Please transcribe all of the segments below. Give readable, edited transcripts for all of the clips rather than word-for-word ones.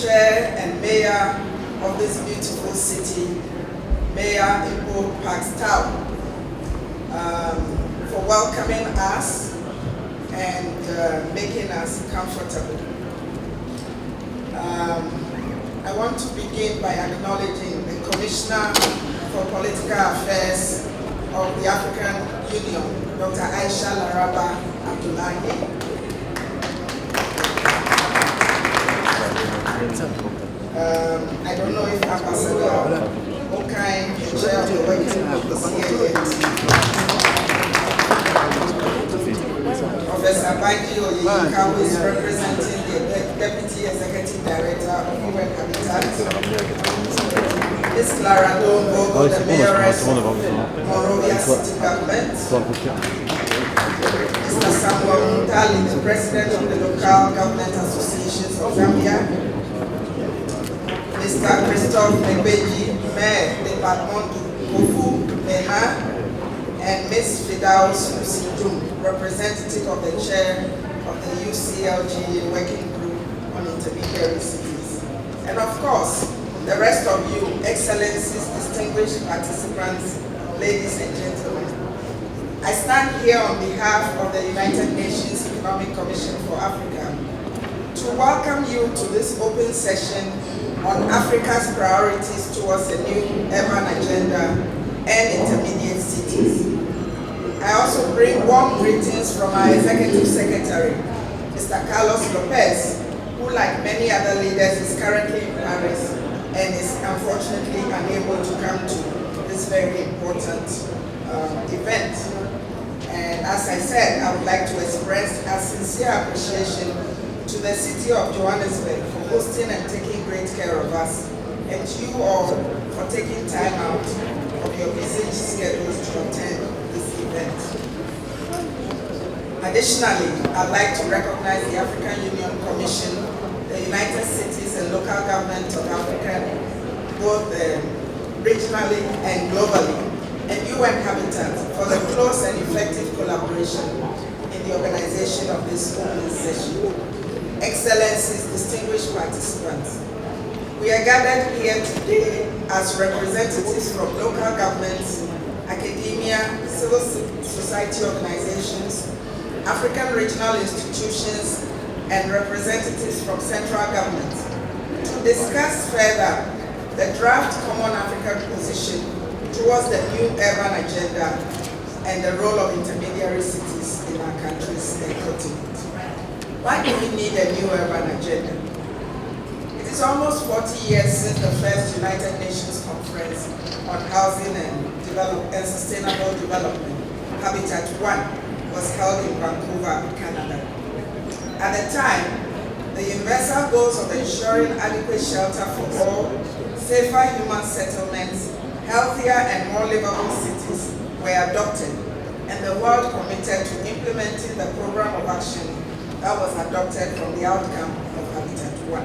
Chair and Mayor of this beautiful city, Mayor Ipo Pakstow, for welcoming us and making us comfortable. I want to begin by acknowledging the Commissioner for Political Affairs of the African Union, Dr. Aisha Laraba Abdullahi. I don't know if Ambassador Okai, the chair of the working group, is here yet. Professor Baji Oyeyika, who is representing the Deputy Executive Director of UN Habitat. Ms. Clara Dongo, the Mayoress of Monrovia City Government. Mr. Samuel Mutali, the President of the Local Government Associations of Zambia. Mr. Christophe Megbeji, Mayor Department Kofu Mena, and Ms. Fidaus Musindum, representative of the chair of the UCLG Working Group on Intermediary Cities. And of course, the rest of you, Excellencies, distinguished participants, ladies and gentlemen. I stand here on behalf of the United Nations Economic Commission for Africa to welcome you to this open session on Africa's priorities towards a new urban agenda and intermediate cities. I also bring warm greetings from our Executive Secretary, Mr. Carlos Lopez, who, like many other leaders, is currently in Paris and is unfortunately unable to come to this very important event. And as I said, I would like to express a sincere appreciation to the city of Johannesburg for hosting and taking great care of us, and you all for taking time out of your busy schedules to attend this event. Additionally, I'd like to recognize the African Union Commission, the United Cities and Local Government of Africa, both regionally and globally, and UN Habitat for the close and effective collaboration in the organization of this open session. Excellencies, distinguished participants, we are gathered here today as representatives from local governments, academia, civil society organizations, African regional institutions, and representatives from central government to discuss further the draft Common African Position towards the new urban agenda and the role of intermediary cities in our countries and continent. Why do we need a new urban agenda? It is almost 40 years since the first United Nations Conference on Housing and Sustainable Development, Habitat 1, was held in Vancouver, Canada. At the time, the universal goals of ensuring adequate shelter for all, safer human settlements, healthier and more livable cities were adopted, and the world committed to implementing the program of action that was adopted from the outcome of Habitat 1.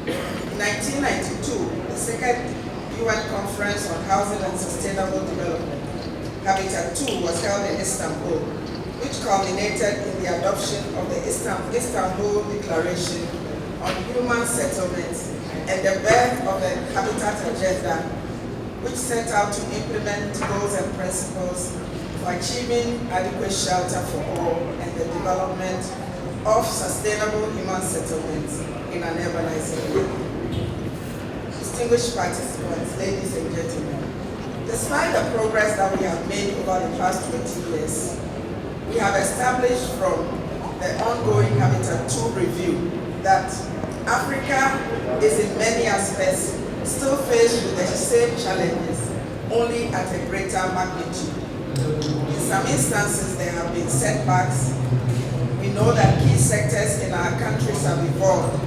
In 1992, the second UN Conference on Housing and Sustainable Development, Habitat 2, was held in Istanbul, which culminated in the adoption of the Istanbul Declaration on Human Settlements and the birth of the Habitat Agenda, which set out to implement goals and principles for achieving adequate shelter for all and the development of sustainable human settlements in an urbanized area. Distinguished participants, ladies and gentlemen, despite the progress that we have made over the past 20 years, we have established from the ongoing Habitat 2 review that Africa is in many aspects still faced with the same challenges, only at a greater magnitude. In some instances, there have been setbacks. We know that key sectors in our countries have evolved,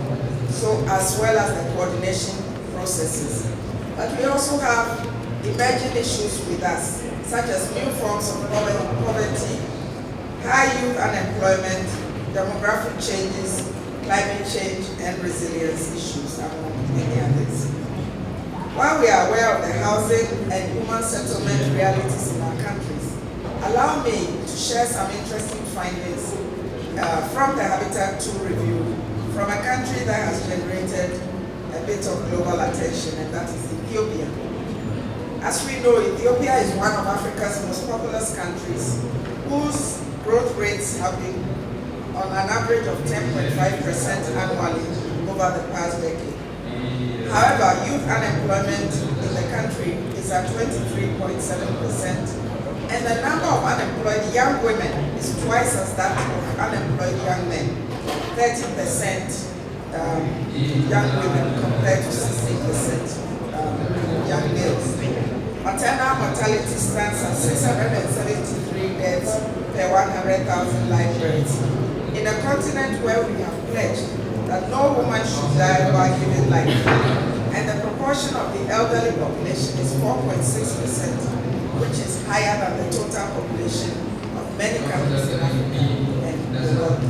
so as well as the coordination processes. But we also have emerging issues with us, such as new forms of poverty, high youth unemployment, demographic changes, climate change, and resilience issues, among many others. While we are aware of the housing and human settlement realities in our countries, allow me to share some interesting findings from the Habitat 2 review from a country that has generated a bit of global attention, and that is Ethiopia. As we know, Ethiopia is one of Africa's most populous countries, whose growth rates have been on an average of 10.5% annually over the past decade. However, youth unemployment in the country is at 23.7%, and the number of unemployed young women is twice as that of unemployed young men, 30% young women compared to 16% young males. Maternal mortality stands at 673 deaths per 100,000 live births. In a continent where we have pledged that no woman should die while giving life, and the proportion of the elderly population is 4.6%, which is higher than the total population of many countries in Africa and the world.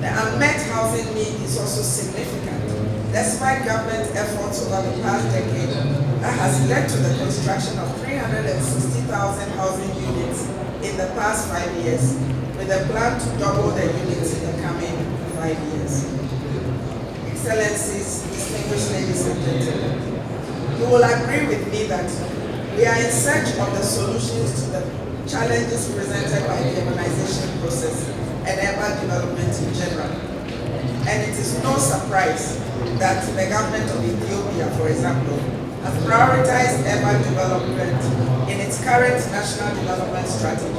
The unmet housing need is also significant. Despite government efforts over the past decade, that has led to the construction of 360,000 housing units in the past 5 years, with a plan to double the units in the coming 5 years. Excellencies, distinguished ladies and gentlemen, you will agree with me that we are in search of the solutions to the challenges presented by the urbanization process and urban development in general. And it is no surprise that the government of Ethiopia, for example, has prioritized urban development in its current national development strategy,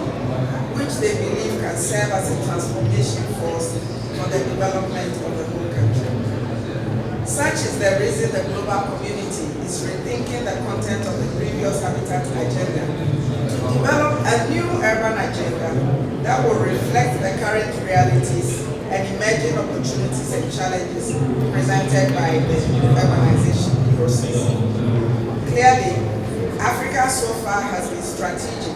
which they believe can serve as a transformation force for the development of the whole country. Such is the reason the global community is rethinking the content of the previous Habitat Agenda to develop a new urban agenda that will reflect the current realities and emerging opportunities and challenges presented by the urbanization process. Clearly, Africa so far has been strategic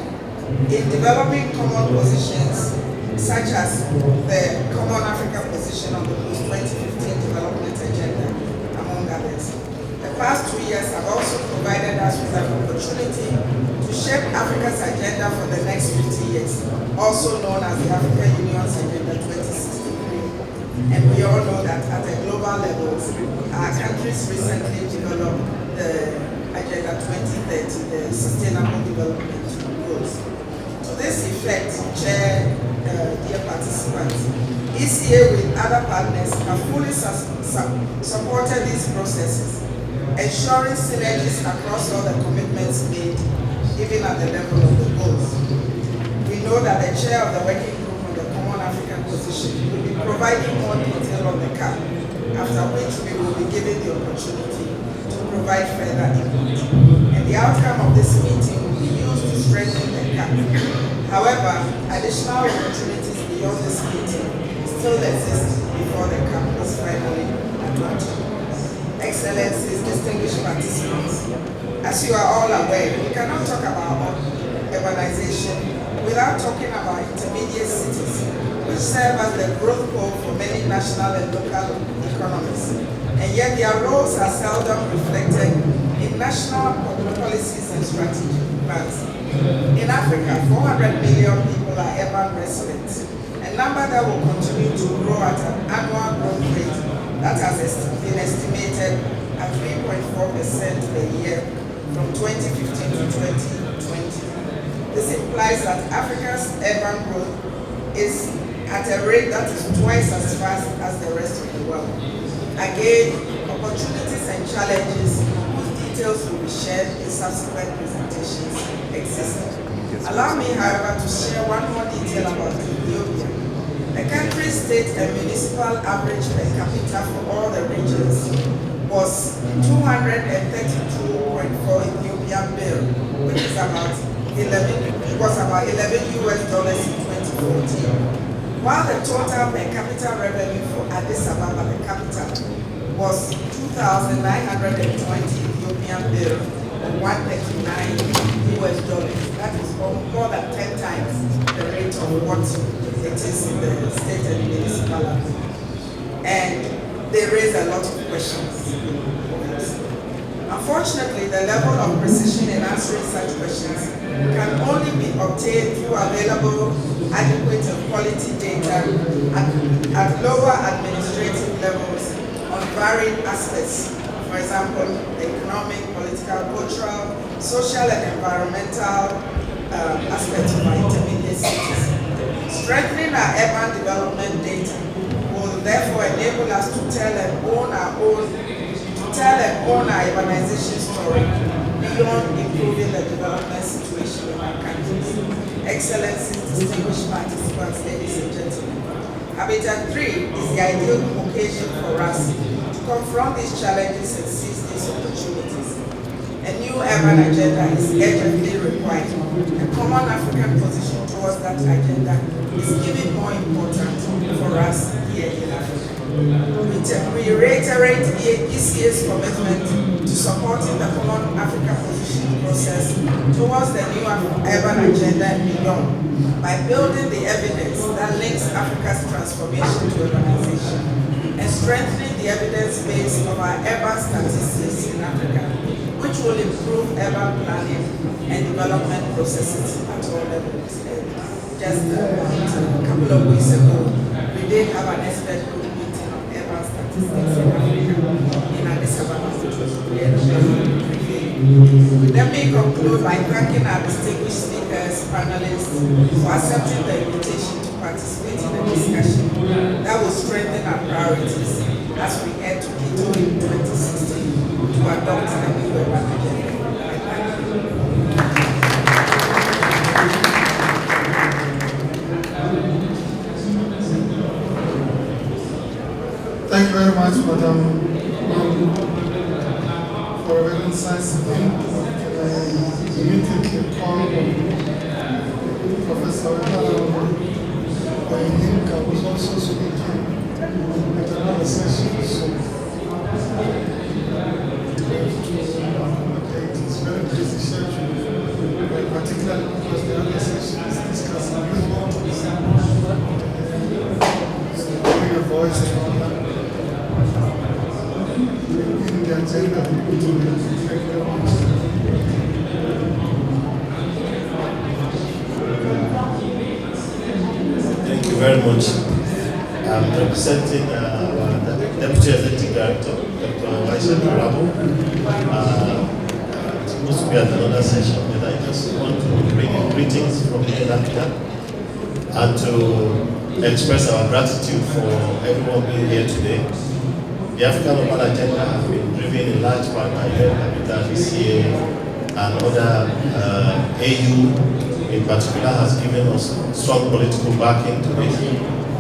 in developing common positions such as the Common Africa Position on the post-2015 Development Agenda, among others. The past 2 years have also provided us with an opportunity to shape Africa's agenda for the next 50 years, also known as the African Union's Agenda 2063. And we all know that at a global level, our countries recently developed the Agenda 2030, the Sustainable Development Goals. To this effect, Chair, dear participants, ECA with other partners have fully supported these processes, ensuring synergies across all the commitments made, even at the level of the goals. We know that the chair of the working group on the Common African Position will be providing more detail on the CAP, after which we will be given the opportunity to provide further input. And the outcome of this meeting will be used to strengthen the CAP. However, additional opportunities beyond this meeting still exist before the CAP is finally adopted. Excellencies, distinguished participants, as you are all aware, we cannot talk about urbanization without talking about intermediate cities, which serve as the growth pole for many national and local economies. And yet their roles are seldom reflected in national policies and strategic plans. In Africa, 400 million people are urban residents, a number that will continue to grow at an annual growth rate that has been estimated at 3.4% per year from 2015 to 2020. This implies that Africa's urban growth is at a rate that is twice as fast as the rest of the world. Again, opportunities and challenges whose details will be shared in subsequent presentations exist. Allow me, however, to share one more detail about Ethiopia. The country's state and municipal average per capita for all the regions was 232.4 Ethiopian birr, which is about 11 US dollars in 2014. While the total per capita revenue for Addis Ababa, the capital, was 2,920 Ethiopian birr, or 139 US dollars. That is more than 10 times the rate of what it is in the state and municipal level. And they raise a lot of questions. Unfortunately, the level of precision in answering such questions can only be obtained through available adequate and quality data at lower administrative levels on varying aspects For example, economic, political, cultural, social, and environmental aspects of our intermediate cities. Strengthening our urban development data will therefore enable us to tell and own our urbanization story beyond improving the development situation in our countries. Excellencies, distinguished participants, ladies and gentlemen. Habitat 3 is the ideal occasion for us to confront these challenges and seize these opportunities. A new urban agenda is urgently required. A common African position towards that agenda is even more important for us here in Africa. We reiterate ECA's commitment to supporting the common African position process towards the new urban agenda and beyond by building the evidence that links Africa's transformation to urbanization and strengthening the evidence base of our urban statistics in Africa, which will improve urban planning and development processes at all levels. Just a couple of weeks ago, we did have an expert group meeting on urban statistics in Africa in Addis Ababa, which was really Let me conclude by thanking our distinguished speakers, panelists, for accepting the invitation to participate in the discussion that will strengthen our priorities as we head to Quito in 2016 to adopt the new urban agenda. Thank you very much, Madam, for a very incisive input. I immediately call Professor Oyinka, who is also speaking at another session. So it's very busy schedule, particularly because the other session is discussing reforms. So bring a voice to our in the agenda. Thank you very much. I'm representing our Deputy Executive Director, Dr. Aisha Karabo. It's supposed to be at another session, but I just want to bring in greetings from the Africa and to express our gratitude for everyone being here today. The African Urban Agenda has been driven in large part by Habitat, ECA, and other AU in particular has given us strong political backing to this.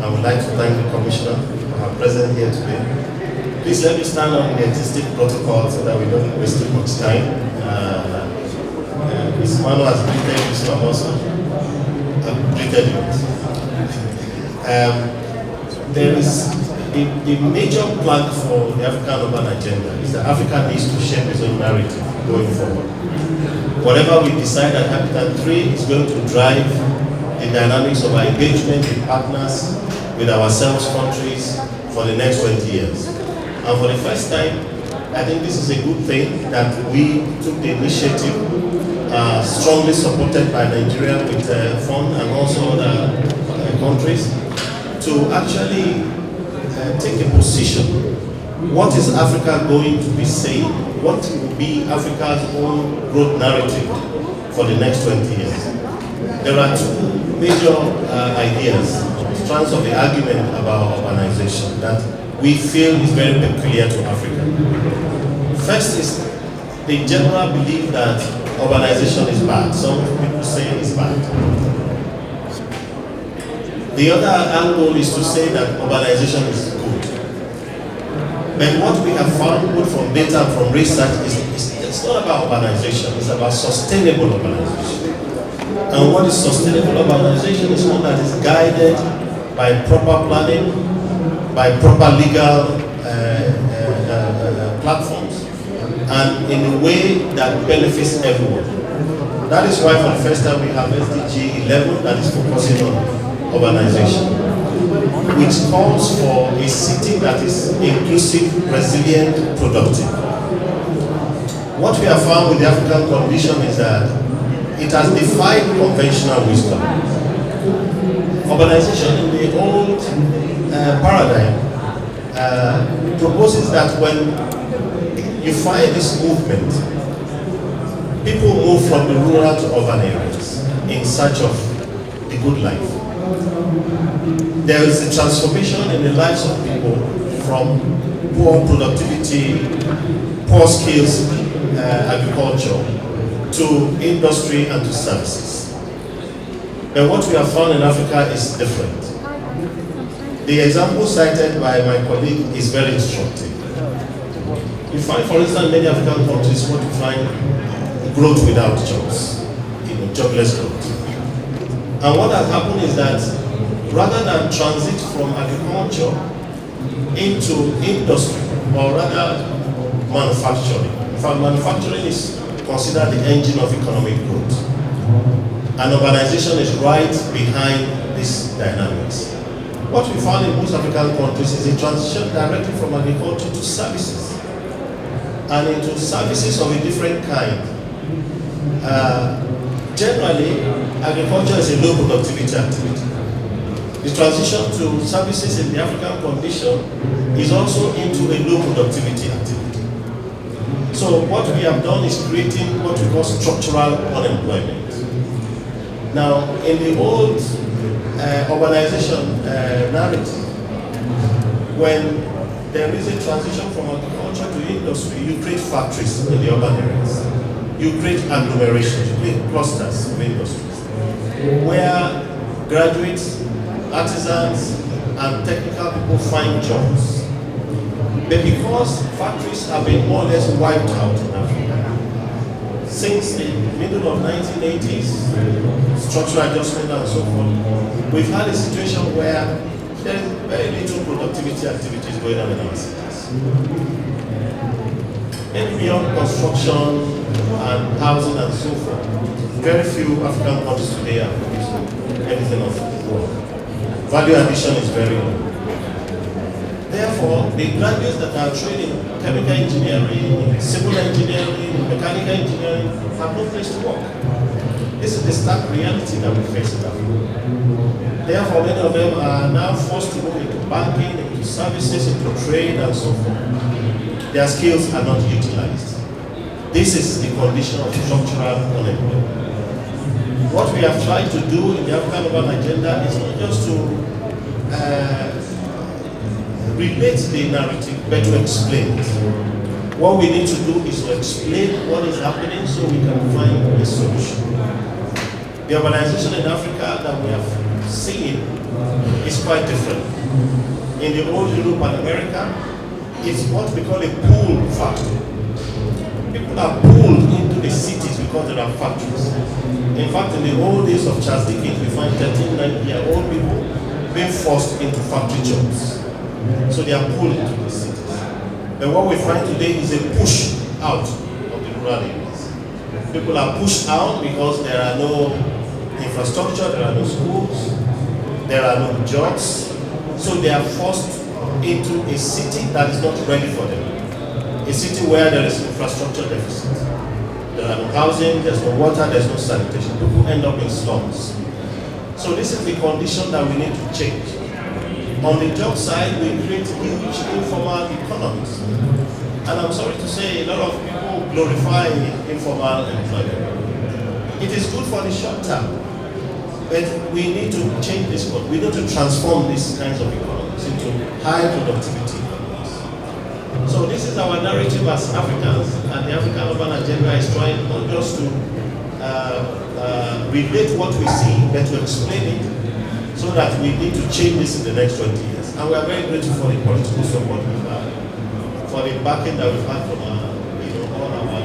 I would like to thank the Commissioner for her presence here today. Please let me stand on the existing protocol so that we don't waste too much time. Ms. Manu has greeted Mr. Amoso. I've greeted you. There is the major plank for the African Urban Agenda is that Africa needs to shape its own narrative going forward. Whatever we decide at Habitat 3 is going to drive the dynamics of our engagement with partners, with ourselves, countries, for the next 20 years. And for the first time, I think this is a good thing that we took the initiative, strongly supported by Nigeria with fund and also other countries, to actually take a position. What is Africa going to be saying? What will be Africa's own growth narrative for the next 20 years? There are two major ideas, strands of the argument about urbanization that we feel is very peculiar to Africa. First is the general belief that urbanization is bad. Some people say it's bad. The other angle is to say that urbanization is good. But what we have found both from data and from research is it's not about urbanization, it's about sustainable urbanization. And what is sustainable urbanization is one that is guided by proper planning, by proper legal platforms, and in a way that benefits everyone. That is why for the first time we have SDG 11 that is focusing on urbanization, which calls for a city that is inclusive, resilient, productive. What we have found with the African condition is that it has defied conventional wisdom. Urbanization in the old paradigm proposes that when you find this movement. People move from the rural to urban areas in search of the good life. There is a transformation in the lives of people from poor productivity, poor skills, agriculture, to industry and to services. But what we have found in Africa is different. The example cited by my colleague is very instructive. You find, for instance, in many African countries, what you find growth without jobs, jobless growth. And what has happened is that rather than transit from agriculture into industry, or rather manufacturing. In fact, manufacturing is considered the engine of economic growth. And urbanization is right behind these dynamics. What we found in most African countries is a transition directly from agriculture to services, and into services of a different kind. Generally, agriculture is a low productivity activity. The transition to services in the African condition is also into a low productivity activity. So what we have done is creating what we call structural unemployment. Now, in the old urbanization narrative, when there is a transition from agriculture to industry, you create factories in the urban areas. You create agglomerations, you create clusters of industries, where graduates, artisans, and technical people find jobs. But because factories have been more or less wiped out in Africa, since the middle of 1980s, structural adjustment and so forth, we've had a situation where there is very little productivity activities going on in our cities. Maybe beyond construction and housing and so forth, very few African countries today are producing anything of work. Value addition is very low. Therefore, the graduates that are trained in chemical engineering, civil engineering, mechanical engineering have no place to work. This is the stark reality that we face in Africa. Therefore, many of them are now forced to go into banking, into services, into trade, and so forth. Their skills are not utilized. This is the condition of structural unemployment. What we have tried to do in the African Urban Agenda is not just to relate the narrative, but to explain it. What we need to do is to explain what is happening so we can find a solution. The urbanization in Africa that we have seen is quite different. In the old Europe and America, it's what we call a pull factor. People are pulled into the cities because there are factories. In fact, in the old days of Charles Dickens, we find 13, 19-year-old people being forced into factory jobs. So they are pulled into the cities. But what we find today is a push out of the rural areas. People are pushed out because there are no infrastructure, there are no schools, there are no jobs. So they are forced into a city that is not ready for them. A city where there is infrastructure deficit. There are no housing, there's no water, there's no sanitation. People end up in slums. So this is the condition that we need to change. On the job side, we create huge informal economies. And I'm sorry to say, a lot of people glorify informal employment. It is good for the short term, but we need to change this code. We need to transform these kinds of economies into high productivity economies. So this is our narrative as Africans, and the African Urban Agenda is trying not just to relate what we see, but to explain it, so that we need to change this in the next 20 years. And we are very grateful for the political support we've had, for the backing that we've had from all our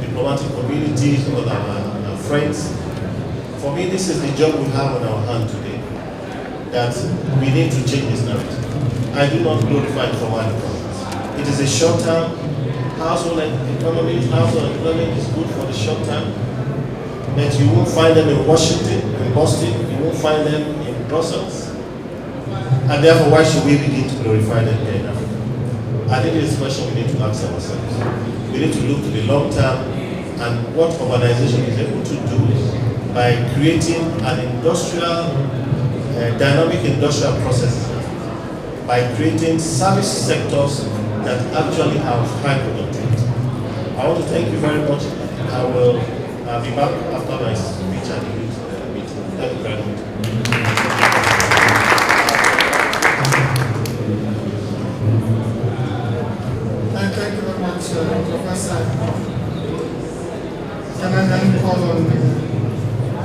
diplomatic communities, all our friends. For me, this is the job we have on our hand today, that we need to change this narrative. I do not glorify informal economies. It is a short-term household economy. Household employment is good for the short term, but you won't find them in Washington, in Boston, you won't find them in Brussels. And therefore, why should we begin to glorify them here in Africa? I think this is a question we need to ask ourselves. We need to look to the long term and what urbanization is able to do by creating an industrial, dynamic industrial process, by creating service sectors that actually have high productivity. I want to thank you very much. I will be back after my speech at the meeting. Thank you very much. Thank you very much, Professor. Can I then call on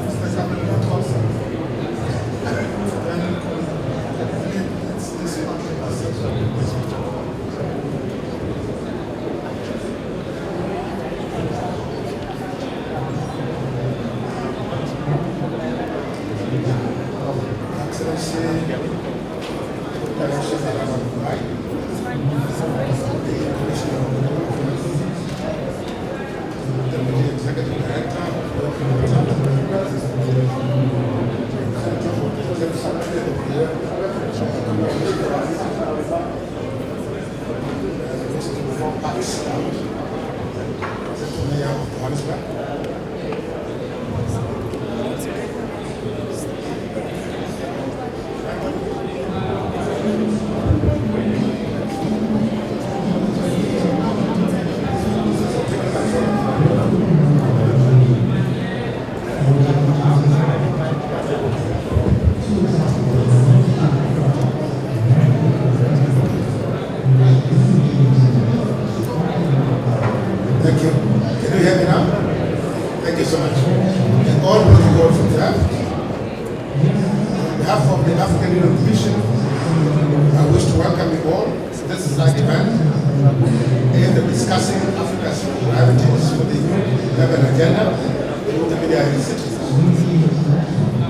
Mr. Cabinet also? It's this one. Thank you. Can you hear me now? Thank you so much. And all protocols from that. On behalf of the African Union Commission, I wish to welcome you all. This is an event aimed at discussing Africa's priorities for the urban agenda with intermediary cities.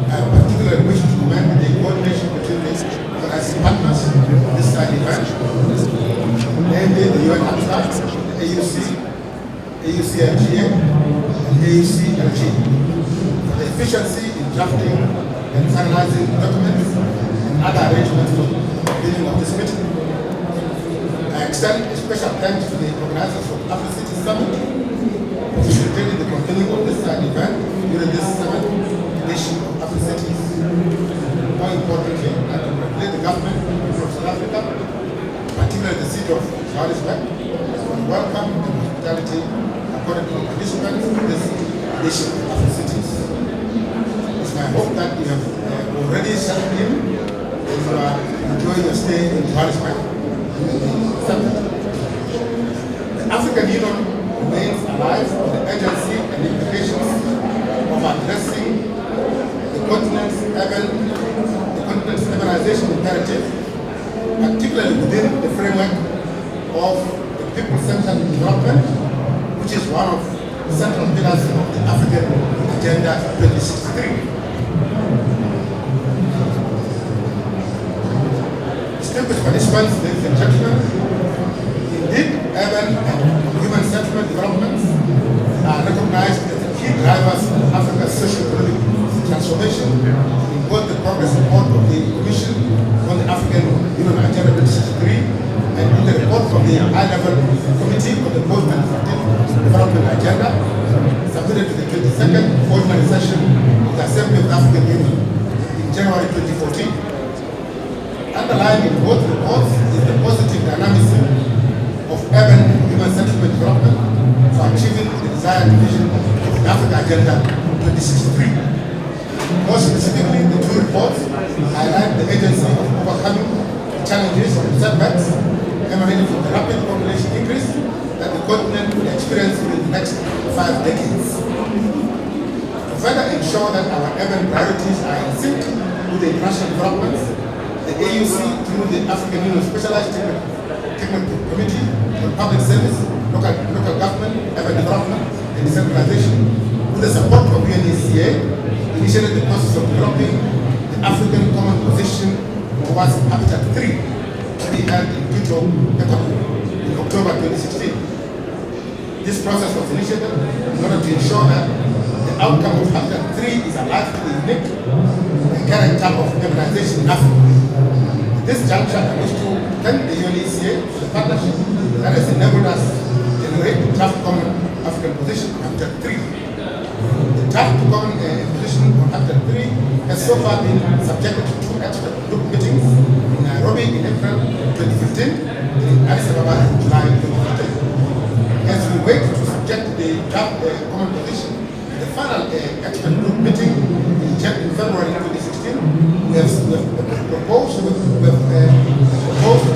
I particularly wish to commend the coordination between the organizing partners of this event, namely the UN Habitat, the AUC, AUCLGA, and AUCLG, for the efficiency in drafting and finalizing documents and other arrangements for the beginning of this meeting. I extend a special thanks to the organizers of Africities Summit for facilitating the convening of this event during this 7th edition of Africities. More importantly, I congratulate the government of South Africa, particularly the city of Johannesburg, for the welcome and hospitality according to the participants in this edition of Africities. It's my hope that you have already settled in and you are enjoying your stay in Johannesburg. The African Union remains alive with the urgency and implications of addressing the continent's urbanization imperative, particularly within the framework of the people-centered development, which is one of the central pillars of the African Agenda 2063. Distinguished participants, ladies and gentlemen, indeed, urban and human settlement developments are recognized as the key drivers of Africa's socio-economic transformation in both the progress report of the Commission on the African Union Agenda 2063 and in the report from the high-level committee on the post-2015 development agenda submitted to the 22nd ordinary session of the Assembly of the African Union in January 2014. Underlying in both reports is the positive dynamism of urban and human settlement development for achieving the desired vision of the Africa Agenda 2063. More specifically, the two reports highlight the agency of overcoming the challenges and setbacks emanating from the rapid population increase that the continent will experience within the next 5 decades. To further ensure that our urban priorities are in sync with the international developments, the AUC, through the African Union Specialized Technical Committee on Public Service, local government, urban development, and decentralization, with the support of UNECA, initiated the process of developing the African Common Position towards Habitat 3, to be held in Quito, Ecuador, in October 2016. This process was initiated in order to ensure that the outcome of Habitat 3 is aligned to the unique and current type of urbanization in Africa. At this juncture, I wish to thank the UNECA for the partnership that has enabled us to generate the draft common African position on Habitat 3. The draft common position on Habitat 3 has so far been subjected to 2 expert group meetings in Nairobi in April 2015 and in Addis Ababa in June expert group meeting in February 2016, we have proposed to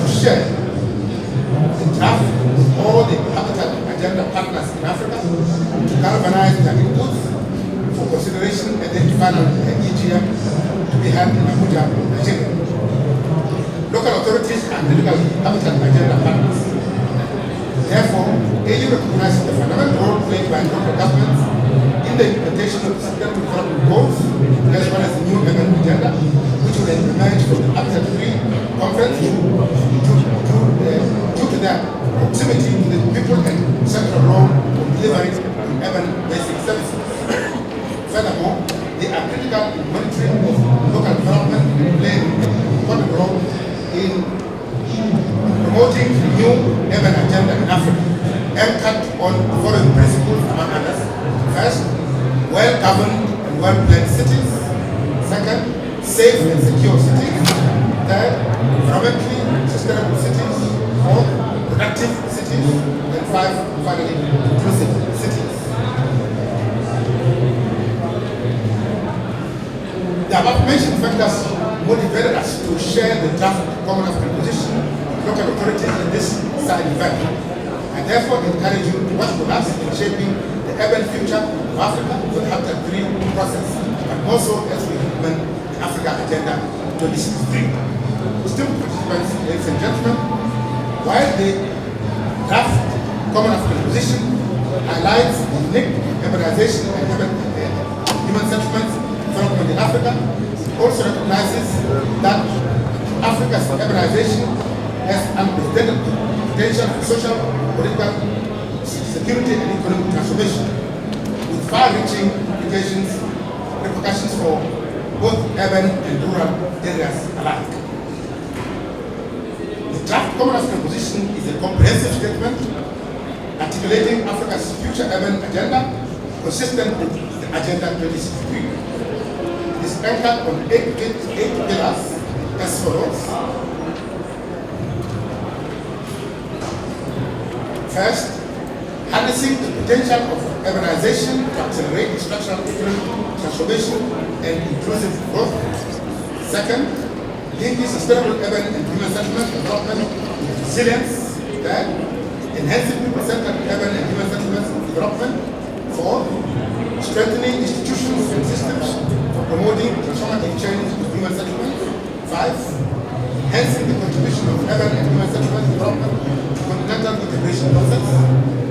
share the draft with all the Habitat Agenda partners in Africa to galvanize their inputs for consideration and then final EGM to be held in Abuja, Nigeria. Local authorities and the legal Habitat Agenda partners. Therefore, AU recognizes the fundamental role played by local governments in the implementation of the Sustainable Development Goals, as well as the new urban agenda, which will emerge from the Habitat 3 conference due to their proximity to the people and central role of delivering urban basic services. Furthermore, they are critical in monitoring of local development and play an important role in promoting the new urban agenda in Africa, anchored on the following principles, among others. First, well-governed and well-planned cities. Second, safe and secure cities. Third, environmentally sustainable cities. Fourth, productive cities. And five, finally, inclusive cities. The above-mentioned factors motivated us to share the draft Common African Position with local authorities in this side event, and therefore encourage you to work with us in shaping the urban future of Africa with the Habitat 3 process, and also as we implement the Africa Agenda 2063. Distinguished participants, ladies and gentlemen, while the draft Common African Position highlights the unique urbanization and human settlements development in Africa, also recognizes that Africa's urbanization has unprecedented potential for social, political, security, and economic transformation, with far-reaching repercussions for both urban and rural areas alike. The draft Common African Position is a comprehensive statement articulating Africa's future urban agenda, consistent with the Agenda 2063. It is anchored on eight pillars as follows. First, harnessing the potential of urbanization to accelerate structural economic transformation and inclusive growth. Second, linking sustainable urban and human settlement development with resilience. Third, enhancing people-centered urban and human settlement development. Fourth, strengthening institutions and systems for promoting transformative change in human settlement. Five, enhancing the contribution of urban and human settlement development to continental integration process.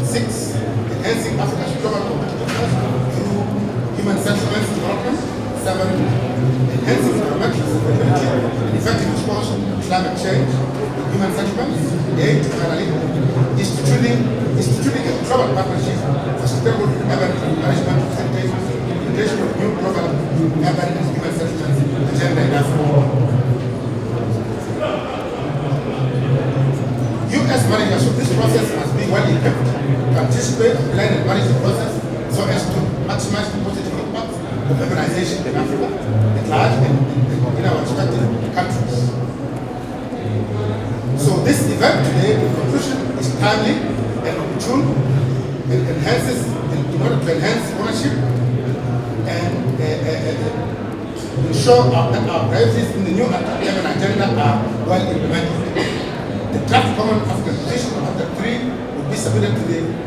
Six, enhancing Africa's global competitiveness through human settlement development. Seven, enhancing environmental sustainability and effective response to climate change in human settlements. Eight, finally, instituting a global partnership for sustainable urban management to facilitate implementation of new global urban and human settlements agenda in Africa. You as managers of this process must be well equipped to anticipate, plan and manage the process so as to maximize the positive impact of urbanization in Africa at large and in our respective countries. So this event today, in conclusion, is timely and opportune and enhances, in order to enhance ownership and ensure that our priorities in the new urban agenda are well implemented. The draft Common African Position after 3 will be submitted to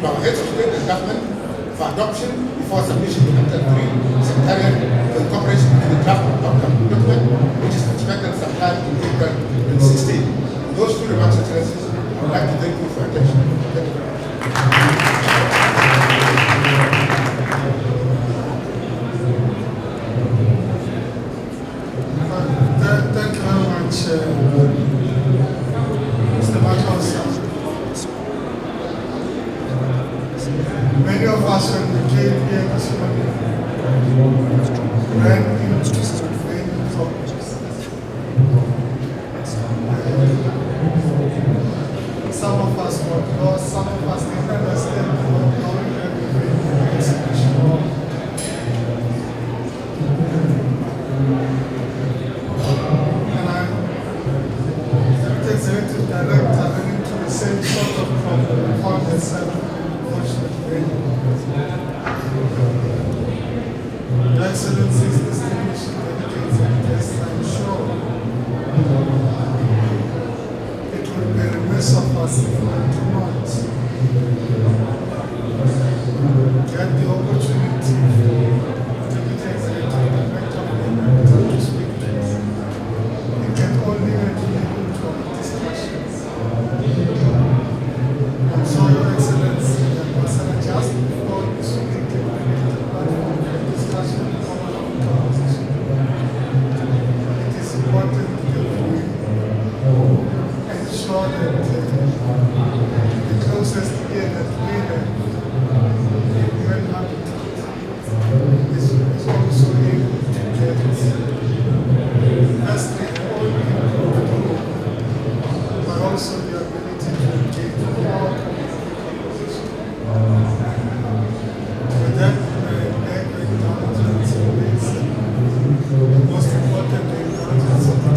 our heads of state and government for adoption before submission to after 3 Secretariat for incorporation into the draft outcome document, which is expected sometime in April 2016. Those two remarks, Excellencies, I would like to thank you for your attention. Thank you very much. Thank you very much, Mr. Matos. Many of us when we came here this morning ran into many problems. Some of us got lost, some of us didn't understand what going executive director ran into the same sort of problem, found herself unfortunately. Excellencies, distinguished delegates and guests, I'm sure it will be remiss of us if we do not get the opportunity to Deputy Executive Director of the to speak to us. It can only contribute to our discussions. And so, Your Excellency, the Ambassador, just before you speak to the platform for discussion on our conversation, it is important that we ensure that the closest ear that we have UN habitat is also able to get that's the only input, but also the ability to engage with our community. With that, acknowledgements is the most important acknowledgements of the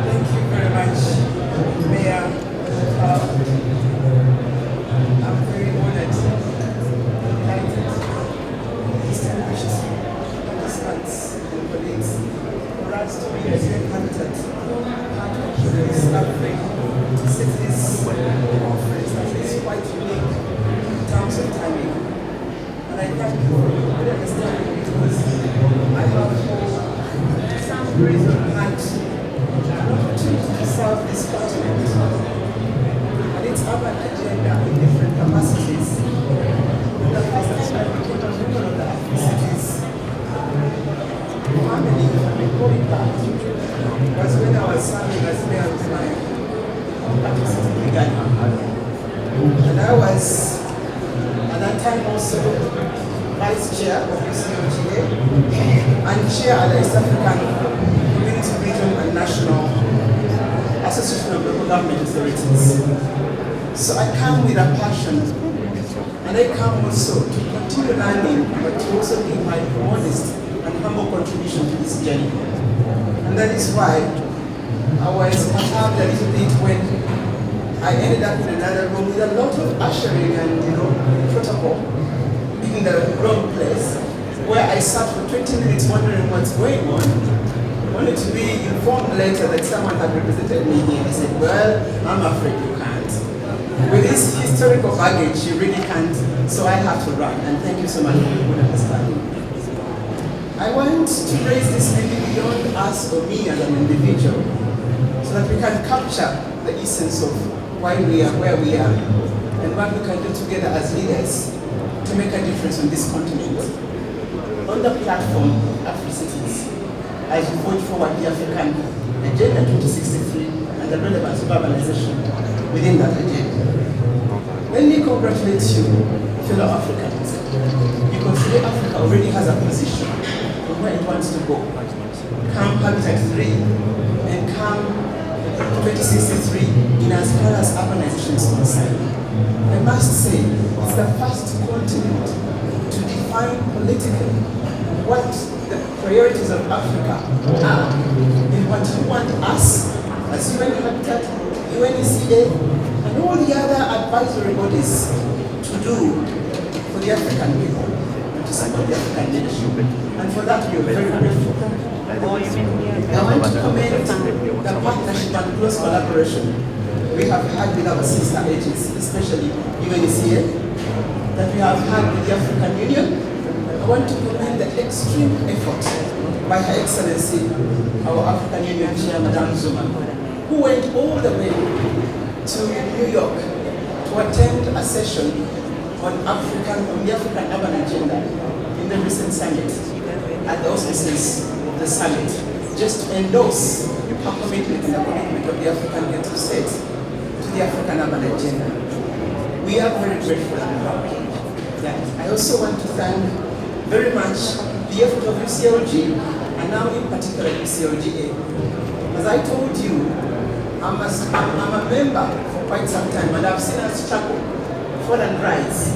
Thank you very much, Mayor. I'm very honored, delighted, distinguished participants and colleagues for us to be a great habitat part of this Africities conference that is quite unique in terms of timing. And I thank you for understanding because I have some reason and to serve this continent and its urban agenda in different capacities. The first time I became a member of the Africities family, if I may call it that, was when I was serving as mayor of my Africity brigade. And I was, at that time also, vice chair of UCOGA and chair at the East African Community Region and National Association of Local Government Authorities. So I come with a passion, and I come also to continue learning, but to also give my modest and humble contribution to this journey. And that is why I was perturbed a little bit when I ended up in another room with a lot of ushering and protocol in the wrong place, where I sat for 20 minutes wondering what's going on. Only to be informed later that someone had represented me here. I said, well, I'm afraid you can't. With this historical baggage, you really can't, so I have to run. And thank you so much for your understanding. I want to raise this maybe beyond us or me as an individual, so that we can capture the essence of why we are where we are, and what we can do together as leaders to make a difference on this continent. On the platform Africities, as we forge forward the African Agenda 2063 and the relevance of urbanization within that agenda. Let me congratulate you, fellow Africans, because today Africa already has a position on where it wants to go. Come Habitat 3 and come 2063 in as far as urbanization is concerned. I must say, it's the first continent to define politically what the priorities of Africa are and what you want us as UN Habitat, UNECA, and all the other advisory bodies to do for the African people, to support the African leadership. And for that, we are very grateful. I want to commend the partnership and close collaboration we have had with our sister agencies, especially UNECA, that we have had with the African Union. I want to commend the extreme effort by Her Excellency, our African Union Chair, Madame Zuma, who went all the way to New York to attend a session on the African Urban Agenda in the recent summit, at the auspices of the summit, just to endorse our commitment and the commitment of the African head of state to the African Urban Agenda. We are very grateful and happy that. I also want to thank very much the effort of UCLG, and now in particular UCLGA. As I told you, I'm a member for quite some time, and I've seen us struggle fallen rights,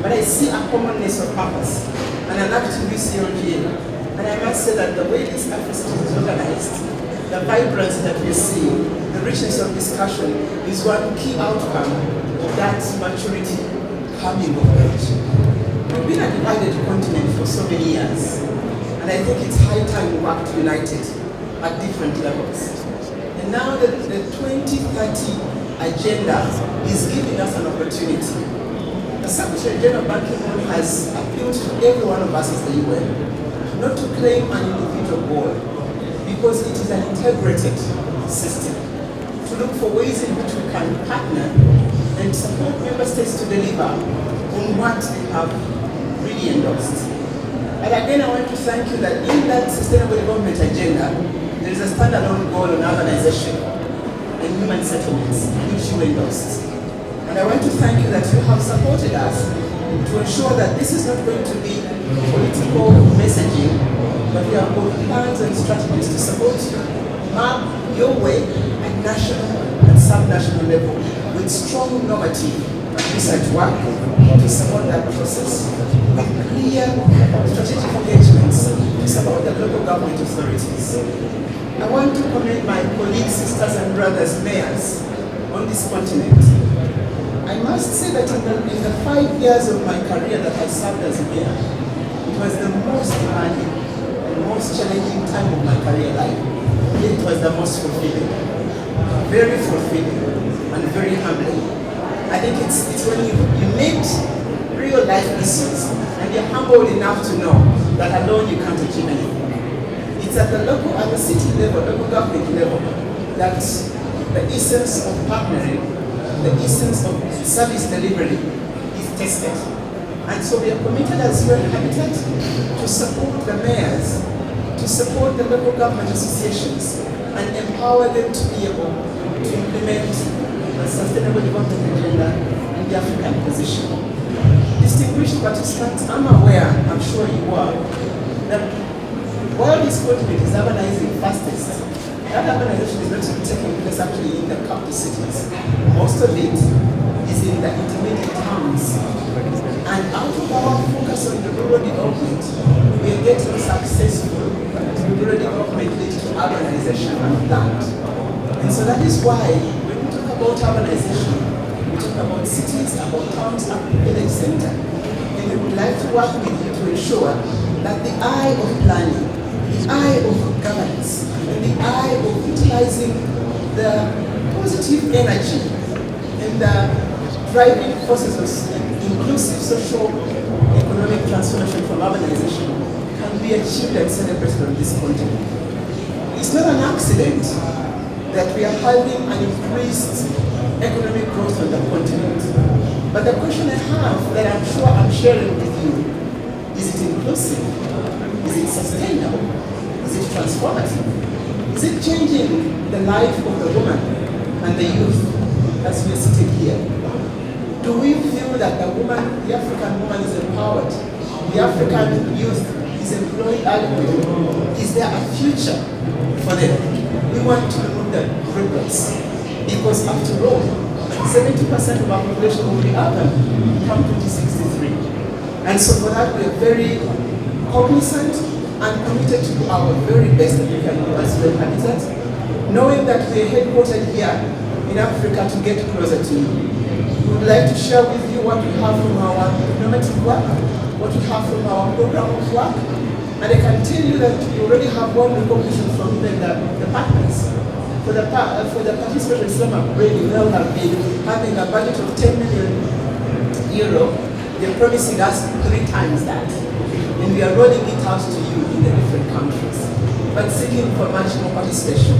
but I see a commonness of purpose and an activist COGA. And I must say that the way this Africities is organized, the vibrancy that we see, the richness of discussion is one key outcome of that maturity coming of age. We've been a divided continent for so many years, and I think it's high time we worked united at different levels. And now the 2030 agenda is giving us an opportunity. The Secretary General Ban Ki-moon has appealed to every one of us as the UN not to claim an individual goal, because it is an integrated system, to look for ways in which we can partner and support member states to deliver on what they have really endorsed. And again, I want to thank you that in that Sustainable Development Agenda, there is a standalone goal on urbanization and human settlements, which you endorsed. And I want to thank you that you have supported us to ensure that this is not going to be political messaging, but we have got plans and strategies to support you, map your way at national and sub-national level with strong normative research work to support that process, with clear strategic engagements to support the local government authorities. I want to commend my colleagues, sisters and brothers, mayors on this continent. I must say that in the 5 years of my career that I served as mayor, it was the most demanding and most challenging time of my career life. Yet it was the most fulfilling, very fulfilling and very humbling. I think it's when you meet real life issues and you're humbled enough to know that alone you can't achieve anything. It's at the local, at the city level, local government level, that the essence of partnering, the essence of service delivery is tested. And so we are committed as UN Habitat to support the mayors, to support the local government associations, and empower them to be able to implement the Sustainable Development Agenda in the African position. Distinguished participants, I'm aware, I'm sure you are, that while this continent is urbanizing fastest, that urbanization is not taking place actually in the capital cities. Most of it is in the intermediate towns. And out of our focus on the rural development, we are getting successful rural development leads to urbanization and land. And so that is why when we talk about urbanization, we talk about cities, about towns, and village center. And we would like to work with you to ensure that the eye of planning, the eye of governance, and the eye of utilizing the positive energy and the driving forces of inclusive social economic transformation from urbanization can be achieved and celebrated on this continent. It's not an accident that we are having an increased economic growth on the continent. But the question I have that I'm sure I'm sharing with you, is it inclusive? Is it sustainable? Is it transformative? Is it changing the life of the woman and the youth as we are sitting here? Do we feel that the woman, the African woman is empowered? The African youth is employed adequately? Is there a future for them? We want to remove the cripples because after all, 70% of our population will be urban come 2063. And so for that we are very cognizant and committed to do our very best that we can do as UN Habitat, knowing that we are headquartered here in Africa to get closer to you. We would like to share with you what we have from our normative work, what we have from our program of work, and I can tell you that we already have one recognition from even the partners. For the participation in Islam upgrade, we now have been having a budget of 10 million euro. They're promising us 3 times that. And we are rolling it out to you in the different countries, but seeking for much more participation.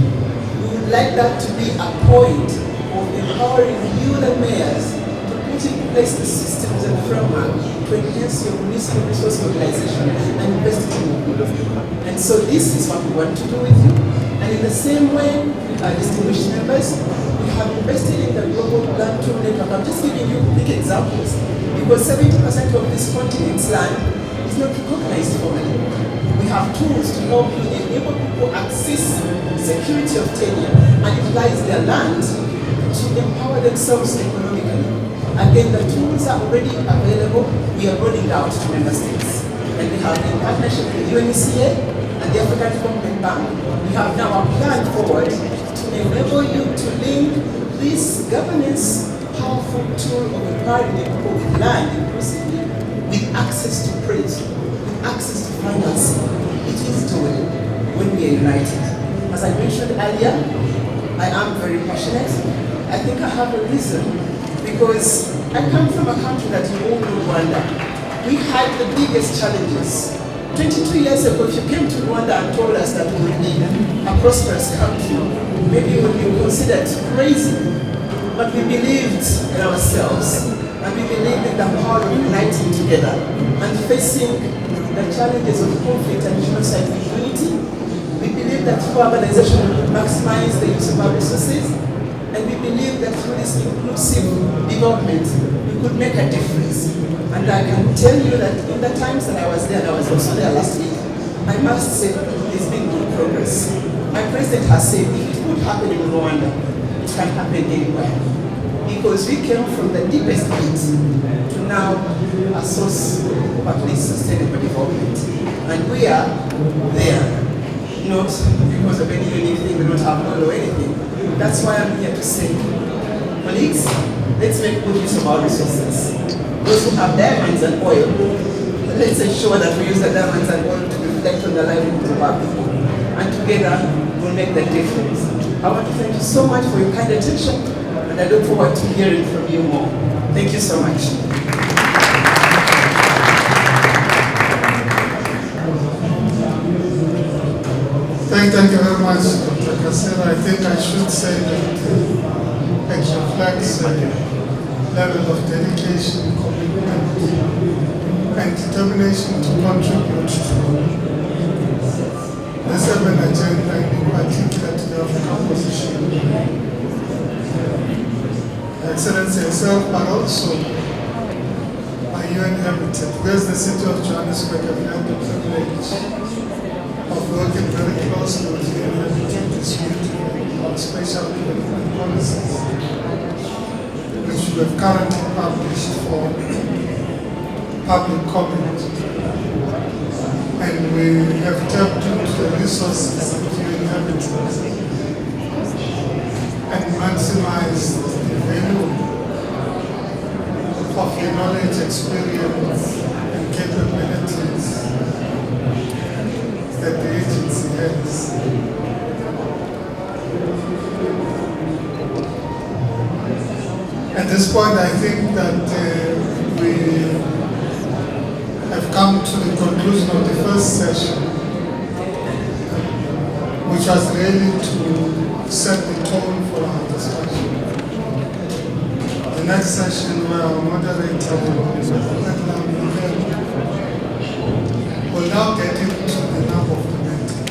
We would like that to be a point of empowering you, the mayors, to put in place the systems and framework to enhance your municipal resource mobilization and invest in your people. And so this is what we want to do with you. And in the same way, distinguished members, we have invested in the global land tool network. I'm just giving you big examples because 70% of this continent's land is not recognized formally. We have tools to help you enable people access security of tenure and utilize their land to empower themselves economically. Again, the tools are already available. We are rolling out to member states. And we have in partnership with UNECA and the African Development Bank, we have now a plan forward to enable you to link this governance powerful tool of empowering people with land inclusively with access to credit, with access to financing. It is doing when we are united. As I mentioned earlier, I am very passionate. I think I have a reason because I come from a country that you all know, Rwanda. We had the biggest challenges. 22 years ago, if you came to Rwanda and told us that we would be a prosperous country, maybe you would be considered crazy. But we believed in ourselves, and we believed in the power of uniting together and facing the challenges of conflict and genocide with unity. We believe that through urbanization we could maximize the use of our resources, and we believe that through this inclusive development we could make a difference. And I can tell you that in the times that I was there, and I was also there last week, I must say there's been good progress. My president has said if it could happen in Rwanda, it can happen anywhere. Because we came from the deepest pit to now a source of at least sustainable development. And we are there, not because of any unique thing, we don't have oil or anything. That's why I'm here to say, colleagues, let's make good use of our resources. Those who have diamonds and oil, let's ensure that we use the diamonds and oil to reflect on the livelihood of our people. And together, we'll make the difference. I want to thank you so much for your kind attention, and I look forward to hearing from you more. Thank you so much. Thank you very much, Dr. Kasera. I think I should say that it reflects a level of dedication, commitment, and determination to contribute to the 7 agenda, in particular to the African position. Excellency herself, but also my UN habitat. Where's the city of Johannesburg? I've had the privilege of working very closely with UN habitat this week on special development policies, which we have currently published for public comment. And we have tapped into the resources of UN habitat and maximized the value of the knowledge, experience, and capabilities that the agency has. At this point, I think that we have come to the conclusion of the first session, which was really to set the tone for our discussion. The next session, where our moderator will now get into the nub of the matter,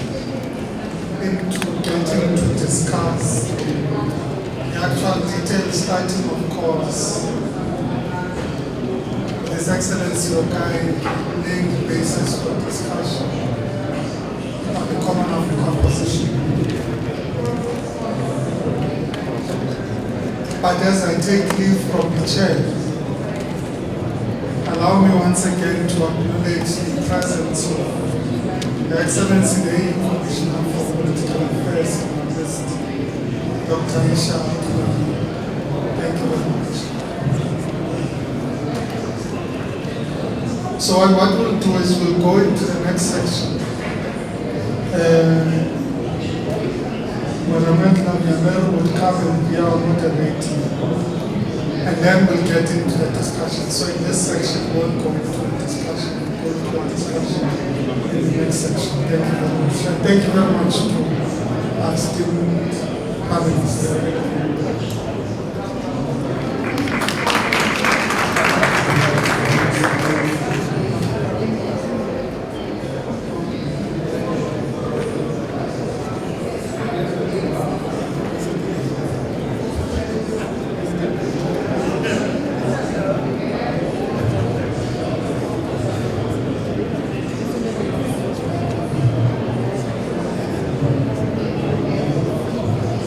into getting to discuss the actual detailed starting of course. His Excellency Okai laying the basis for discussion on the Common African Position. But as I take leave from the chair, allow me once again to acknowledge the presence of Your Excellency the EU Commissioner for Political Affairs and University, Dr. Isha. Thank you very much. So what we'll do is we'll go into the next section. Madam would come and be our moderator, and then we'll get into the discussion. So in this section, we won't go into the discussion, we'll go into a discussion in the next section. Thank you very much. And thank you very much to our student panelists.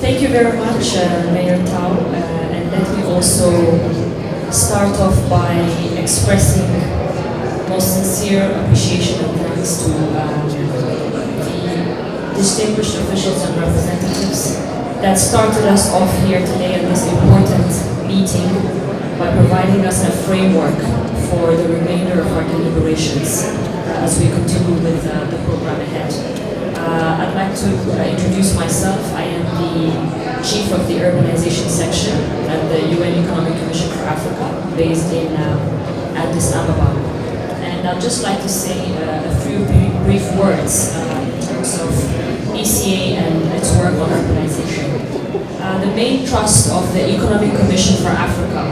Thank you very much, Mayor Tao, and let me also start off by expressing most sincere appreciation and thanks to the distinguished officials and representatives that started us off here today in this important meeting by providing us a framework for the remainder of our deliberations as we continue with the program ahead. I'd like to introduce myself. I am the Chief of the Urbanization Section at the UN Economic Commission for Africa, based in Addis Ababa. And I'd just like to say a few brief words in terms of ECA and its work on urbanization. The main thrust of the Economic Commission for Africa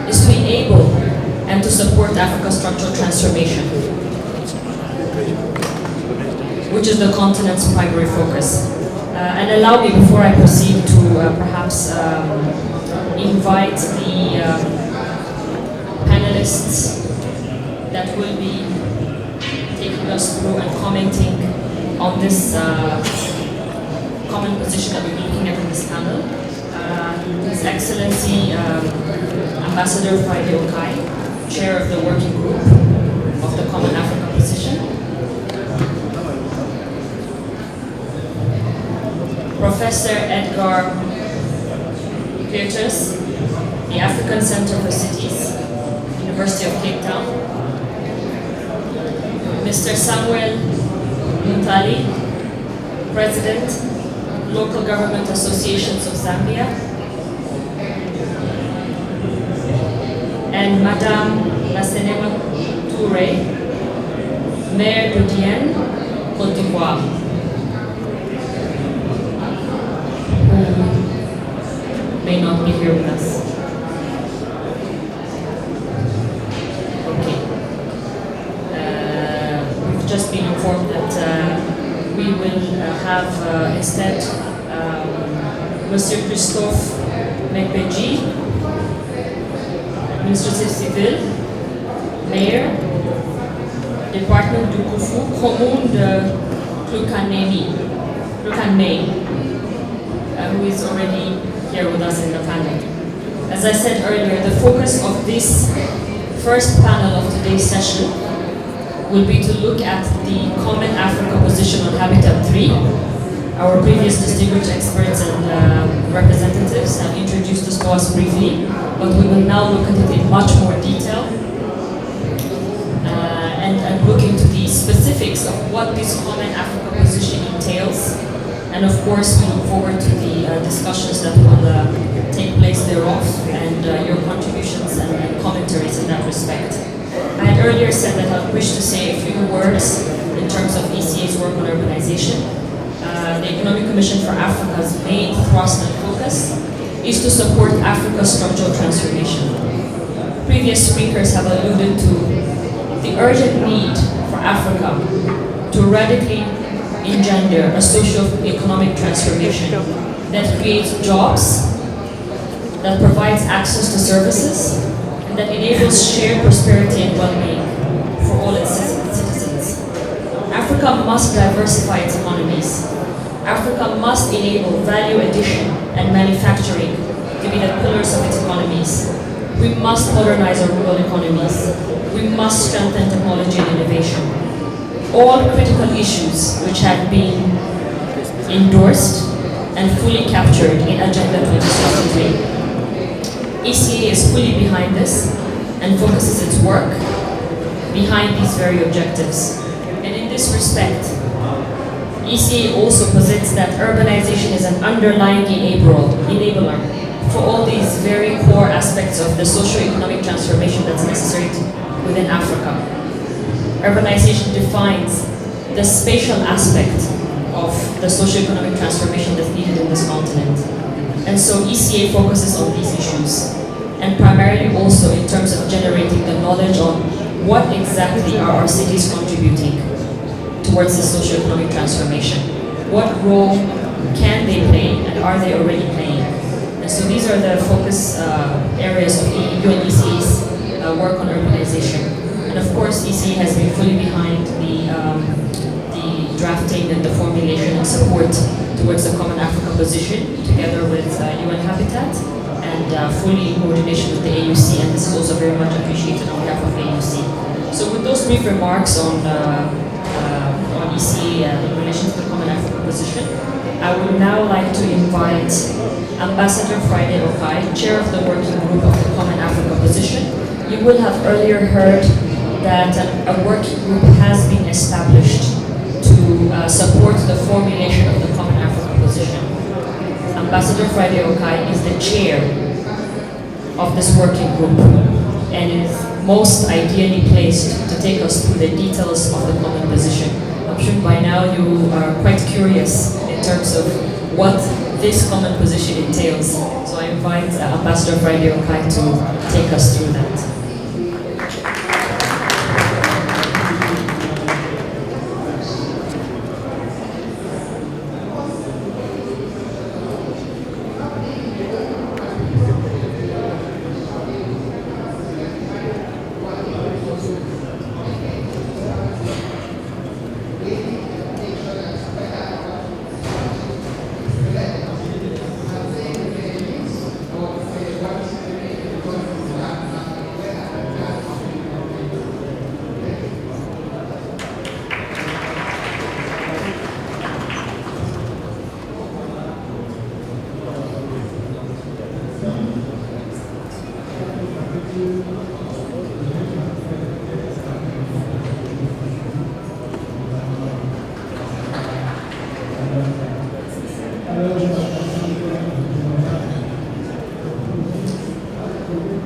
is to enable and to support Africa's structural transformation, which is the continent's primary focus. And allow me, before I proceed, to perhaps invite the panelists that will be taking us through and commenting on this common position that we're looking at in this panel. His Excellency Ambassador Friday Okai, Chair of the Working Group of the Common Africa Position. Professor Edgar Peeters, the African Center for Cities, University of Cape Town. Mr. Samuel Muntali, President, Local Government Associations of Zambia. And Madame Lasenema Toure, Mayor de Dienne, Côte d'Ivoire, who may not be here with us. Okay. We've just been informed that we will have instead Monsieur Christophe Mekbeji, Administrative Civil, Mayor, Department du Kufu, Commune de Klukanmei, who is already here with us in the panel. As I said earlier, the focus of this first panel of today's session will be to look at the Common Africa Position on Habitat 3. Our previous distinguished experts and representatives have introduced this to us briefly, but we will now look at it in much more detail and look into the specifics of what this Common Africa Position entails. And of course, we look forward to the discussions that will take place thereof and your contributions and commentaries in that respect. I had earlier said that I wish to say a few words in terms of ECA's work on urbanization. The Economic Commission for Africa's main thrust and focus is to support Africa's structural transformation. Previous speakers have alluded to the urgent need for Africa to radically engender a socio-economic transformation that creates jobs, that provides access to services, and that enables shared prosperity and well-being for all its citizens. Africa must diversify its economies. Africa must enable value addition and manufacturing to be the pillars of its economies. We must modernize our rural economies. We must strengthen technology and innovation. All critical issues which have been endorsed and fully captured in Agenda 2063. ECA is fully behind this and focuses its work behind these very objectives. And in this respect, ECA also posits that urbanization is an underlying enabler for all these very core aspects of the socio-economic transformation that's necessary within Africa. Urbanization defines the spatial aspect of the socio-economic transformation that's needed in this continent. And so ECA focuses on these issues, and primarily also in terms of generating the knowledge on what exactly are our cities contributing towards the socio-economic transformation. What role can they play, and are they already playing? And so these are the focus areas of UNECA's work on urbanization. And of course, ECA has been fully behind the drafting and the formulation and support towards the Common Africa Position, together with UN Habitat and fully in coordination with the AUC, and this is also very much appreciated on behalf of the AUC. So with those brief remarks on EC in relation to the Common African Position, I would now like to invite Ambassador Friday Okai, Chair of the Working Group of the Common African Position. You will have earlier heard that a working group has been established to support the formulation of the Common African Position. Ambassador Friday Okai is the chair of this working group and is most ideally placed to take us through the details of the common position. I'm sure by now you are quite curious in terms of what this common position entails. So I invite Ambassador Friday Okai to take us through that.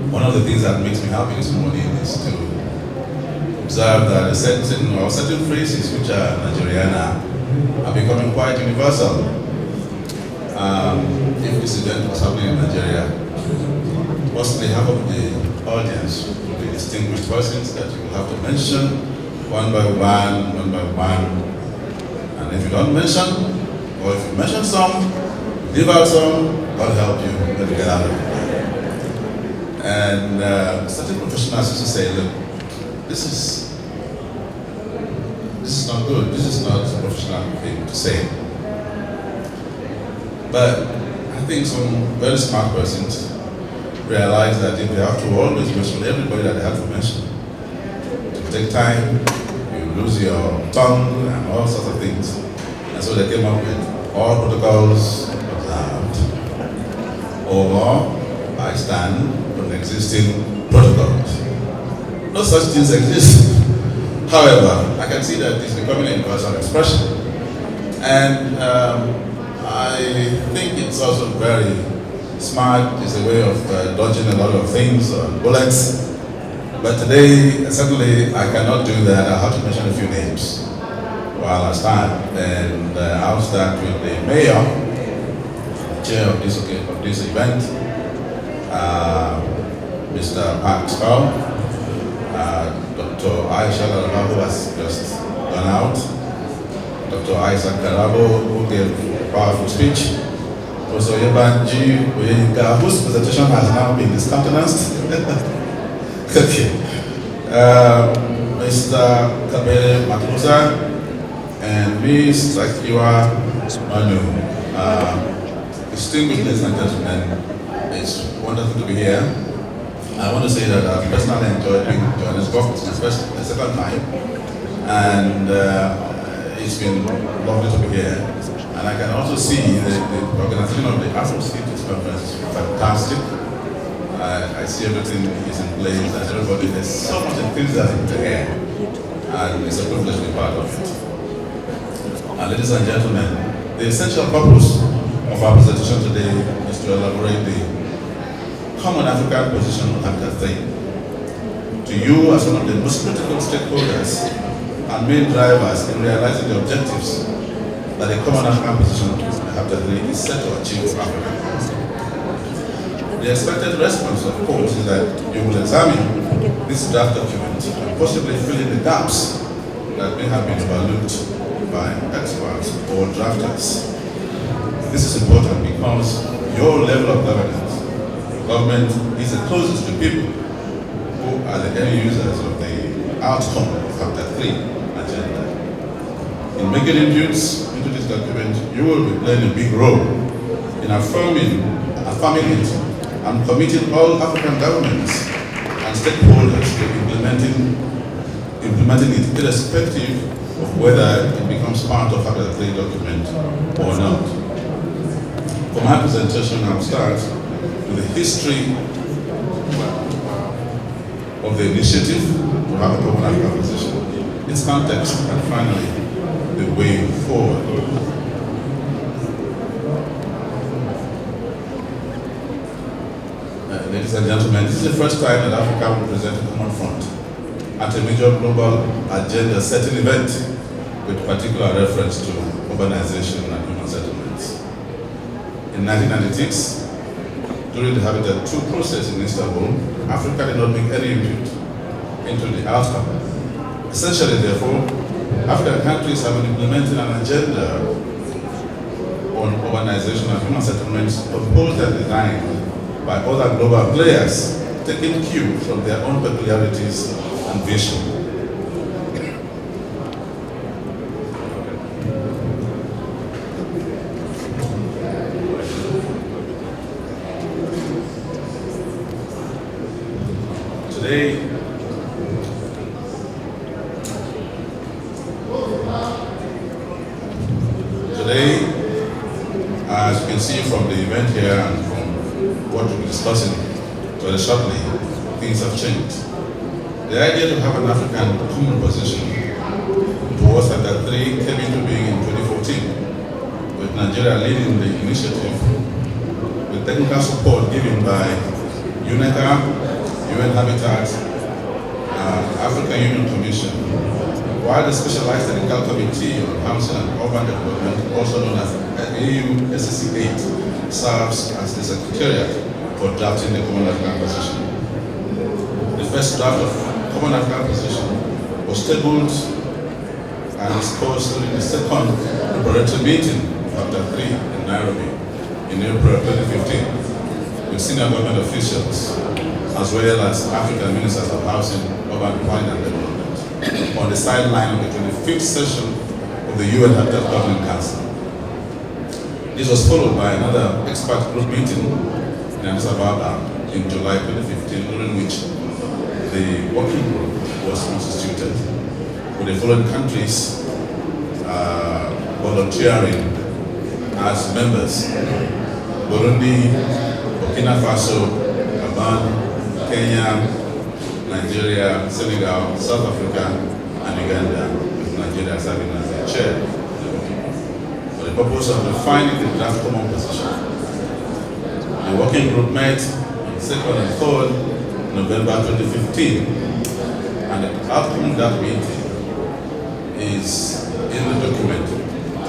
One of the things that makes me happy this morning is to observe that certain phrases which are Nigerian are becoming quite universal. If this event was happening in Nigeria, possibly half of the audience will be distinguished persons that you will have to mention one by one. And if you don't mention, or if you mention some, leave out some, God help you when you get out of it. And certain professionals used to say, look, this is not good, this is not a professional thing to say. But I think some very smart persons realize that if they have to always mention everybody that they have to mention, it will take time, you lose your tongue and all sorts of things. And so they came up with all protocols observed, or I stand on existing protocols. No such things exist. However, I can see that it's becoming a universal expression. And I think it's also very smart. It's a way of dodging a lot of things on bullets. But today, certainly, I cannot do that. I have to mention a few names while I stand. And I'll start with the mayor, chair of this event, Mr. Park Skull, Dr. Aisha Karabo, who has just gone out, Dr. Isaac Karabo, who gave a powerful speech, Professor Yebanji Oyinka, whose presentation has now been discountenanced. Okay. Mr. Kabere Matusa, and Ms. Lakiwa Manu. Distinguished ladies and gentlemen, it's wonderful to be here. I want to say that I've personally enjoyed being in Johannesburg. It's my second time, and it's been lovely to be here. And I can also see the organization of the Africities conference is fantastic. I see everything is in place, and everybody, there's so much enthusiasm in the air, and it's a privilege to be part of it. And ladies and gentlemen, the essential purpose of our presentation today is to elaborate the Common African Position on Habitat 3. To you as one of the most critical stakeholders and main drivers in realizing the objectives that the Common African Position on Habitat 3 is set to achieve for Africa. The expected response, of course, is that you will examine this draft document and possibly fill in the gaps that may have been overlooked by experts or drafters. This is important because your level of government is the closest to people who are the end users of the outcome of Habitat 3 agenda. In making inputs into this document, you will be playing a big role in affirming it I'm committing all African governments and stakeholders to implementing it irrespective of whether it becomes part of Africa 3 document or not. For my presentation, I'll start with the history of the initiative to have a common African position, its context, and finally, the way forward. Ladies and gentlemen, this is the first time that Africa will present a common front at a major global agenda-setting event with particular reference to urbanization and human settlements. In 1996, during the Habitat II process in Istanbul, Africa did not make any input into the outcome. Essentially, therefore, African countries have been implementing an agenda on urbanization and human settlements proposed and designed by other global players, taking cue from their own peculiarities and vision. Today, as you can see from the event here and from what we'll be discussing very shortly, things have changed. The idea to have an African common position towards Habitat 3 came into being in 2014, with Nigeria leading the initiative, with technical support given by UNECA, UN Habitat, African Union Commission, while the Specialized Technical Committee on Housing and Urban Development, also known as AU SCC 8, serves as the secretariat for drafting the Common African Position. The first draft of Common African Position was tabled and discussed during the second preparatory meeting of Habitat 3 in Nairobi in April 2015 with senior government officials as well as African ministers of housing, urban planning and development on the sideline of the 25th session of the UN Habitat Governing Council. This was followed by another expert group meeting in Addis Ababa in July 2015, during which the working group was constituted, with the following countries volunteering as members: Burundi, Burkina Faso, Gabon, Kenya, Nigeria, Senegal, South Africa, and Uganda, with Nigeria serving as the chair. For the purpose of defining the draft common position, the working group met on 2nd and 3rd November 2015, and the outcome of that meeting is in the document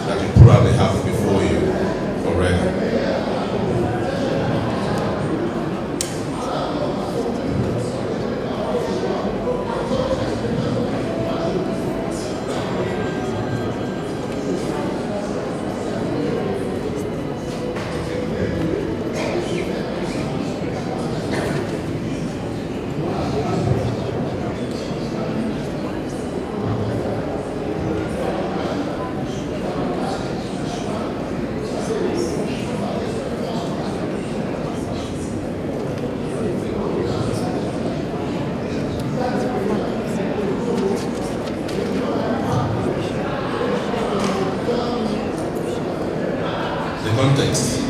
that you probably have before you already. Context.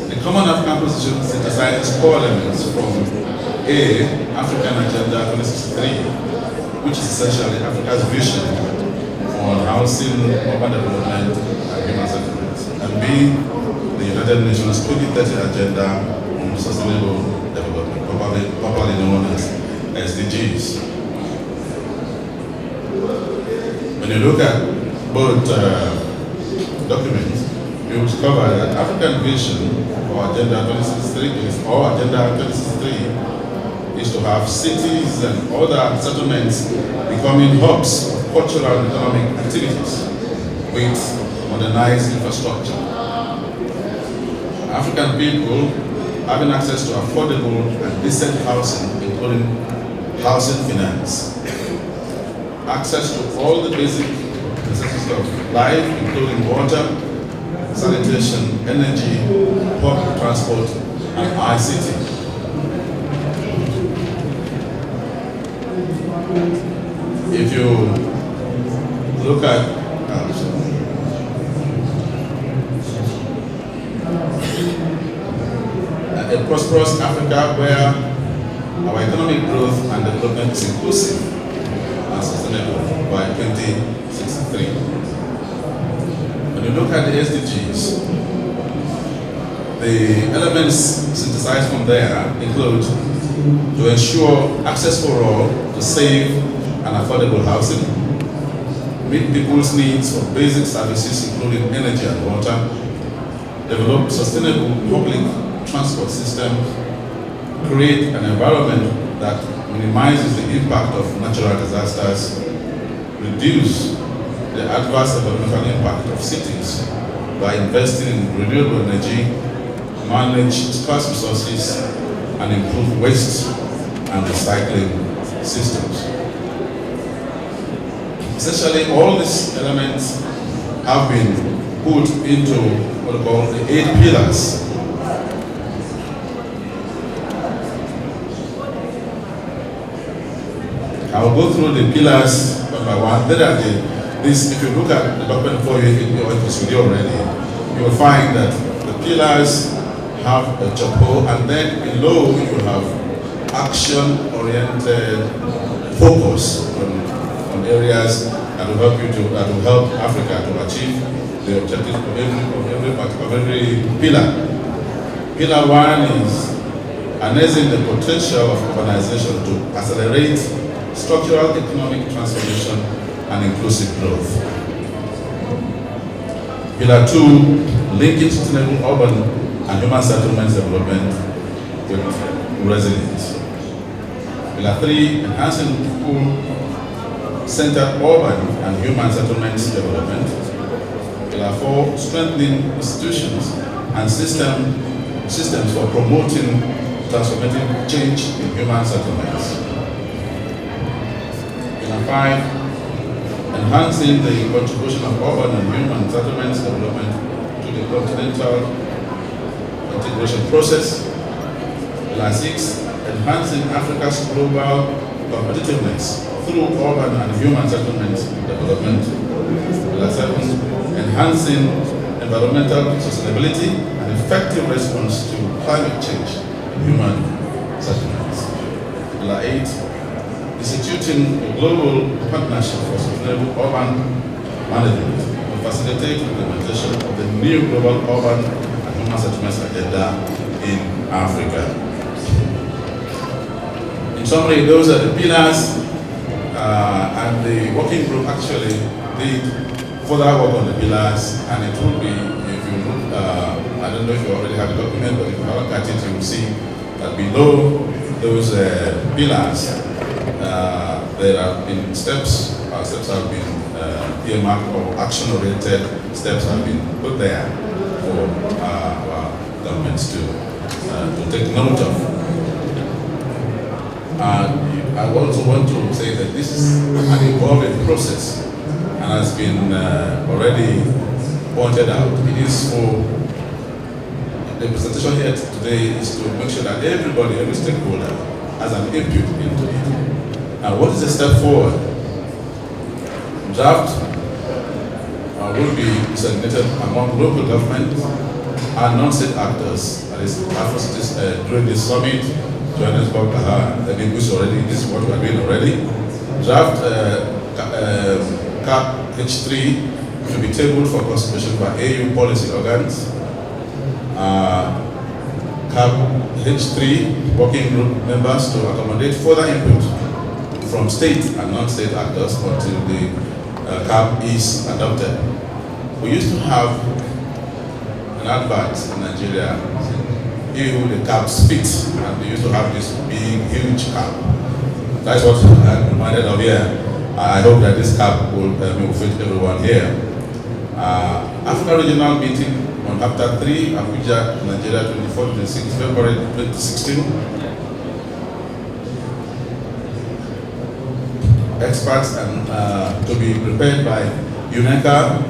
The Common African Position synthesizes core elements from A, African Agenda 2063, which is essentially Africa's vision on housing, urban development, and human settlements, and B, the United Nations 2030 Agenda on Sustainable Development, properly known as SDGs. When you look at both documents, you will discover that African vision or Agenda 2063 or Agenda 2063 is to have cities and other settlements becoming hubs of cultural and economic activities with modernized infrastructure. African people having access to affordable and decent housing, including housing finance, access to all the basic necessities of life, including water, sanitation, energy, public transport, and ICT, If you look at a prosperous Africa where our economic growth and development is inclusive and sustainable by 2063. When you look at the SDGs, the elements synthesized from there include to ensure access for all to safe and affordable housing, meet people's needs for basic services including energy and water, develop sustainable public transport system, create an environment that minimizes the impact of natural disasters, reduce the adverse environmental impact of cities by investing in renewable energy, manage scarce resources, and improve waste and recycling systems. Essentially, all these elements have been put into what we call the 8 pillars. I will go through the pillars one by one. There are if you look at the document before you, if it's with you already, you will find that the pillars have a chapeau, and then below you have action-oriented focus on areas that will help Africa to achieve the objective of every pillar. Pillar 1 is harnessing the potential of urbanization to accelerate structural economic transformation and inclusive growth. Pillar 2, linking sustainable urban and human settlements development with resilience. Pillar 3, enhancing people-centered urban and human settlements development. Pillar 4, strengthening institutions and systems for promoting transformative change in human settlements. Pillar 5, enhancing the contribution of urban and human settlements development to the continental integration process. Pillar 6, enhancing Africa's global competitiveness through urban and human settlements development. Pillar 7, enhancing environmental sustainability and effective response to climate change in human settlements. Pillar 8, instituting a global partnership for sustainable urban management to facilitate implementation of the new global urban and human settlements agenda in Africa. In summary, those are the pillars, and the working group actually did further work on the pillars, and it will be, if you look, I don't know if you already have the document, but if you haven't got it, you will see that below those pillars, there have been steps have been earmarked, or action-oriented steps have been put there for our governments to take note of. I also want to say that this is an evolving process and has been already pointed out. It is for the presentation here today is to make sure that everybody, every stakeholder, has an input into it. Now, what is the step forward? Draft will be disseminated among local governments and non-state actors, that is Africities, during this summit. Johannesburg, this is what we are doing already. Draft CAP H3 to be tabled for consideration by AU policy organs. CAP H3 working group members to accommodate further input from state and non-state actors until the CAP is adopted. We used to have an advert in Nigeria. The cap spits, and they used to have this big, huge cap. That's what I'm reminded of here. I hope that this cap will fit everyone here. Africa Regional Meeting on Chapter 3, Abuja, Nigeria, 24-26 February 2016. Experts and to be prepared by UNECA,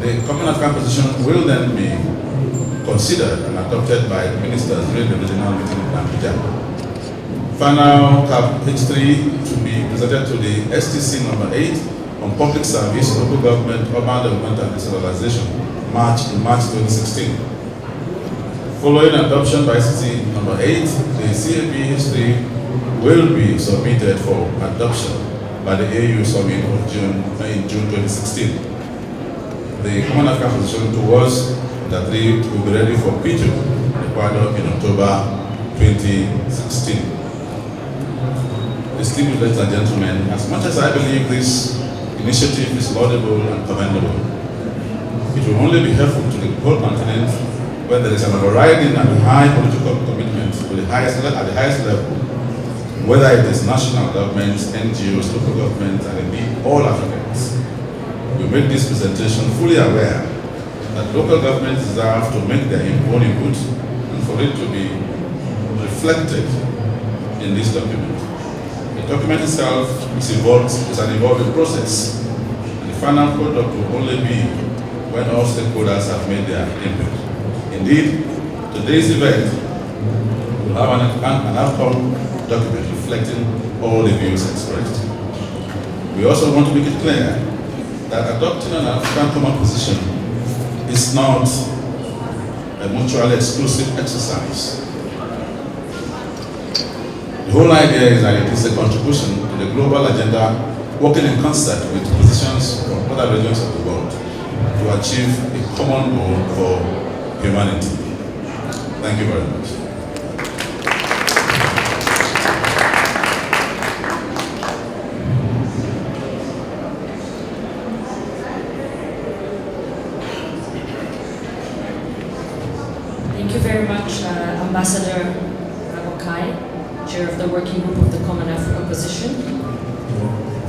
The Common African position will then be considered and adopted by ministers during the regional meeting in Abuja. final CAP H3 to be presented to the STC number 8 on public service, local government, urban development and decentralization, in March 2016. Following adoption by STC number 8, the CAP H3 will be submitted for adoption by the AU Summit of in June 2016. The Common African Position towards that 3 will be ready for P2 Ecuador in October 2016. Distinguished ladies and gentlemen, as much as I believe this initiative is laudable and commendable, it will only be helpful to the whole continent when there is an overriding and high political commitment to the highest level, whether it is national governments, NGOs, local governments, and indeed all Africans. We make this presentation fully aware that local governments deserve to make their own input and for it to be reflected in this document. The document itself is an evolving process, and the final product will only be when all stakeholders have made their input. Indeed, today's event will have an outcome document reflecting all the views expressed. We also want to make it clear that adopting an African common position is not a mutually exclusive exercise. The whole idea is that it is a contribution to the global agenda, working in concert with positions from other regions of the world to achieve a common goal for humanity. Thank you very much. Thank you very much, Ambassador Okai, Chair of the Working Group of the Common African Position,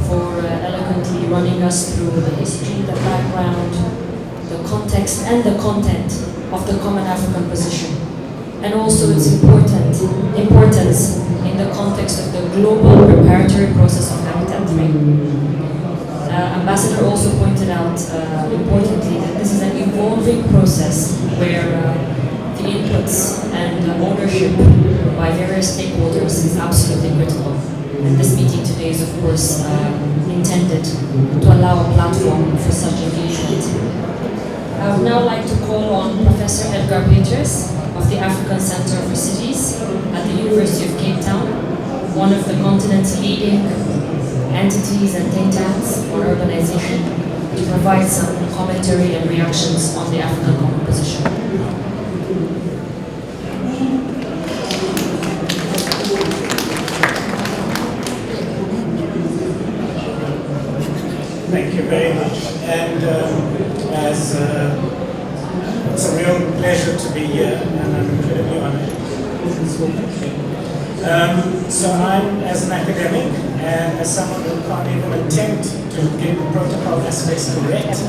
for eloquently running us through the history, the background, the context and the content of the Common African Position, and also its importance in the context of the global preparatory process of Habitat 3. Ambassador also pointed out importantly that this is an evolving process where the inputs and ownership by various stakeholders is absolutely critical. And this meeting today is, of course, intended to allow a platform for such engagement. I would now like to call on Professor Edgar Peters of the African Center for Cities at the University of Cape Town, one of the continent's leading entities and think tanks on urbanization, to provide some commentary and reactions on the African Common Position. Thank you very much, and it's a real pleasure to be here, and I'm incredibly honored. So I'm, as an academic, and as someone who can't even attempt to get the protocol aspects correct,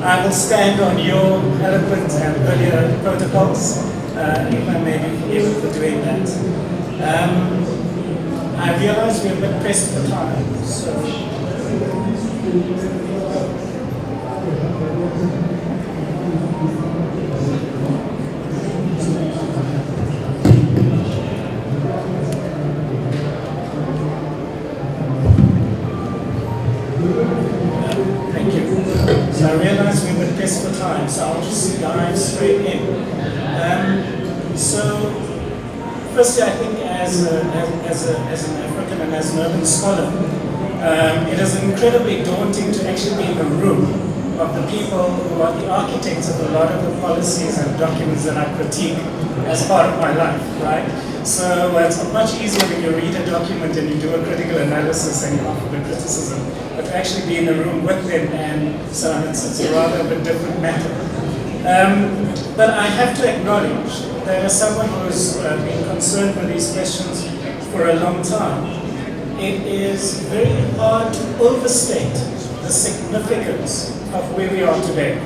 I will stand on your eloquent and earlier protocols, if I may be able for doing that. I realize we're a bit pressed for time, so thank you. So I realize we were pressed for time, so I'll just dive straight in. So firstly, I think as an African and as an urban scholar, it is incredibly daunting to actually be in the room of the people who are the architects of a lot of the policies and documents that I critique as part of my life, right? So it's much easier when you read a document and you do a critical analysis and you offer the criticism, but to actually be in the room with them and so on, it's a rather bit different matter. But I have to acknowledge that as someone who's been concerned with these questions for a long time, it is very hard to overstate the significance of where we are today.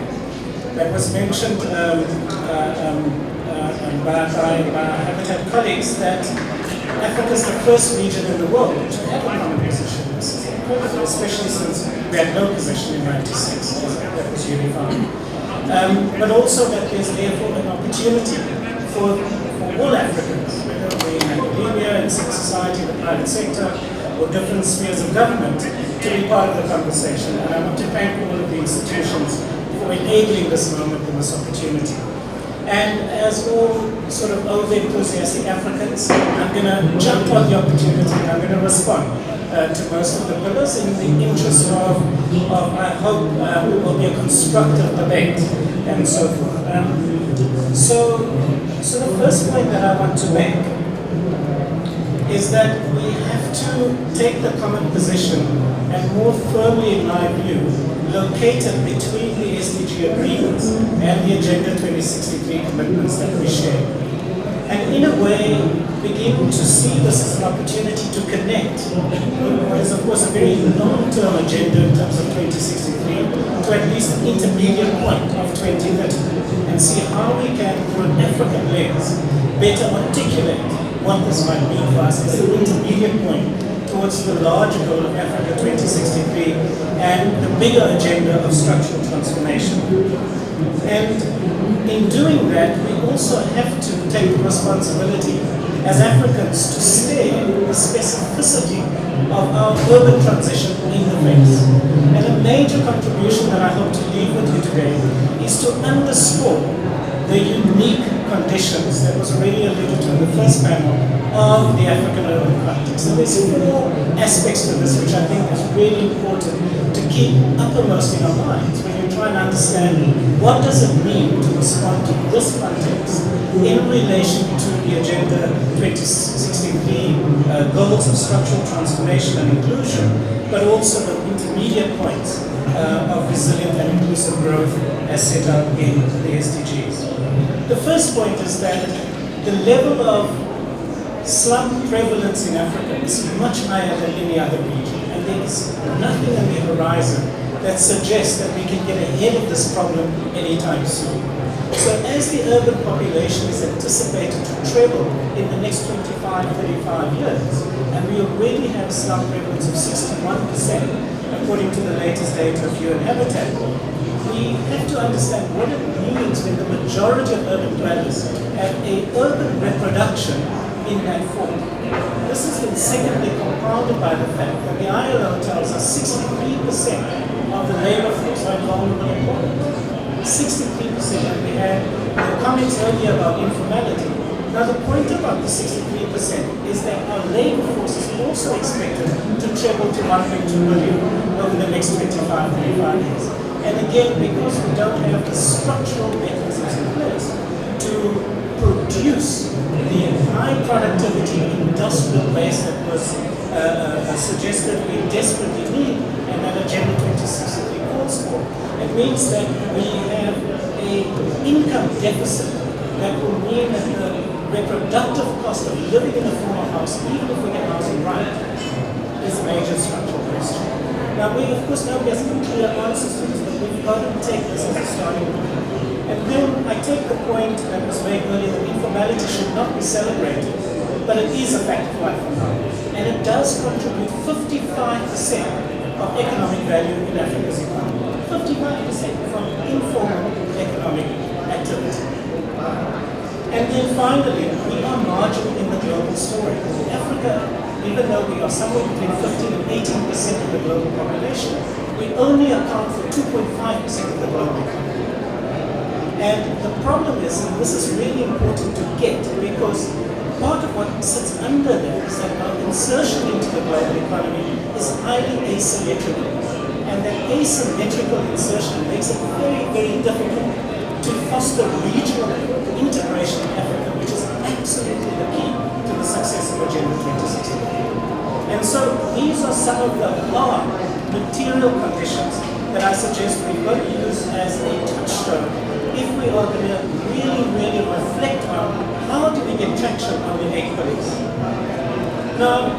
That was mentioned by Habitat colleagues that Africa is the first region in the world to have a common position. This is incredible, especially since we had no position in '96, that was unified. But also that there's therefore an opportunity for all Africans, whether between academia and civil society, the private sector, or different spheres of government to be part of the conversation. And I want to thank all of the institutions for enabling this moment and this opportunity. And as all sort of over-enthusiastic Africans, I'm going to jump on the opportunity and I'm going to respond to most of the pillars in the interest of I hope, it will be a constructive debate and so forth. So the first point that I want to make is that we have to take the common position and more firmly, in my view, locate it between the SDG agreements and the Agenda 2063 commitments that we share. And in a way, begin to see this as an opportunity to connect what is, of course, a very long-term agenda in terms of 2063 to at least an intermediate point of 2030 and see how we can, through an African lens, better articulate what this might mean for us as an intermediate point towards the larger goal of Africa 2063 and the bigger agenda of structural transformation. And in doing that, we also have to take the responsibility as Africans to stare the specificity of our urban transition in the face. And a major contribution that I hope to leave with you today is to underscore the unique conditions that was already alluded to in the first panel of the African urban context. So there's four aspects to this which I think is really important to keep uppermost in our minds when you try and understand what does it mean to respond to this context in relation to the Agenda 2063 goals of structural transformation and inclusion, but also the intermediate points of resilient and inclusive growth as set out in the SDGs. The first point is that the level of slum prevalence in Africa is much higher than any other region, and there is nothing on the horizon that suggests that we can get ahead of this problem anytime soon. So as the urban population is anticipated to treble in the next 25-35 years, and we already have a slum prevalence of 61%, according to the latest data of UN Habitat, we have to understand what it means when the majority of urban dwellers have an urban reproduction in that form. This is then secondly compounded by the fact that the ILO tells us 63% of the labor force are vulnerable employment. 63%, and we had the comments earlier about informality. Now the point about the 63% is that our labor force is also expected to treble to 1.2 million over the next 25-35 years. And again, because we don't have the structural mechanisms in place to produce the high productivity industrial base that was suggested we desperately need and that Agenda 2063 calls for, it means that we have an income deficit that will mean that the reproductive cost of living in a former house, even if we get housing right, is a major structural question. Now, we, of course, nobody has clear answers to this, but we've got to take this as a starting point. And then I take the point that was made earlier that informality should not be celebrated, but it is a fact of life now. And it does contribute 55% of economic value in Africa's economy. 55% from informal economic activity. And then finally, we are marginal in the global story. Africa, even though we are somewhere between 15 and 18% of the global population, we only account for 2.5% of the global economy. And the problem is, and this is really important to get, because part of what sits under that is that our insertion into the global economy is highly asymmetrical. And that asymmetrical insertion makes it very, very difficult to foster regional integration in Africa, which is absolutely the key to the success of Agenda 2063. And so these are some of the hard material conditions that I suggest we've got to use as a touchstone if we are going to really, really reflect on how do we get traction on the 8 pillars. Now,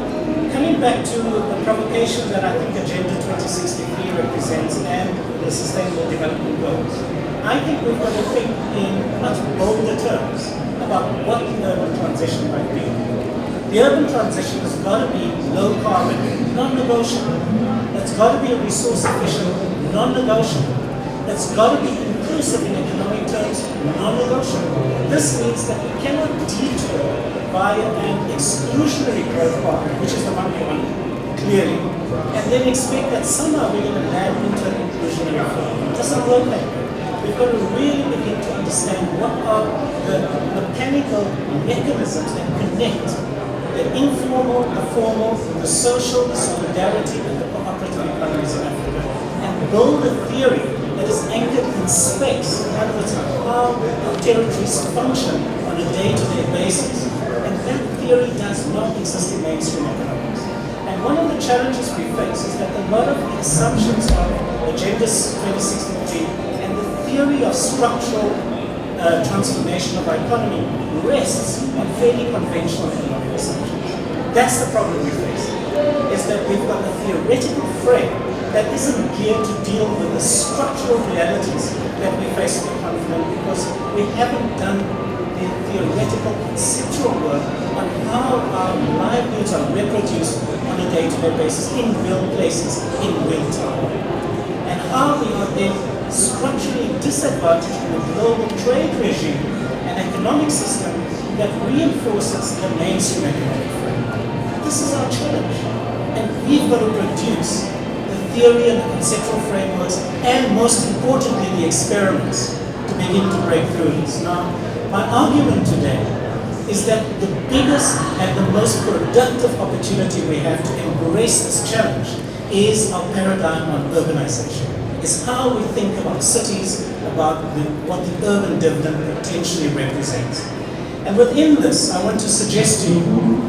coming back to the provocation that I think Agenda 2063 represents and the Sustainable Development Goals, I think we've got to think in much bolder terms about what the urban transition might be. The urban transition has got to be low carbon, non-negotiable. It's got to be resource efficient, non-negotiable. It's got to be inclusive in economic terms, non-negotiable. This means that we cannot detour via an exclusionary growth path, which is the one we want, clearly, and then expect that somehow we're going to land into an inclusionary flow. It doesn't work that way. We've got to really begin to understand what are the mechanical mechanisms that connect the informal, the formal, the social, the solidarity, and the cooperative economies in Africa, and build a theory that is anchored in space, in other words, how our territories function on a day-to-day basis. And that theory does not exist in mainstream economics. And one of the challenges we face is that a lot of the assumptions of Agenda 2063 and the theory of structural transformation of our economy rests on fairly conventional economic assumptions. That's the problem we face, is that we've got a theoretical frame that isn't geared to deal with the structural realities that we face in the continent, because we haven't done the theoretical conceptual work on how our livelihoods are reproduced on a day-to-day basis in real places, in real time. And how we are then structurally disadvantaged in a global trade regime and economic system that reinforces the mainstream economic frame. This is our challenge. And we've got to produce the theory and the conceptual frameworks, and most importantly, the experiments to begin to break through this. Now, my argument today is that the biggest and the most productive opportunity we have to embrace this challenge is our paradigm on urbanization. It's how we think about cities, about what the urban dividend potentially represents. And within this, I want to suggest to you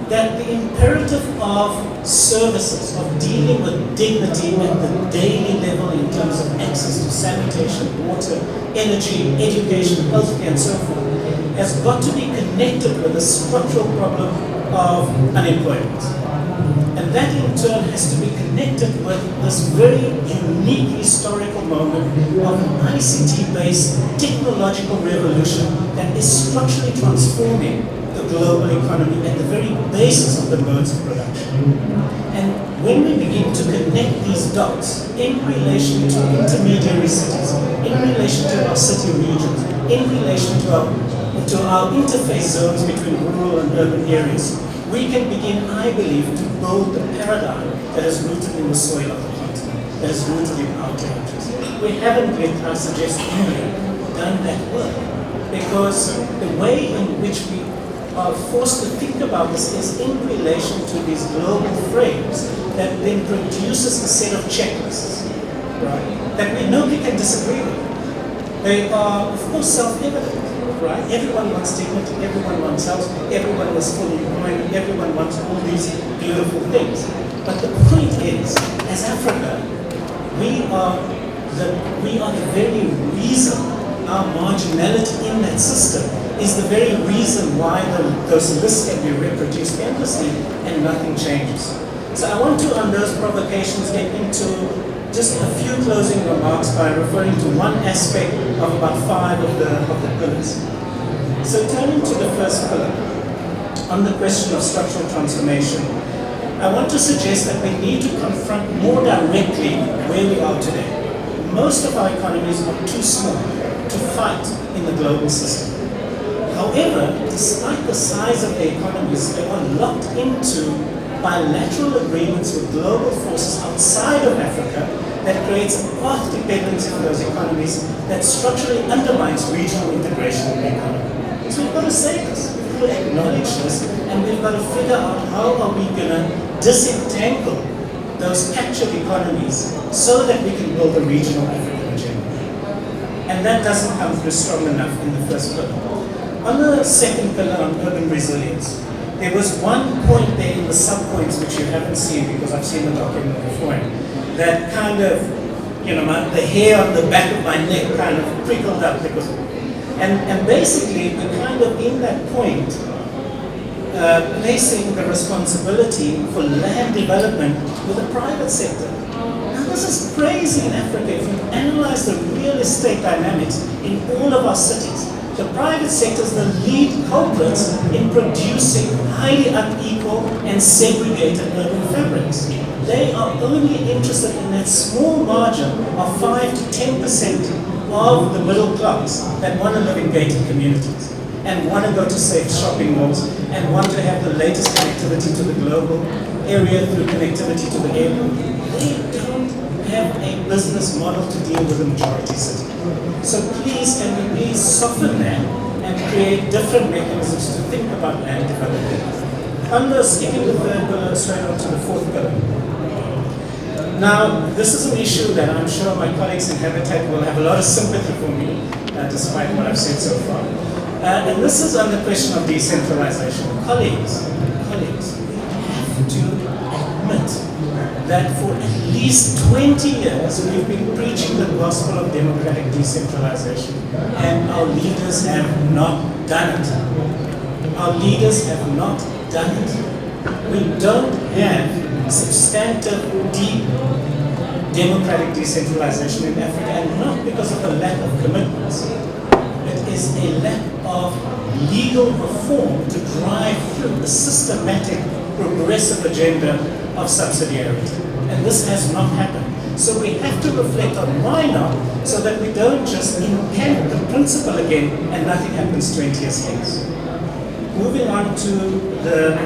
that the imperative of services, of dealing with dignity at the daily level in terms of access to sanitation, water, energy, education, healthcare, and so forth, has got to be connected with the structural problem of unemployment. And that in turn has to be connected with this very unique historical moment of an ICT-based technological revolution that is structurally transforming the global economy at the very basis of the modes of production. And when we begin to connect these dots in relation to intermediary cities, in relation to our city regions, in relation to our interface zones between rural and urban areas, we can begin, I believe, to build the paradigm that is rooted in the soil of the continent, that is rooted in our territories. We haven't yet, I suggest, really done that work, because the way in which we are forced to think about this is in relation to these global frames that then produces a set of checklists, right, that we know we can disagree with. They are, of course, self-evident. Right? Everyone wants dignity, everyone wants health, everyone wants full employment, everyone wants all these beautiful things. But the point is, as Africa, we are the very reason our marginality in that system is the very reason why those lists can be reproduced endlessly and nothing changes. So I want to, on those provocations, get into just a few closing remarks by referring to one aspect of about 5 of the pillars. So turning to the first pillar, on the question of structural transformation, I want to suggest that we need to confront more directly where we are today. Most of our economies are too small to fight in the global system. However, despite the size of the economies, they are locked into bilateral agreements with global forces outside of Africa that creates a path dependency for those economies that structurally undermines regional integration in the economy. So we've got to say this, we've got to acknowledge this, and we've got to figure out how are we going to disentangle those captured economies so that we can build a regional African agenda. And that doesn't come through strong enough in the first pillar. On the second pillar on urban resilience, there was one point there in the sub-points which you haven't seen because I've seen the document before, that kind of, the hair on the back of my neck kind of prickled up because of it. And basically, we're kind of in that point, placing the responsibility for land development with the private sector. Now this is crazy in Africa. If you analyze the real estate dynamics in all of our cities, the private sector is the lead culprits in producing highly unequal and segregated urban fabrics. They are only interested in that small margin of 5 to 10% of the middle class that want to live in gated communities. and want to go to safe shopping malls and want to have the latest connectivity to the global area through connectivity to the airport, they don't have a business model to deal with the majority city. So please, can we please soften that and create different mechanisms to think about land development. Under skipping the third pillar, straight on to the fourth pillar. Now, this is an issue that I'm sure my colleagues in Habitat will have a lot of sympathy for me, despite what I've said so far. And this is on the question of decentralization. Colleagues, we have to admit that for at least 20 years we've been preaching the gospel of democratic decentralization, and our leaders have not done it. Our leaders have not done it. We don't have substantive, deep democratic decentralization in Africa, and not because of a lack of commitments. It is a lack of legal reform to drive through a systematic, progressive agenda of subsidiarity. And this has not happened. So we have to reflect on why not, so that we don't just incant the principle again and nothing happens 20 years hence. Moving on to the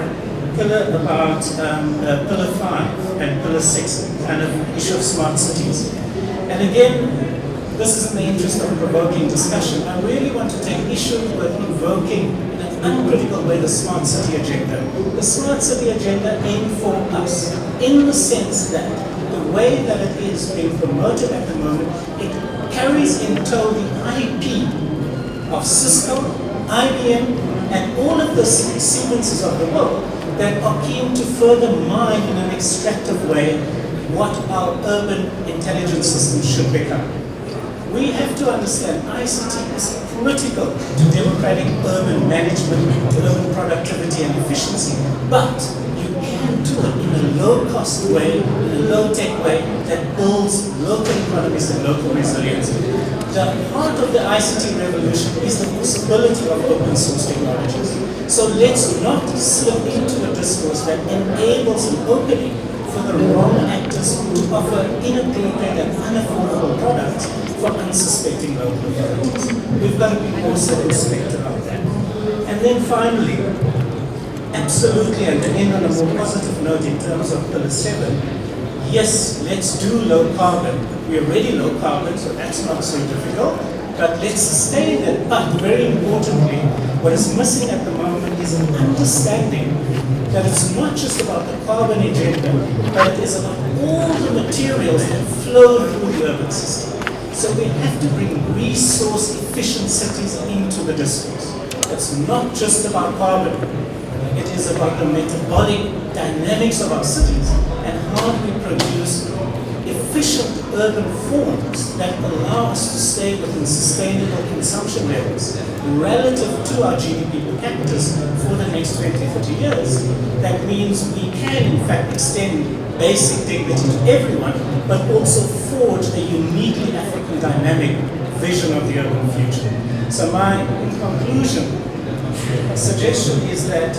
pillar about pillar 5 and pillar 6, kind of issue of smart cities. And again, this is in the interest of provoking discussion. I really want to take issue with invoking in an uncritical way the smart city agenda. The smart city agenda aimed for us, in the sense that the way that it is being promoted at the moment, it carries in tow the IP of Cisco, IBM, and all of the sequences of the world that are keen to further mine in an extractive way what our urban intelligence systems should become. We have to understand ICT is critical to democratic urban management, to urban productivity and efficiency, but you can do it in a low-cost way, in a low-tech way that builds local economies and local resilience. The heart of the ICT revolution is the possibility of open source technologies. So let's not slip into a discourse that enables an opening for the wrong actors to offer inappropriate and unaffordable products for unsuspecting local authorities. We've got to be more circumspect about that. And then finally, absolutely, and to end on a more positive note in terms of pillar 7, yes, let's do low carbon. We're already low carbon, so that's not so difficult. But let's sustain it. But very importantly, what is missing at the moment is an understanding that it's not just about the carbon agenda, but it is about all the materials that flow through the urban system. So we have to bring resource-efficient cities into the discourse. It's not just about carbon. It is about the metabolic dynamics of our cities and how we produce efficient urban forms that allow us to stay within sustainable consumption levels relative to our GDP per capita for the next 20-30 years. That means we can, in fact, extend basic dignity to everyone, but also forge a uniquely African dynamic vision of the urban future. So my, in conclusion, suggestion is that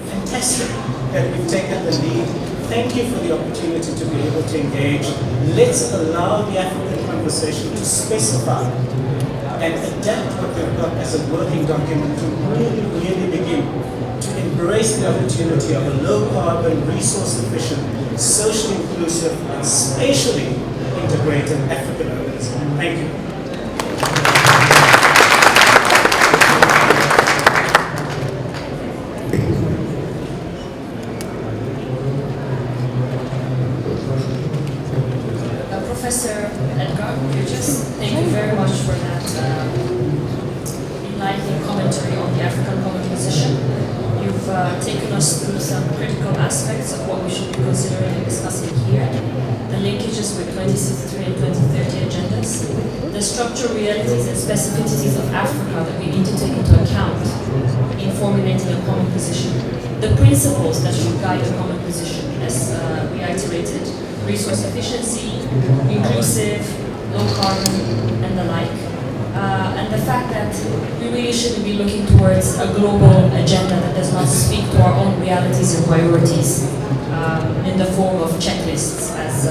fantastic that we've taken the lead. Thank you for the opportunity to be able to engage. Let's allow the African conversation to specify and adapt what we've got as a working document to really begin to embrace the opportunity of a low-carbon, resource-efficient, socially inclusive, and spatially integrated African urbanism. Thank you. Professor Edgar Bridges, thank you very much for that enlightening commentary on the African common position. You've taken us through some critical aspects of what we should be considering and discussing here, the linkages with 2063 and 2030 agendas, the structural realities and specificities of Africa that we need to take into account in formulating a common position, the principles that should guide a common position, as reiterated, resource efficiency, inclusive, low carbon, and the like. And the fact that we really shouldn't be looking towards a global agenda that does not speak to our own realities and priorities in the form of checklists, as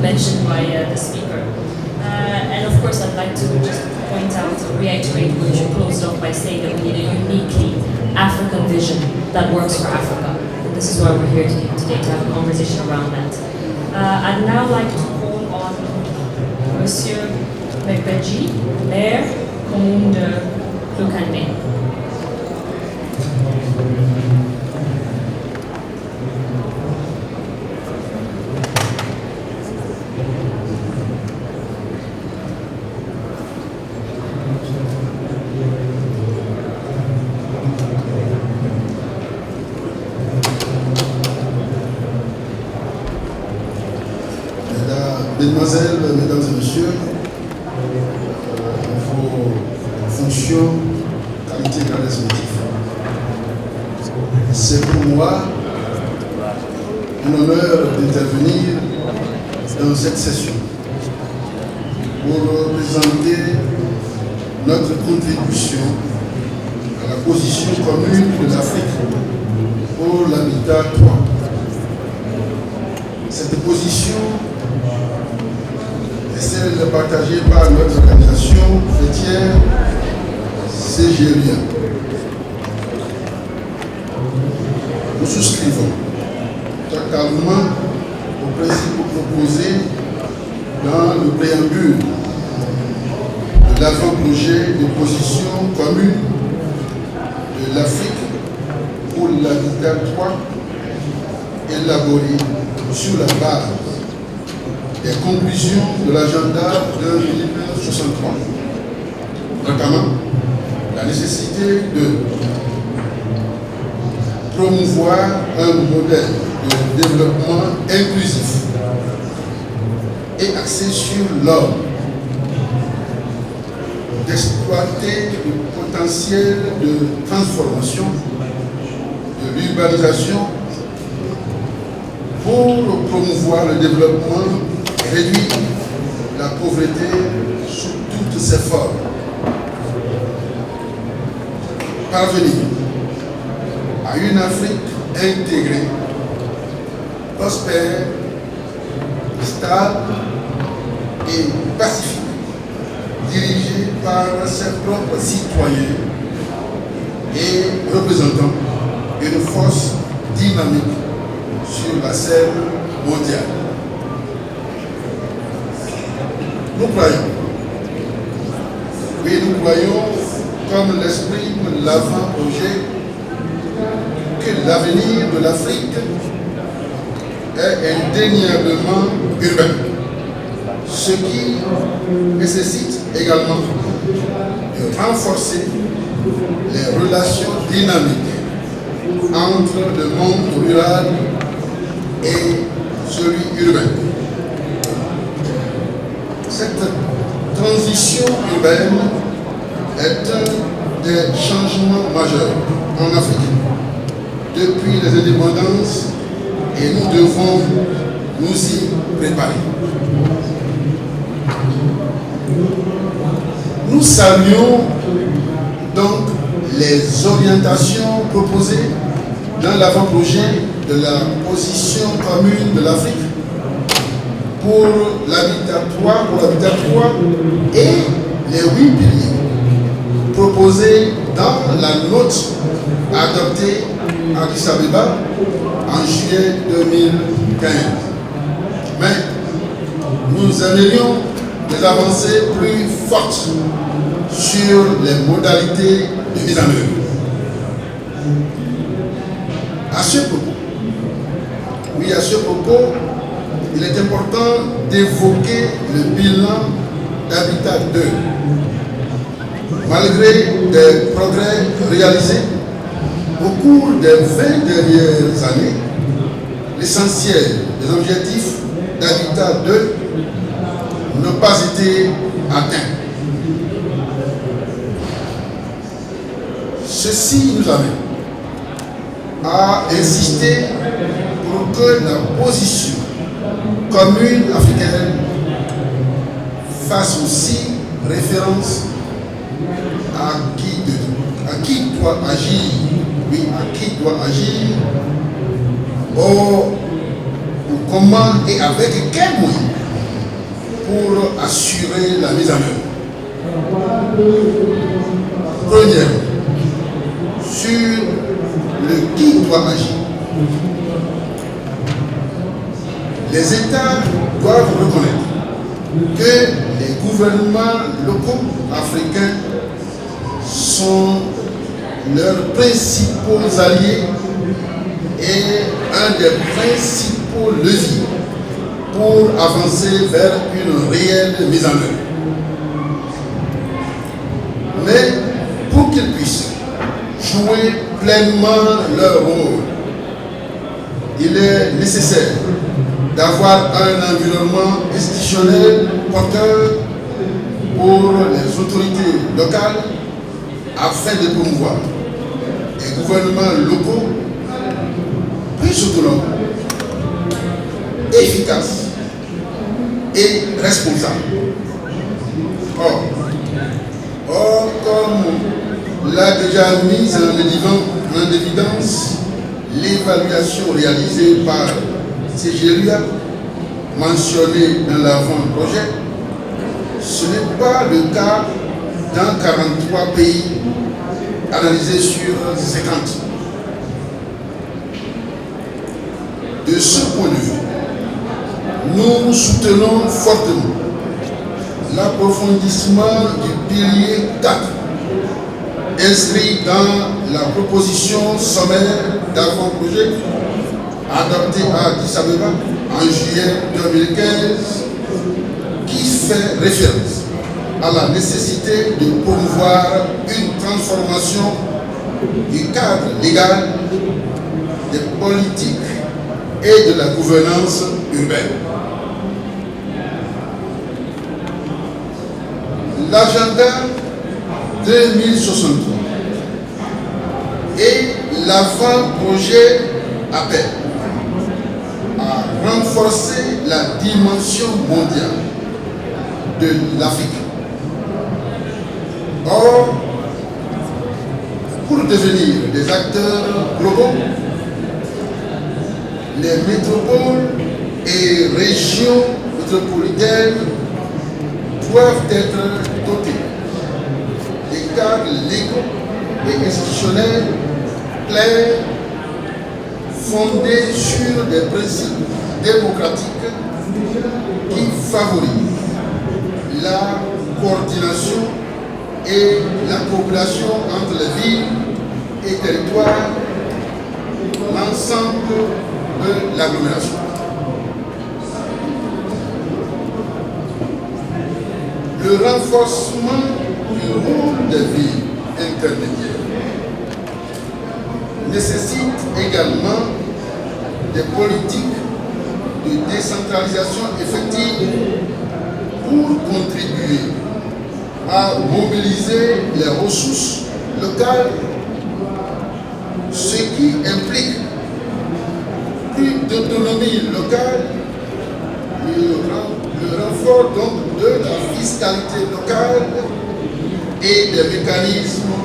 mentioned by the speaker. And of course, I'd like to just point out or reiterate what you closed off by saying that we need a uniquely African vision that works for Africa. And this is why we're here today to have a conversation around that. I'd now like to call on Monsieur Bekbeji, maire commune de Lukande. Mesdemoiselles, Mesdames et Messieurs, vos fonctions, qualité, grandesse, motif. C'est pour moi un honneur d'intervenir dans cette session pour présenter notre contribution à la position commune de l'Afrique pour l'habitat 3. Cette position est celle partagée par notre organisation fêtière CGLIA. Nous souscrivons totalement aux principes proposés dans le préambule de l'avant-projet de position commune de l'Afrique pour l'habitat 3 élaboré sur la base des conclusions de l'agenda de 1963, notamment la nécessité de promouvoir un modèle de développement inclusif et axé sur l'homme, d'exploiter le potentiel de transformation de l'urbanisation pour promouvoir le développement et réduire la pauvreté sous toutes ses formes. Parvenir à une Afrique intégrée, prospère, stable et pacifique, dirigée par ses propres citoyens et représentant une force dynamique sur la scène mondiale. Nous croyons, comme l'exprime l'avant-projet, que l'avenir de l'Afrique est indéniablement urbain, ce qui nécessite également de renforcer les relations dynamiques entre le monde rural et celui urbain. Cette transition urbaine est un des changements majeurs en Afrique depuis les indépendances et nous devons nous y préparer. Nous saluons donc les orientations proposées dans l'avant-projet de la position commune de l'Afrique pour l'habitat 3, et les 8 piliers proposés dans la note adoptée à Addis Abeba en juillet 2015. Mais nous aimerions des avancées plus fortes sur les modalités de mise en œuvre. À ce propos, il est important d'évoquer le bilan d'Habitat 2. Malgré des progrès réalisés au cours des 20 dernières années, l'essentiel des objectifs d'Habitat 2 n'ont pas été atteints. Ceci nous amène à insister pour que la position commune africaine fasse aussi référence à qui doit agir, ou comment et avec quels moyens pour assurer la mise en œuvre. Premièrement, sur le qui doit agir. Les États doivent reconnaître que les gouvernements locaux africains sont leurs principaux alliés et un des principaux leviers pour avancer vers une réelle mise en œuvre. Mais pour qu'ils puissent jouer pleinement leur rôle, il est nécessaire d'avoir un environnement institutionnel porteur pour les autorités locales afin de promouvoir les gouvernements locaux plus autonomes, efficaces et responsables. Or, comme l'a déjà mis en évidence l'évaluation réalisée par CGLUA, mentionnée dans l'avant-projet, ce n'est pas le cas dans 43 pays analysés sur 50. De ce point de vue, nous soutenons fortement l'approfondissement du pilier 4 inscrit dans la proposition sommaire d'avant-projet adoptée à Addis Abeba en juillet 2015 qui fait référence à la nécessité de promouvoir une transformation du cadre légal, des politiques et de la gouvernance urbaine. L'agenda 2063 et l'avant-projet appellent à renforcer la dimension mondiale de l'Afrique. Or, pour devenir des acteurs globaux, les métropoles et régions métropolitaines doivent être dotées des cadres légaux et institutionnels clairs, fondés sur des principes démocratiques qui favorisent la coordination et la population entre les villes et territoires, l'ensemble de l'agglomération. Le renforcement du rôle des villes intermédiaires nécessite également des politiques de décentralisation effective pour contribuer à mobiliser les ressources locales, ce qui implique plus d'autonomie locale, le renfort donc de la fiscalité locale et des mécanismes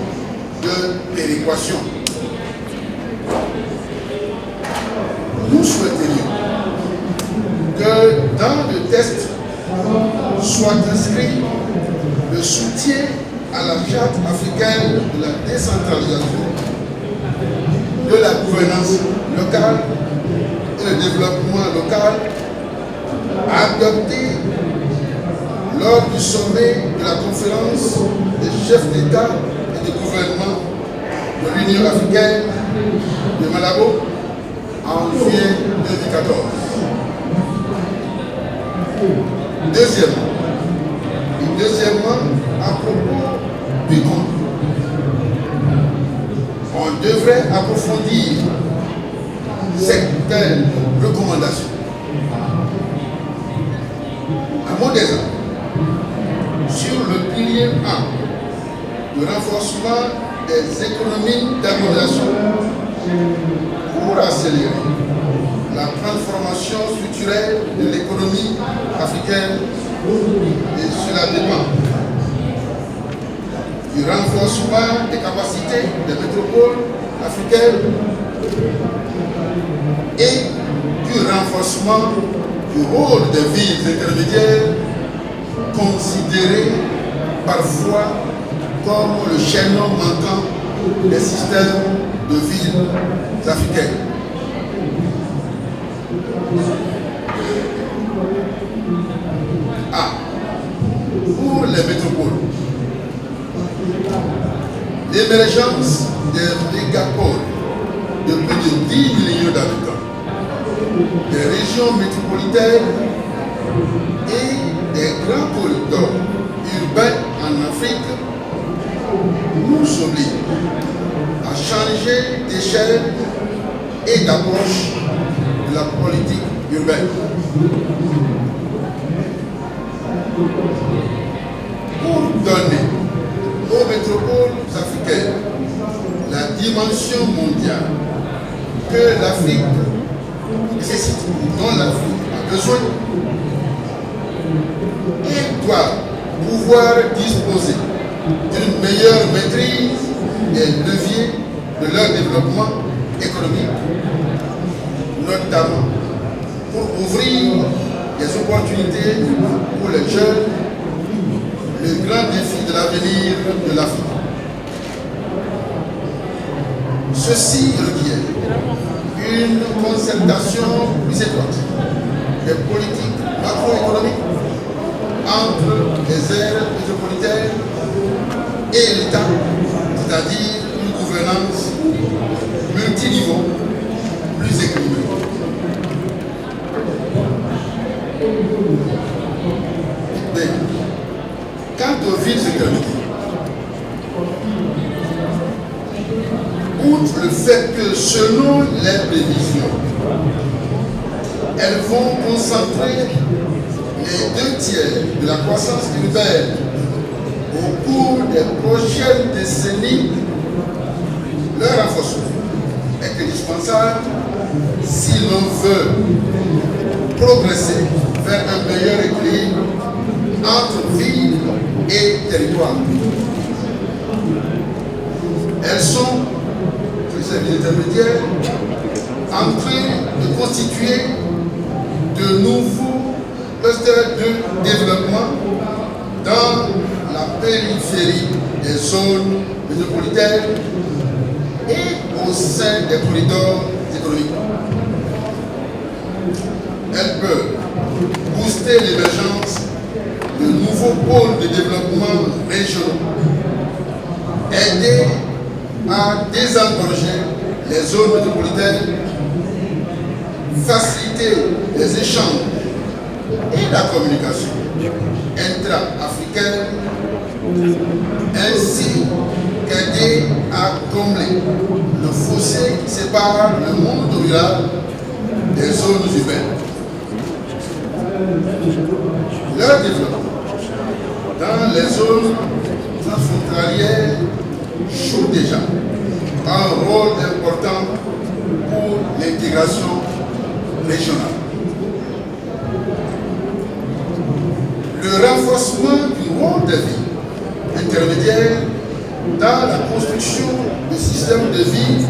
de péréquation. Nous souhaiterions que dans le texte soit inscrit le soutien à la charte africaine de la décentralisation, de la gouvernance locale et le développement local adopté lors du sommet de la conférence des chefs d'État et de gouvernement de l'Union africaine de Malabo en juillet 2014. Deuxièmement, à propos du compte, on devrait approfondir certaines recommandations. À mon exemple, sur le pilier 1, le renforcement des économies d'agglomération pour accélérer la transformation structurelle de l'économie africaine et cela dépend du renforcement des capacités des métropoles africaines et du renforcement du rôle des villes intermédiaires considéré parfois comme le chaînon manquant des systèmes de villes africaines. Pour les métropoles, l'émergence des mégapoles de plus de 10 millions d'habitants, des régions métropolitaines et des grands corridors urbains en Afrique nous oblige à changer d'échelle et d'approche de la politique urbaine. Pour donner aux métropoles africaines la dimension mondiale que l'Afrique nécessite, dont l'Afrique a besoin, il doit pouvoir disposer d'une meilleure maîtrise des leviers de leur développement économique, notamment pour ouvrir des opportunités pour les jeunes, le grand défi de l'avenir de l'Afrique. Ceci requiert une concertation plus étroite des politiques macroéconomiques entre les aires métropolitaines et l'État, c'est-à-dire une gouvernance multiniveau plus équilibrée. Quant aux villes économiques, outre le fait que selon les prévisions, elles vont concentrer les 2/3 de la croissance urbaine au cours des prochaines décennies, leur renforcement est indispensable si l'on veut progresser vers un meilleur équilibre entre ville et territoire. Elles sont, les intermédiaires, en train de constituer de nouveaux clusters de développement dans la périphérie des zones métropolitaines et au sein des corridors économiques. Elles peuvent booster l'émergence de nouveaux pôles de développement régionaux, aider à désengorger les zones métropolitaines, faciliter les échanges et la communication intra-africaine, ainsi qu'aider à combler le fossé qui sépare le monde rural des zones urbaines. Leur développement dans les zones transfrontalières joue déjà un rôle important pour l'intégration régionale. Le renforcement du rôle des villes intermédiaires dans la construction de systèmes de vie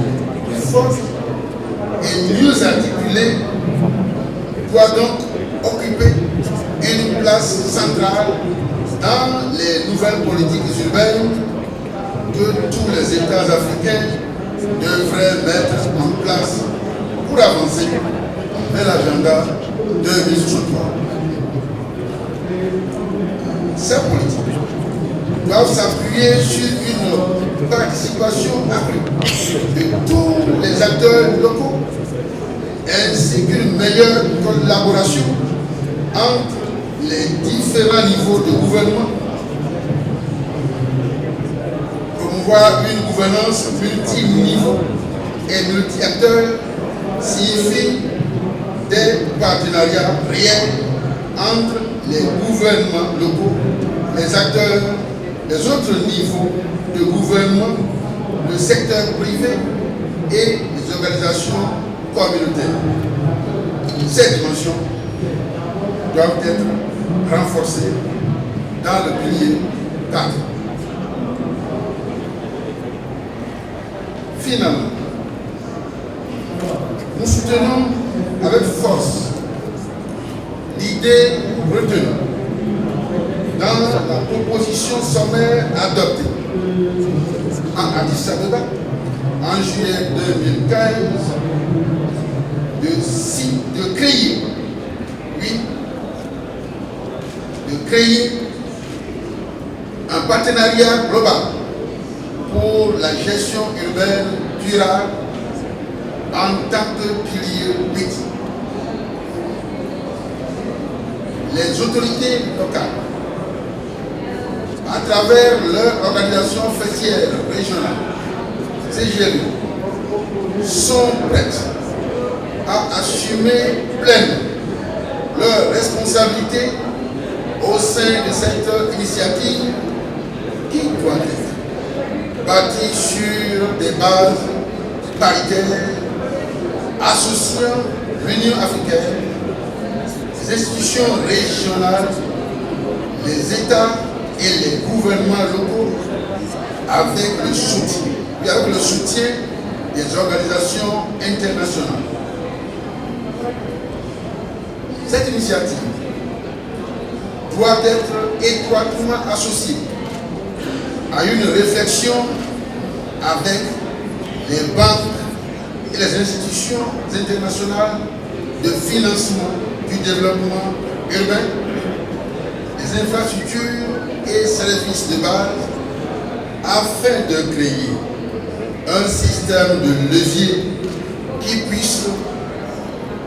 plus forts et mieux articulés doit donc occuper une place centrale dans les nouvelles politiques urbaines que tous les États africains devraient mettre en place pour avancer vers l'agenda 2063. Ces politiques doivent s'appuyer sur une participation accrue de tous les acteurs locaux ainsi qu'une meilleure collaboration entre les différents niveaux de gouvernement. Promouvoir une gouvernance multiniveau et multi-acteurs signifie des partenariats réels entre les gouvernements locaux, les acteurs, les autres niveaux de gouvernement, le secteur privé et les organisations communautaires. Ces dimensions doivent être renforcées dans le pilier 4. Finalement, nous soutenons avec force l'idée retenue la proposition sommaire adoptée en Addis Abeba en juillet 2015 de créer un partenariat global pour la gestion urbaine durable en tant que pilier politique. Les autorités locales, à travers leur organisation faîtière régionale, CGRU, sont prêtes à assumer pleinement leurs responsabilités au sein de cette initiative qui doit être bâtie sur des bases paritaires associant l'Union africaine, les institutions régionales, les États et les gouvernements locaux avec le soutien des organisations internationales. Cette initiative doit être étroitement associée à une réflexion avec les banques et les institutions internationales de financement du développement urbain, les infrastructures et services de base, afin de créer un système de levier qui puisse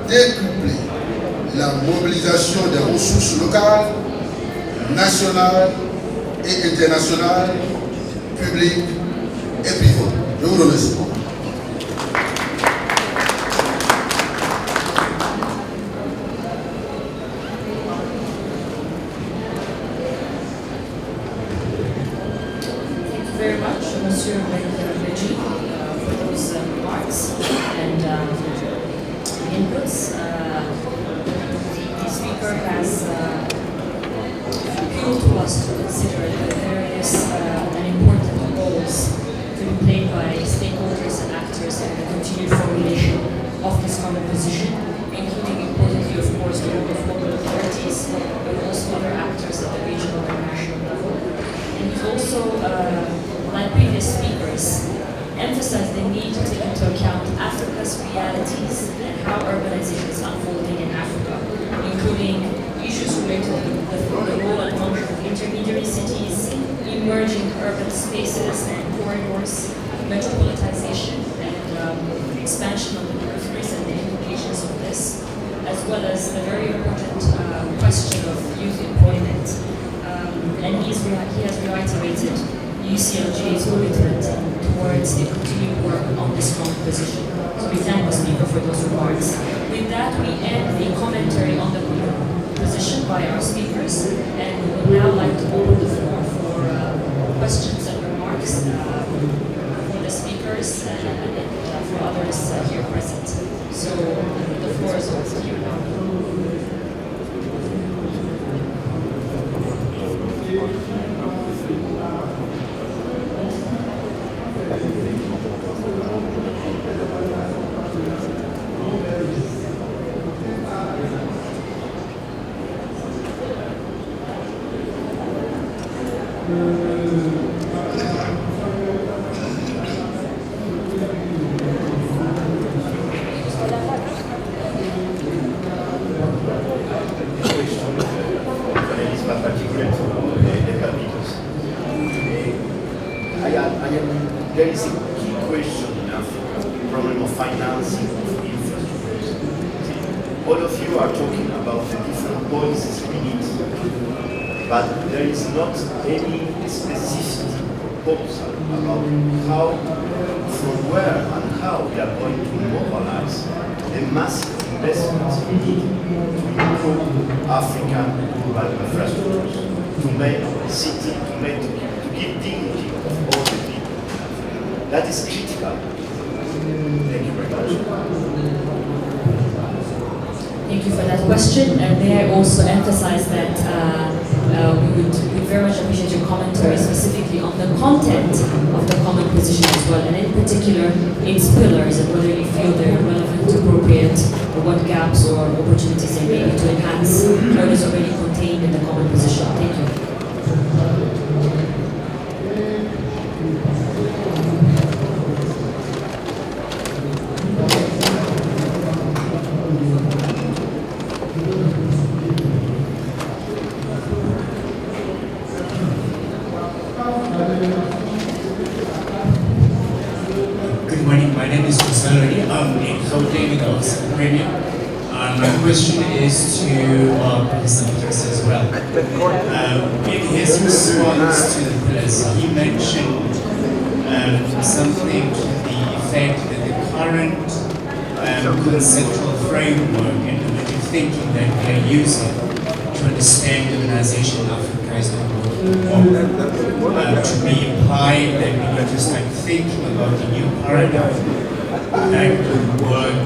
décupler la mobilisation des ressources locales, nationales et internationales, publiques et privées. Je vous remercie. Very much, Monsieur Reggie, for those remarks and inputs. The speaker has appealed to us to consider the various and important roles to be played by stakeholders and actors in the continued formulation of this common position, including importantly, of course, the role of local authorities, but also other actors at the regional and national level. And he's also like previous speakers, emphasized the need to take into account Africa's realities and how urbanization is unfolding in Africa, including issues related to the role and function of intermediary cities, emerging urban spaces and corridors, metropolitization and expansion of the peripheries and the implications of this, as well as the very important question of youth employment. And he has reiterated UCLG's commitment towards the continued work on this common position. So we thank the speaker for those remarks. With that, we end the commentary on the common position by our speakers, and we would now like to open the floor for questions and remarks for the speakers and for others here present. So the floor is over to you now. There is a key question in Africa, the problem of financing of infrastructure. All of you are talking about the different policies we need, but there is not any specific proposal about how, from where and how we are going to mobilize the massive investments we need to improve African urban infrastructures, to make the city, to give dignity of all the people. That is critical. Thank you very much. Thank you for that question. And may I also emphasize that we would very much appreciate your commentary specifically on the content of the common position as well, and in particular its pillars and whether you feel they're relevant, appropriate, or what gaps or opportunities there may be to enhance what is already contained in the common position. Thank you. Good morning. My name is Gonzalo. I'm in Gauteng Premier. My question is to Professor Peterson as well. In his response to the pillars, he mentioned something to the effect that the current conceptual framework and normative thinking that we are using to understand the organization of Africa is not to be implied that we need to start thinking about the new paradigm that would work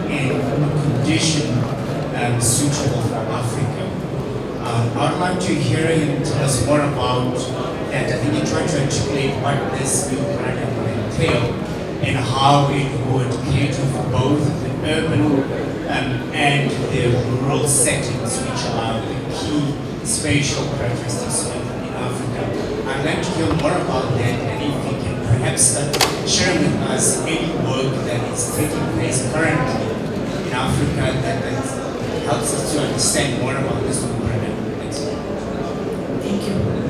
in a condition suitable for Africa. I'd like to hear him tell us more about that. I think he tried to articulate what this new paradigm would entail and how it would cater for both the urban and the rural settings, which are the key spatial characteristics in Africa. I'd like to hear more about that, and if you can perhaps share with us any work that is taking place currently in Africa that helps us to understand more about this new paradigm. Thanks. Thank you.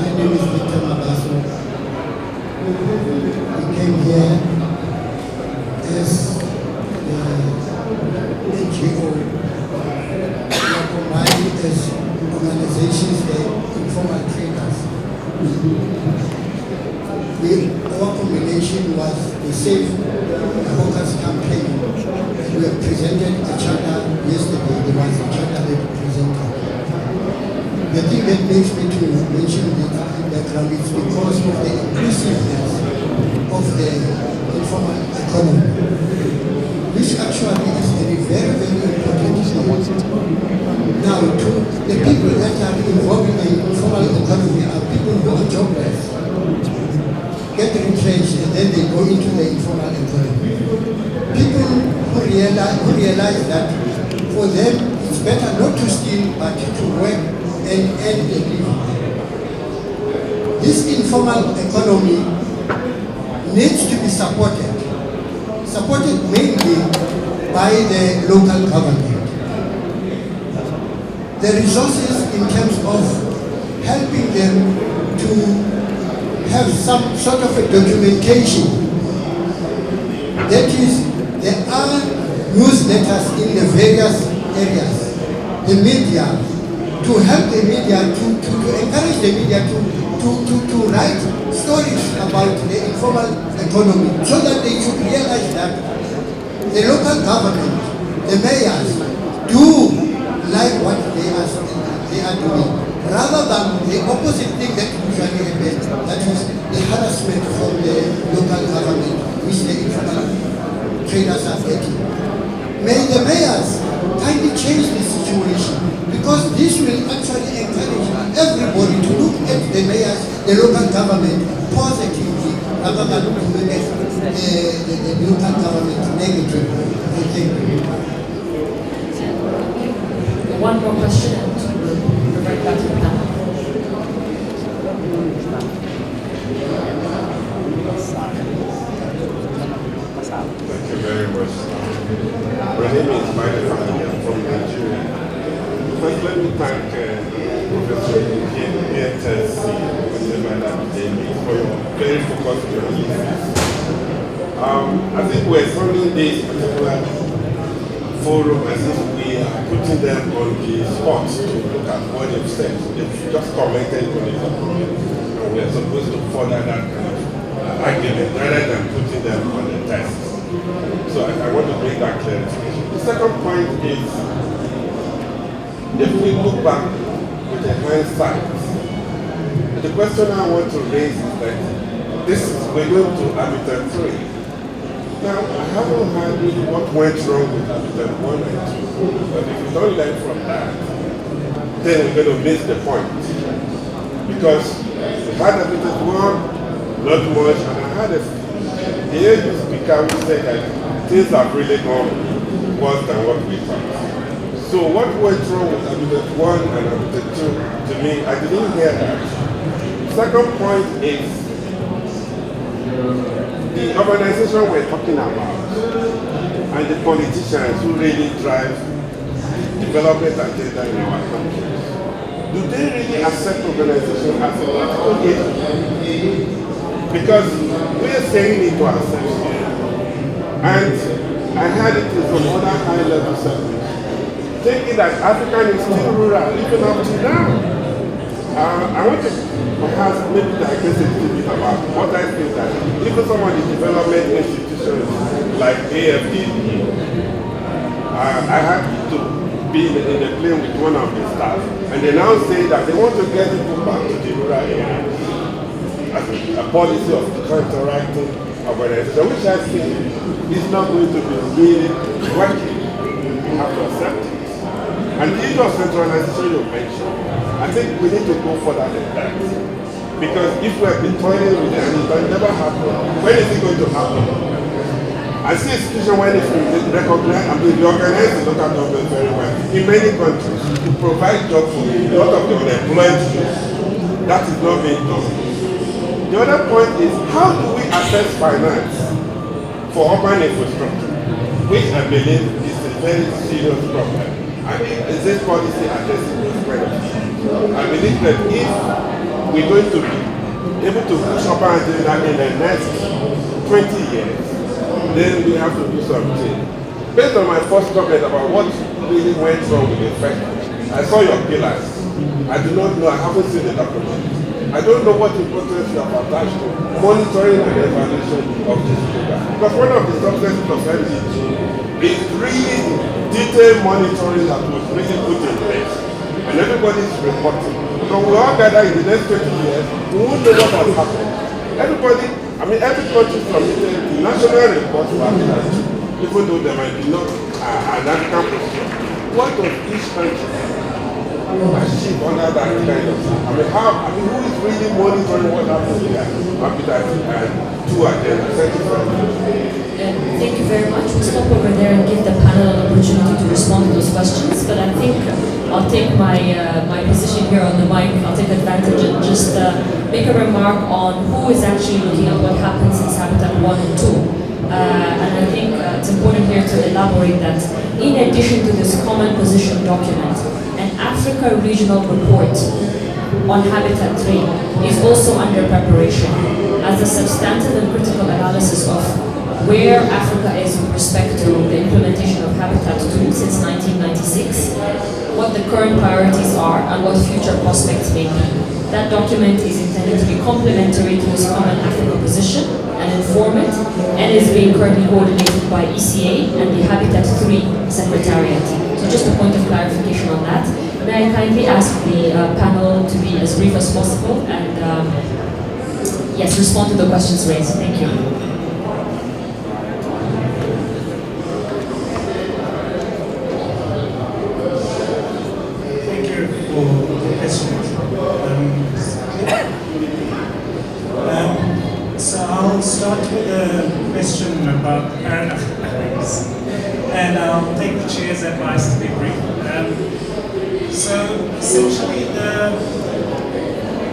My name is Our combination was the Safe Focus campaign. We have presented a charter yesterday. There was a charter that we presented. The thing that makes me to mention the background is because of the inclusiveness of the informal economy, which actually is very, very important. Now, to the people that are involved in the informal economy are people who are jobless, get retrenched, and then they go into the informal economy. People who realize that for them it's better not to steal but to work and earn a living. This informal economy needs to be supported mainly by the local government. The resources in terms of helping them to have some sort of a documentation. That is, there are newsletters in the various areas, the media, to help the media, to encourage the media to write stories about the informal economy so that they should realize that the local government, the mayors, do like what they are doing, rather than the opposite thing that usually happens, that is the harassment from the local government, which the informal traders are getting. May the mayors kindly change the situation, because this will actually encourage everybody to look at the mayors, the local government, positively, rather than to look at the local government negatively. Thank you. One more question and we'll revert back to the panel. Thank you very much. My name is Michael Family. I'm from Nigeria. First, let me thank Professor BNTSC, for your very focused journalism. I think we're funding this particular forum as if we are putting them on the spot to look at what they've said. They've just commented on it, and we are supposed to further that kind of argument rather than putting them on the test. So I want to make that clarification. The second point is, if we look back with a hindsight, the question I want to raise is that we're going to Habitat 3. Now, I haven't heard really what went wrong with Habitat 1 and 2, but if we don't learn from that, then we're going to miss the point. Because we had Habitat 1, not much, and I had a AU speaker who said that things have really gone worse than what we thought. So what went wrong with Habitat 1 and Habitat 2, to me, I didn't hear that. Second point is, the organization we're talking about and the politicians who really drive development agenda in our country, do they really accept organization as a political agent? Because we're saying it to ourselves here. And I heard it from other high-level circles, thinking that African is still rural, even up to now. I want to perhaps maybe digress a little bit about what I think that even some of the development institutions like AFD, I had to be in the plane with one of the staff, and they now say that they want to get people back to the rural areas as a policy of counteracting organization, which I think is not going to be really working. You have to accept it. And the issue of centralization you mentioned, I think we need to go further than that. Because if we have been toiling with it and it will never happen, when is it going to happen? I see a situation when if we recognize, we organize the local government very well. In many countries, to provide jobs for a lot of the unemployed youth, that is not being done. The other point is, how do we access finance for urban infrastructure, which I believe is a very serious problem. I mean, is this policy addressing those kind of issues? I believe that if we're going to be able to push urban agenda in the next 20 years, then we have to do something. Based on my first comment about what really went wrong with the factory, I saw your pillars. I do not know, I haven't seen the document. I don't know what importance you have attached to monitoring and evaluation of this program. Because one of the successes of MDG is really detailed monitoring that was really put in place. And everybody is reporting. So we all gather in the next 20 years, we won't know what has happened. Everybody, I mean, every country submitted the national report to Africa, even though there might be not an African position. What does each country achieve under that kind of, who is really monitoring what happens here? Habitat and two agendas. Thank you very much. Thank you very much. We'll stop over there and give the panel an opportunity to respond to those questions. But I think I'll take my position here on the mic. I'll take advantage and just make a remark on who is actually looking at what happens in Habitat 1 and 2. And I think it's important here to elaborate that in addition to this common position document, an Africa regional report on Habitat 3 is also under preparation as a substantive and critical analysis of where Africa is with respect to the implementation of Habitat 2 since 1996, what the current priorities are, and what future prospects may be. That document is intended to be complementary to this common Africa position and informant, and is being currently coordinated by ECA and the Habitat 3 Secretariat. So just a point of clarification on that. May I kindly ask the panel to be as brief as possible and yes, respond to the questions raised. Thank you. So I'll start with a question about paradigms, and I'll take the chair's advice to be brief. So essentially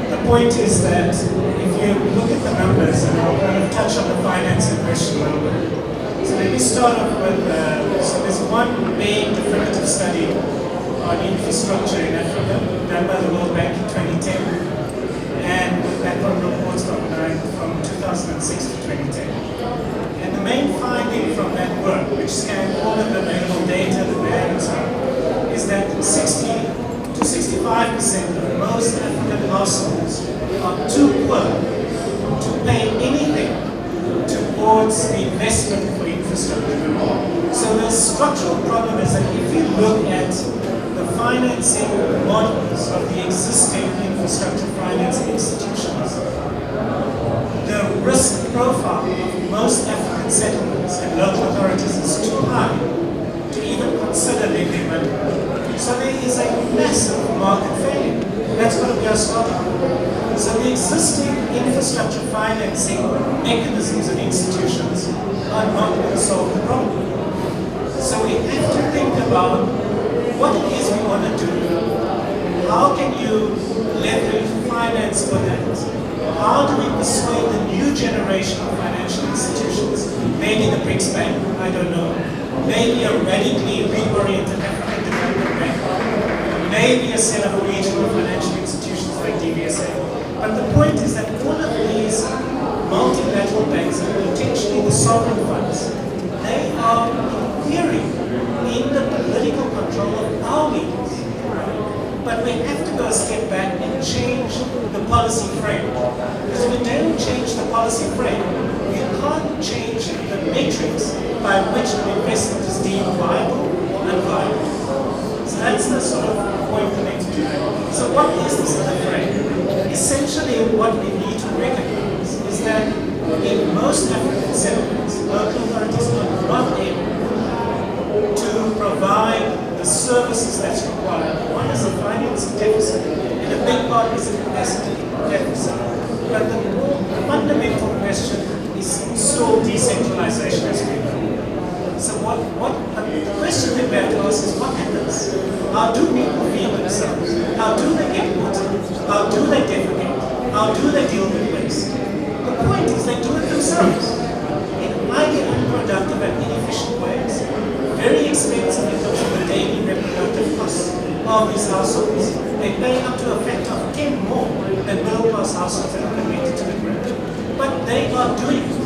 the point is that if you look at the numbers, and I'll kind of touch on the financing question a little bit. So let me start off with, so there's one main definitive study on infrastructure in Africa done by the World Bank in 2010. And with background reports from 2006 to 2010. And the main finding from that work, which scanned all of the available data that we have and so on, is that 60 to 65% of most African households are too poor to pay anything towards the investment for infrastructure. So the structural problem is that if you look at the financing models of the existing infrastructure financing institutions, the risk profile of most African settlements and local authorities is too high to even consider lending money. So there is a massive market failure. That's got to be our starting. So the existing infrastructure financing mechanisms and institutions are not going to solve the problem. So we have to think about what it is we want to do. How can you leverage finance for that? How do we persuade the new generation of financial institutions? Maybe the BRICS Bank, I don't know. Maybe a radically reoriented African Development Bank. Maybe a set of regional financial institutions like DBSA. But the point is that all of these multilateral banks, and potentially the sovereign funds, they are in theory in the political control of our leaders. But we have to go a step back and change the policy frame. Because if we don't change the policy frame, we can't change the metrics by which an investment is deemed viable or unviable. So that's the sort of point we need to do. So what is this other frame? Essentially what we need to recognize is that in most African settlements, local authorities are not able to provide the services that's required. One is a financing deficit, and a big part is a capacity deficit. But the more fundamental question is still decentralization as we know. So the question that we have to ask is what happens? How do people feed themselves? How do they get water? How do they defecate? How do they deal with waste? The point is they do it themselves in highly unproductive and inefficient ways. Very expensive in terms of the daily reproductive costs of these households. They pay up to a factor of 10 more than middle-class households that are connected to the grid. But they are doing it.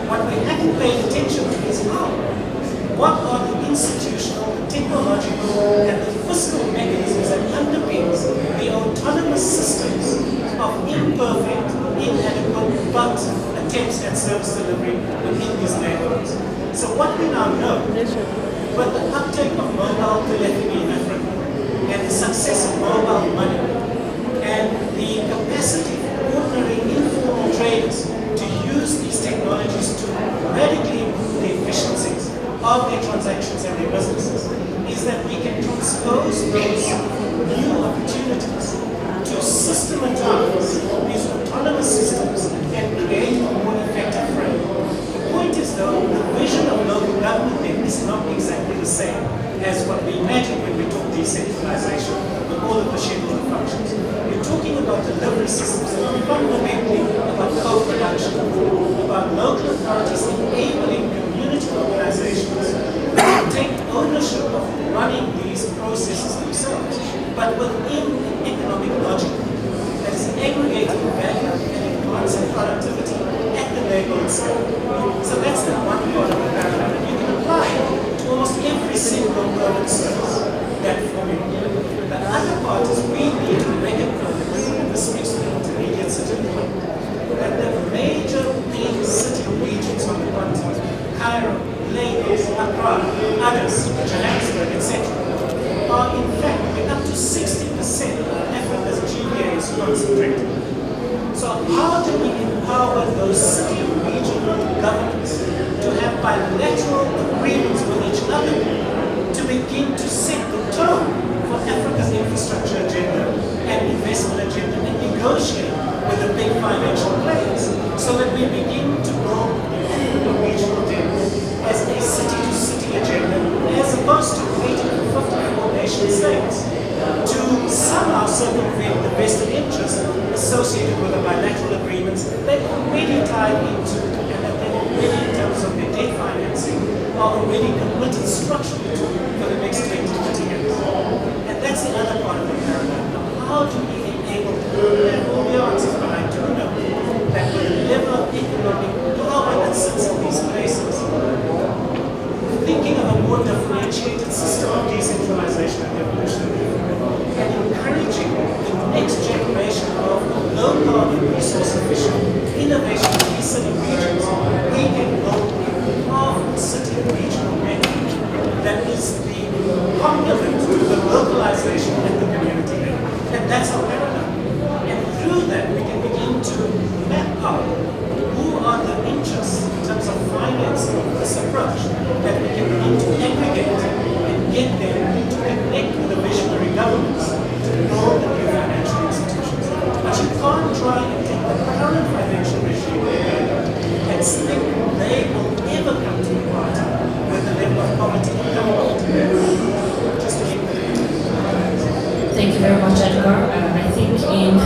What we haven't paid attention to is how. What are the institutional technological and the fiscal mechanisms that underpins the autonomous systems of imperfect, inadequate, but attempts at service delivery within these neighborhoods. So what we now know, with the uptake of mobile telephony in Africa and the success of mobile money and the capacity for ordinary informal traders to use these technologies to radically improve the efficiencies of their transactions and their businesses, is that we can transpose those new opportunities to systematize these autonomous systems and create a more effective frame. The point is, though, the vision of local government then is not exactly the same as what we imagine when we talk decentralization with all of the scheduled functions. We're talking about delivery systems that are fundamentally about co-production, about local authorities enabling community organizations to take ownership of running these processes themselves, but within an economic logic that is aggregating value and enhancing productivity at the neighborhood scale. So that's the one part of the paradigm, and you can apply to almost every single urban service, that formula. The other part is we need to recognize, and this speaks to the intermediate city point, that the major big city regions on the continent, Cairo, Lagos, Accra, others, Johannesburg, etc., are in fact up to 60% of Africa's GDP is concentrated. So how do we empower those city and regional governments to have bilateral agreements with each other to begin to set the tone for Africa's infrastructure agenda and investment agenda and negotiate with the big financial players so that we begin to build the regional agenda as a city-to-city agenda as opposed to waiting for 54 nation states to somehow circumvent the vested interests associated with the bilateral agreements that already tied into and that they already, in terms of their debt financing, are already committed structurally to for the next 20, 30 years. And that's the other part of the paradigm. How do we enable all the answers, but I do know that with the level of economic power that sits in these places, thinking of a more differentiated system of decentralization and evolution, and encouraging the next generation of low-carbon, resource-efficient innovation in these city regions, we can build a powerful city and regional network that is the complement to the localization at the community level. And that's our paradigm. And through that, we can begin to map out who are the interests in terms of financing of this approach that we can begin to aggregate and get them to connect with the visionary governments to build the new financial institutions. But you can't try and take the current financial regime and think they will ever come to the party with the level of poverty and poverty. Just keep Thank you very much, Edgar. I think in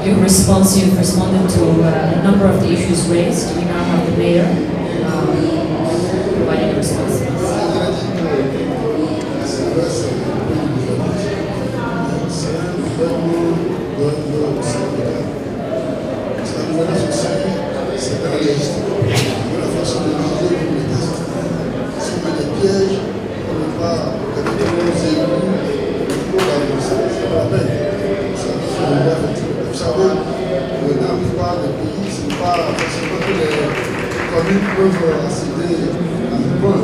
your response, you've responded to a number of the issues raised. We now have the mayor providing a response. Vous savez, dans la plupart des pays, ce n'est pas forcément que les communes peuvent accéder à l'emploi.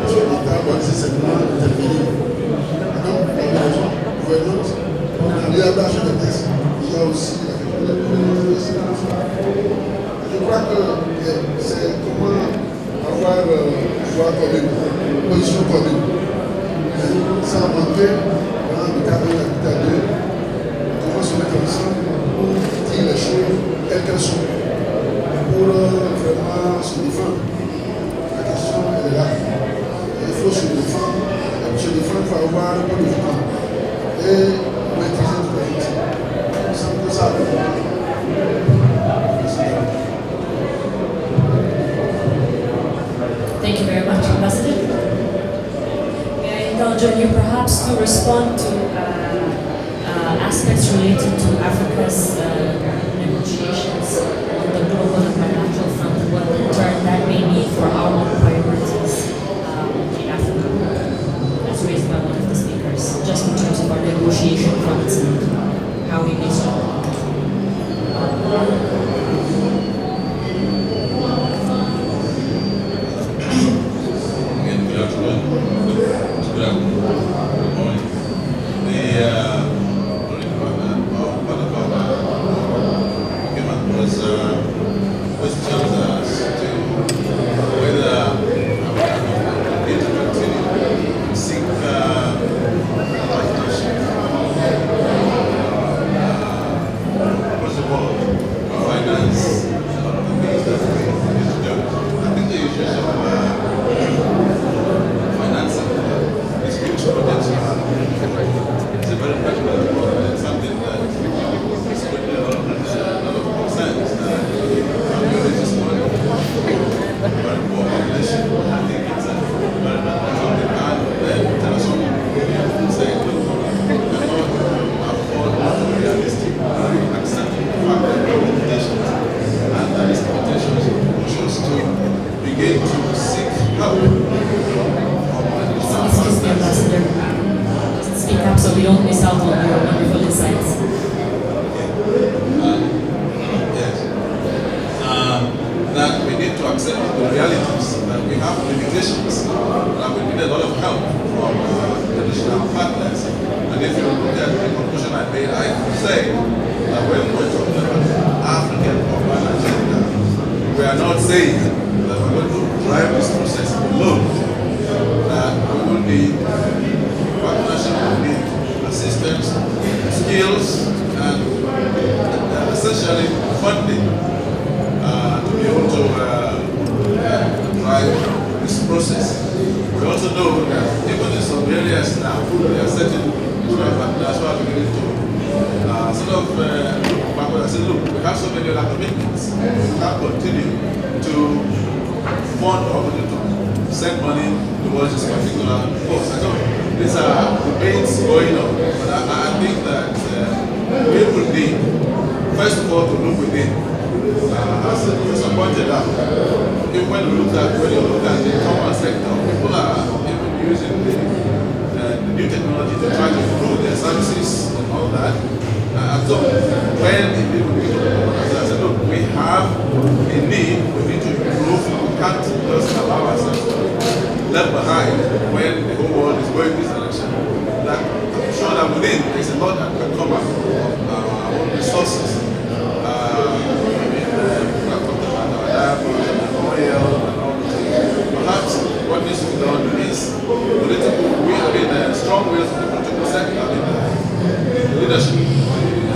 Parce que l'État doit nécessairement intervenir. Donc, la gouvernance, il y a l'âge de test, il y a aussi la gouvernance. Je crois que c'est comment avoir voix commune, position commune. Sans manquer, dans le cadre de l'habitat 2, comment se mettre ensemble pour dire les choses telles qu'elles sont, pour vraiment se défendre. La question elle est là. Il faut se défendre. Et pour se défendre, il faut avoir un peu de temps. Et maîtriser tout le monde. C'est un peu ça. Thank you very much, Ambassador. May I indulge on you perhaps to respond to aspects related to Africa's negotiations on the global and bilateral front, and what in turn that may mean for our own priorities in Africa. saying that we're going to drive this process alone, that we will need partnership, we will need assistance, skills, and essentially funding to be able to drive this process. We also know that even in some areas now, there are certain partners who are beginning to look backward and say, look, we have so many other commitments. We can't continue to fund or to send money towards this particular cause. I know these are debates going on, but I think that we will need, first of all, to look within. As Professor pointed out, even when you look at the common sector, people are even using the new technology to try to improve their services and all that. So when I said, look, we have a need, we need to improve, we can't just allow ourselves to be left behind when the whole world is going this direction. That I'm sure that within there's a lot that can come out of our own resources. Perhaps what needs to be done is strong will from the political sector, the leadership,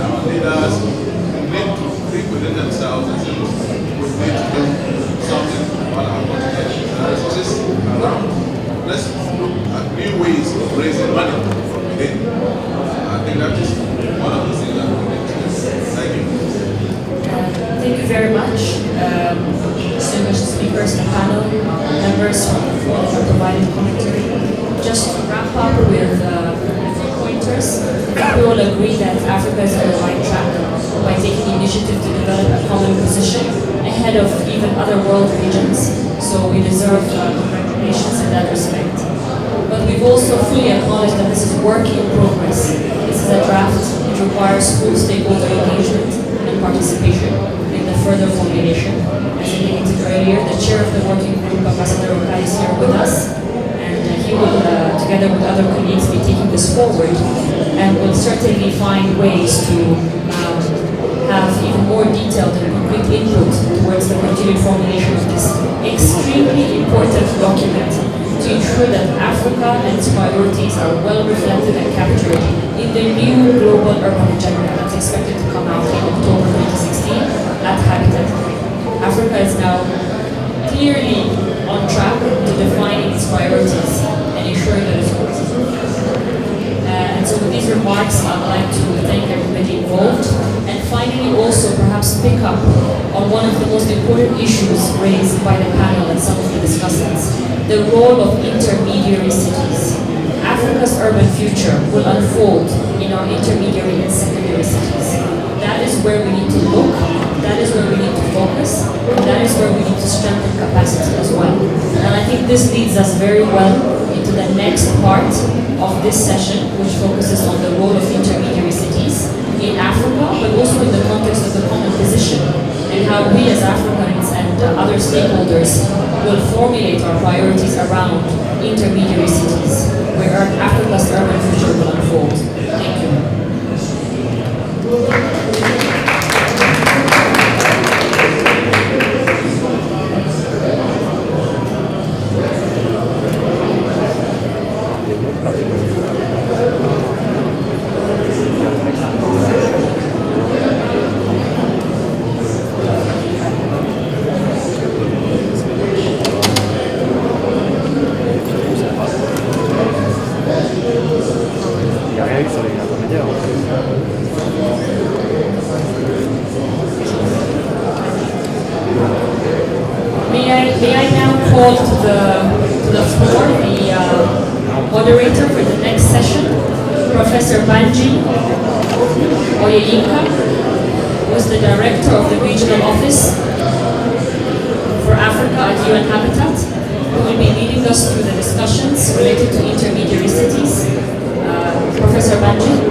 our leaders need to think within themselves and say, look, we need to do something about our continent. There are resources around. Let's look at new ways of raising money from within. I think that is one of the things that we need to do. Thank you. Thank you very much, distinguished speakers, the panel, members from the floor that have provided commentary. Just to wrap up with a few pointers, we all agree that Africa is on the right track by taking initiative to develop a common position ahead of even other world regions. So we deserve congratulations in that respect. But we've also fully acknowledged that this is work in progress. This is a draft. It requires full stakeholder engagement and participation in the further formulation. As indicated earlier, the chair of the working group, Ambassador Okai, is here with us, and he will, together with other colleagues, be taking this forward, and will certainly find ways to have even more detailed and concrete input towards the continued formulation of this extremely important document to ensure that Africa and its priorities are well reflected and captured in the new global urban agenda that's expected to come out in October 2016 at Habitat. Africa is now clearly on track to defining its priorities and ensuring that it's working. And so with these remarks, I'd like to thank everybody involved, and finally also perhaps pick up on one of the most important issues raised by the panel and some of the discussants, the role of intermediary cities. Africa's urban future will unfold in our intermediary and secondary cities. That is where we need to look, that is where we need to focus, and that is where we need to strengthen capacity as well. And I think this leads us very well into the next part of this session, which focuses on the role of intermediary cities in Africa, but also in the context of the common position, and how we as Africans and other stakeholders will formulate our priorities around intermediary cities, where Africa's urban future will unfold. Thank you. May I now call to the floor the moderator for the next session, Professor Banji Oyeyinka, who is the director of the regional office for Africa at UN Habitat, who will be leading us through the discussions related to intermediary cities. Professor Banji.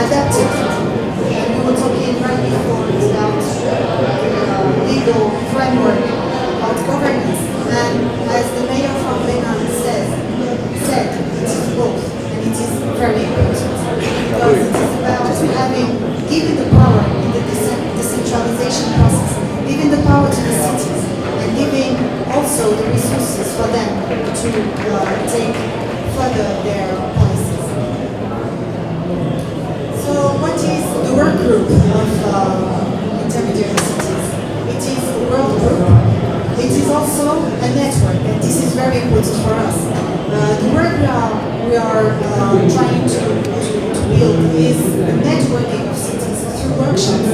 adapted. We were talking right before network, and this is very important for us. The work we are trying to build is a networking of cities through workshops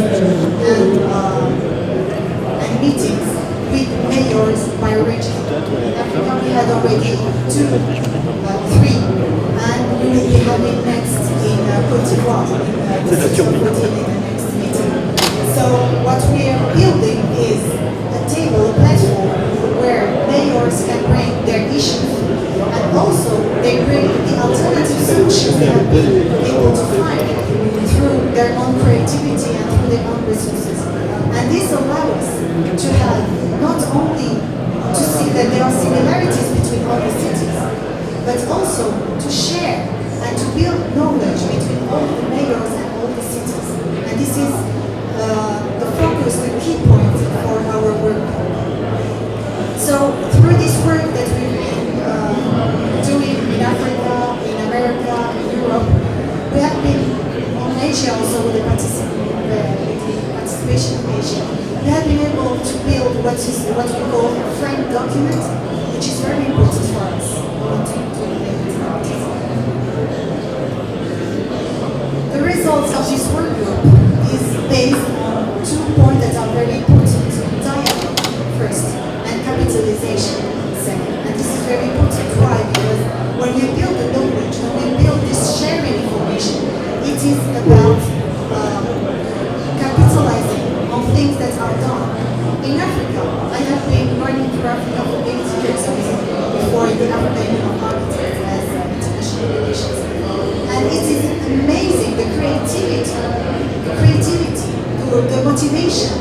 and meetings with mayors by region. In Africa we had already 2, 3, and we will be having next in Côte d'Ivoire, in the next meeting. So what we are building is a table, a platform, where mayors can bring their issues, and also they bring the alternative solutions they have been able to find through their own creativity and through their own resources. And this allows us to have not only to see that there are similarities between all the cities, but also to share and to build knowledge between all the mayors and all the cities. And this is the focus, the key point for our work. So through this work that we've been doing in Africa, in America, in Europe, we have been in Asia also with the participation of Asia. We have been able to build what we call a frame document, which is very important for us. The results of this work group is based on 2 points that are very important: dialogue first, and capitalization second. And this is very important. Why? Because when we build the knowledge, when we build this sharing information, it is about capitalizing on things that are done. In Africa, I have been running through Africa for 8 years before the African Union of Architects as international relations. And it is amazing, the creativity, the motivation.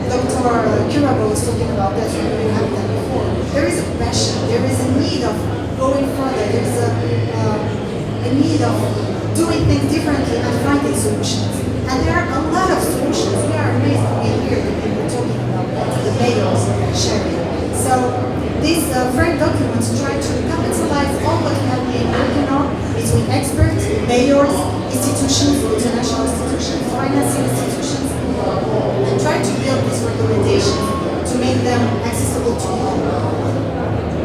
Dr. Curabo was talking about that when we had that before. There is a passion, there is a need of going further, there is a need of doing things differently and finding solutions. And there are a lot of solutions. We are amazed to be here when we're talking about the mayors sharing. So these frame documents try to capitalize all what we have been working on between experts, mayors, institutions, international institutions, financing institutions, and try to build these recommendations to make them accessible to all.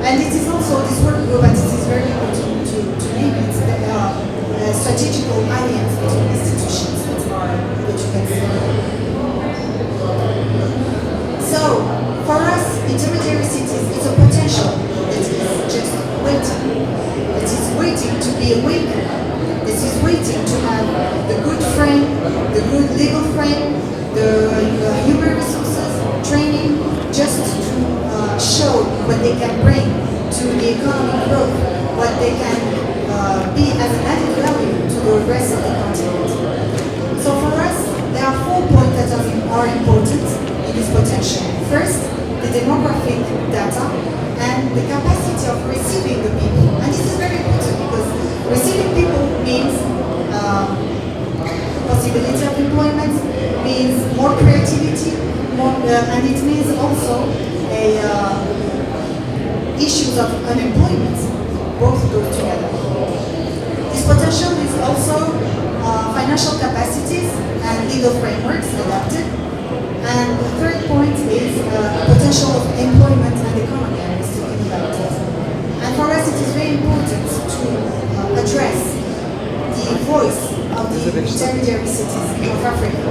And it is also this work group, and it is very important to name it, the strategical alliance between institutions that you can see. So, for us, intermediary cities, it's a potential that is just waiting. It is waiting to be awakened. It is waiting to have the good frame, the good legal frame, the human resources, training, just to show what they can bring to the economic growth, what they can be as an added value to the rest of the continent. So for us, there are 4 points that are important in this potential. First, the demographic data and the capacity of receiving the people. And this is very important because receiving people means possibility of employment, means more creativity, and it means also issues of unemployment. Both go together. This potential is also financial capacities and legal frameworks adapted. And the third point is potential of employment and economy. I was talking about it. And for us, it is very important to address the voice of the intermediary cities of Africa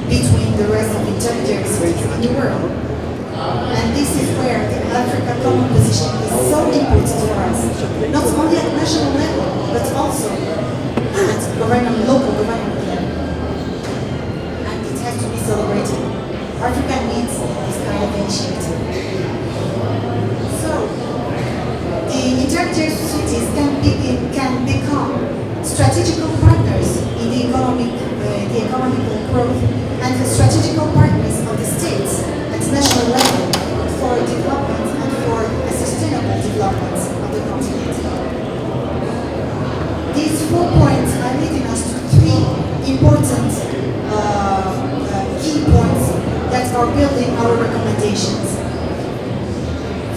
between the rest of the intermediary cities in the world. And this is where the Africa Common Position is so important for us, not only at national level, but also at local government level. And it has to be celebrated. Africa needs this kind of initiative. So, the intermediary cities can become strategical partners in the economical growth and the strategical partners of the states at national level for development and for a sustainable development of the continent. These 4 points are leading us to 3 important key points that are building our recommendations.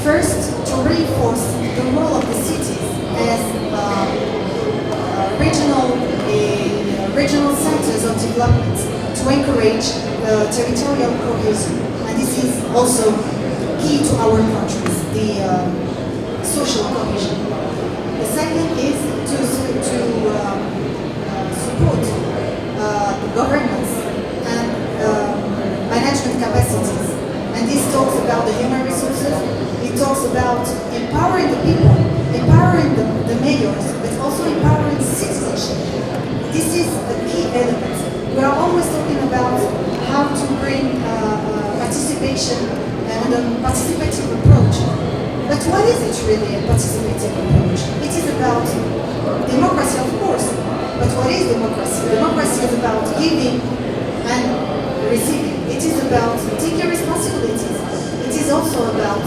First, to reinforce the role of the cities as regional centers of development to encourage territorial cohesion. And this is also key to our countries, the social cohesion. The second is to support the governance and management capacities. And this talks about the human resources, it talks about empowering the people, empowering the mayors, but also empowering citizenship. This is a key element. We are always talking about how to bring participation and a participative approach. But what is it really, a participative approach? It is about democracy, of course. But what is democracy? Democracy is about giving and receiving. It is about taking responsibilities. It is also about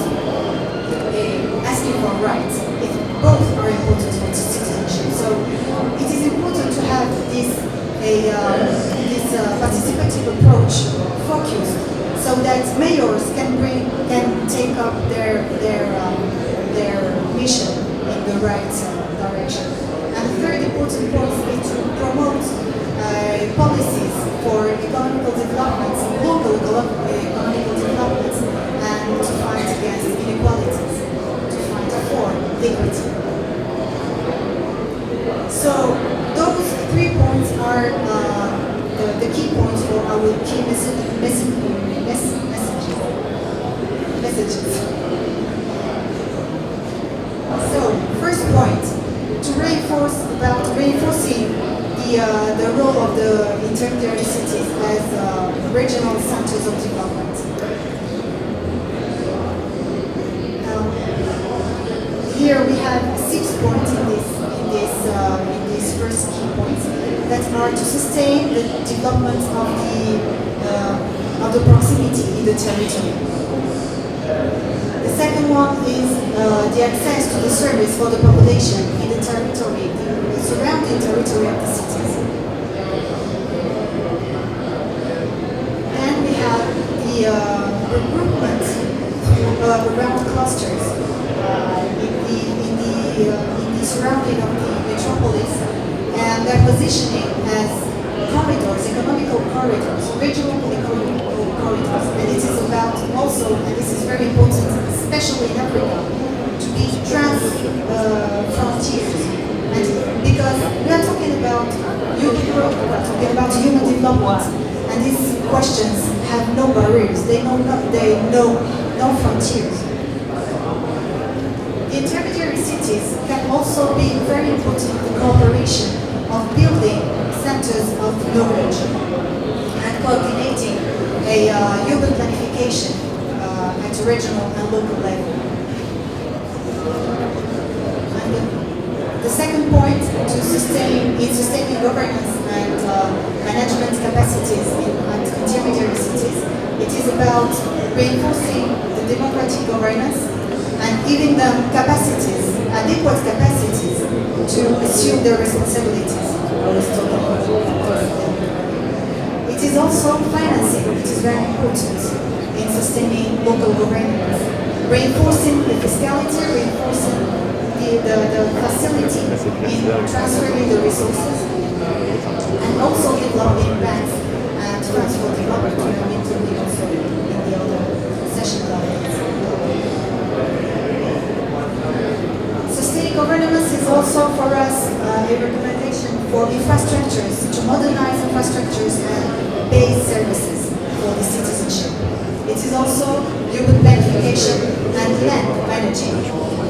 asking for rights. Both are important for citizenship. So it is important to have this participative approach focused, so that mayors can take up their mission in the right direction. And the third important point is to promote policies for economical developments, local economical developments, and to fight against inequalities, to fight for equity. So those 3 points are the key points for our key messages. So first point, to reinforcing the role of the intermediary cities as regional centers of development. Here we have 6 points in these first key points that are to sustain the development of the proximity in the territory. The second one is the access to the service for the population in the territory, the surrounding territory of the cities. Then we have the recruitment around clusters in the surrounding of the metropolis, and their positioning as corridors, economical corridors, regional economical corridors. And it is about also, and this is very important, especially in Africa, to be trans frontiers. And because we are talking about human growth, we are talking about human development, and these questions have no barriers, they know no frontiers. The intermediary cities can also be very important in the cooperation of building centers of knowledge and coordinating a urban planification at regional and local level. And the second point, sustaining governance and management capacities at intermediary cities. It is about reinforcing the democratic governance and giving them capacities, adequate capacities to assume their responsibilities. It is also financing, which is very important in sustaining local governance, reinforcing the fiscality, reinforcing the facility in transferring the resources, and also developing banks and funds for development, which are included also in the other session documents. Sustaining governance is also for us a recommendation for infrastructures, to modernize infrastructures and base services for the citizenship. It is also urban planification and land managing,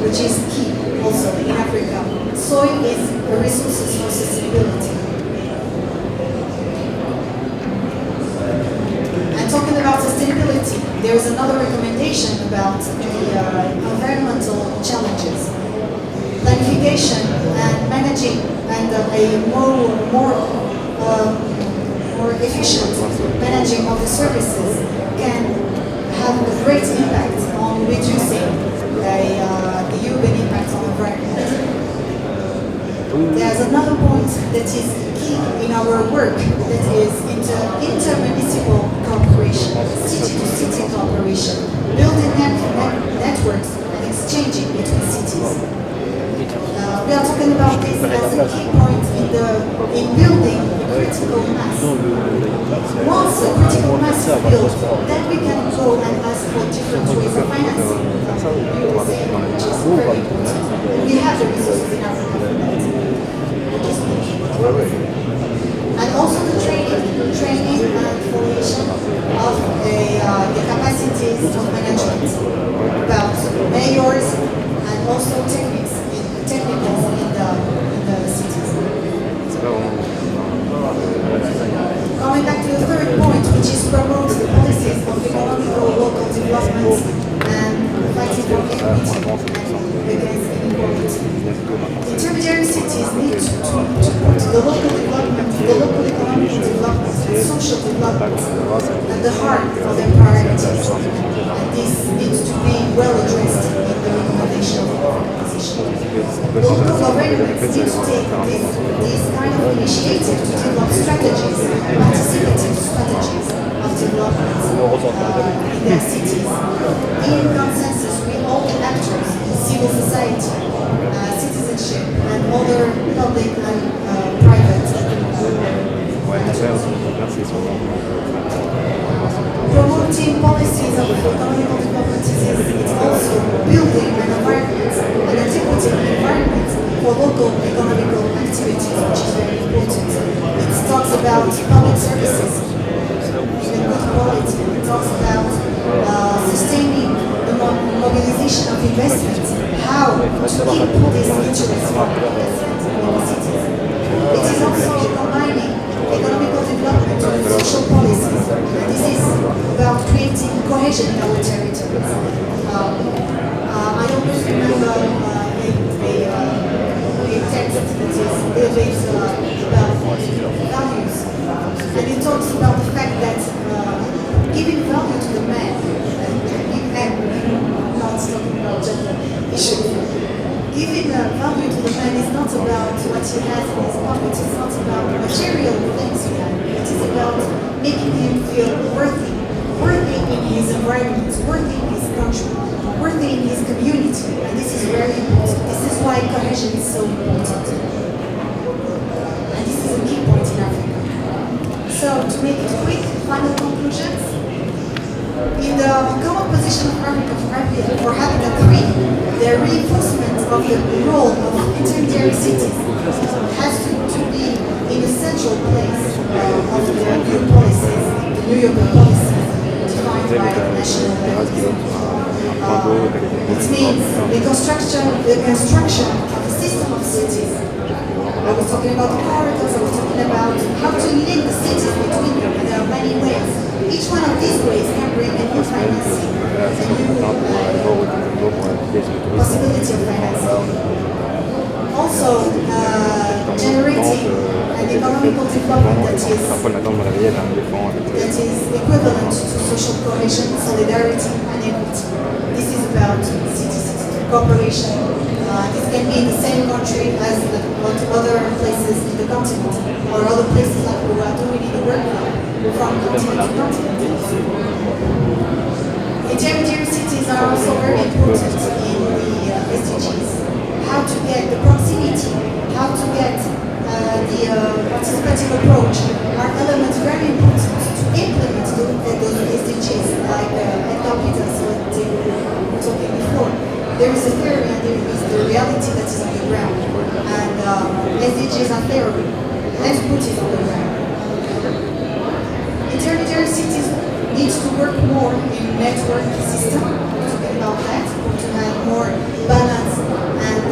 which is key also in Africa. Soil is a resource for sustainability. And talking about sustainability, there is another recommendation about the environmental challenges. Planification and managing and a more efficient managing of the services can have a great impact on reducing the urban impact on the environment. There's another point that is key in our work, that is intermunicipal cooperation, city-to-city cooperation, building networks and exchanging between cities. We are talking about this as a key point in building a critical mass. once a critical mass is built, then we can go and ask for different ways of financing. Which is very important. We have the resources in Africa for that. And also the training and formation of the capacities of management about mayors and also technicals in the cities. Going back to the third point, which is promote the policies of economical local development and fighting for equity and against inequality. Intermediary cities need to put the local development, the local economical development and social development at the heart of their priorities. And this needs to be well addressed in the recommendation of the proposition. Local governments need to take this kind of initiative to develop strategies, participative strategies of development in their cities. In consensus with all the actors, civil society, citizenship, and other public and private. Promoting policies of economical development is also building an environment, an equity environment for local economical activities, which is very important. It talks about public services, even good quality. It talks about sustaining the mobilization of investments, how to keep this interest for investments in the cities. It is also combining economical development with social policies. This is about creating cohesion in our territories. I always remember a text that is about values, and it talks about the fact that giving value to the man, not talking about gender issues, giving value to the man is not about what he has in his pocket, it's not about material things he has, it is about making him feel worthy in his environment, worthy in his country, worthy in his community, and this is very important. This is why cohesion is so important. And this is a key point in Africa. So, to make it quick, final conclusions. In the common position of Africa for Habitat 3, the reinforcement of the role of intermediary cities has to be in a central place of the new policies, the New York policies defined by national levels. It means the construction of a system of cities. I was talking about the corridors, I was talking about how to link the cities between them, and there are many ways. Each one of these ways can bring a new financing, a new possibility of financing. Also, generating an economical development that is equivalent to social cohesion, solidarity, and equity. This is about city-city cooperation. This can be in the same country as other places in the continent, or other places like Rwanda we need to work from continent to continent. Intermediary cities are also very important in the SDGs. How to get the proximity, how to get the participative approach are elements very important to implement those SDGs, like Edgar Peters was talking before. There is a theory and there is the reality that is on the ground. And SDGs are theory. Let's put it on the ground. Intermediary cities need to work more in network system, talking about that, to have more balance and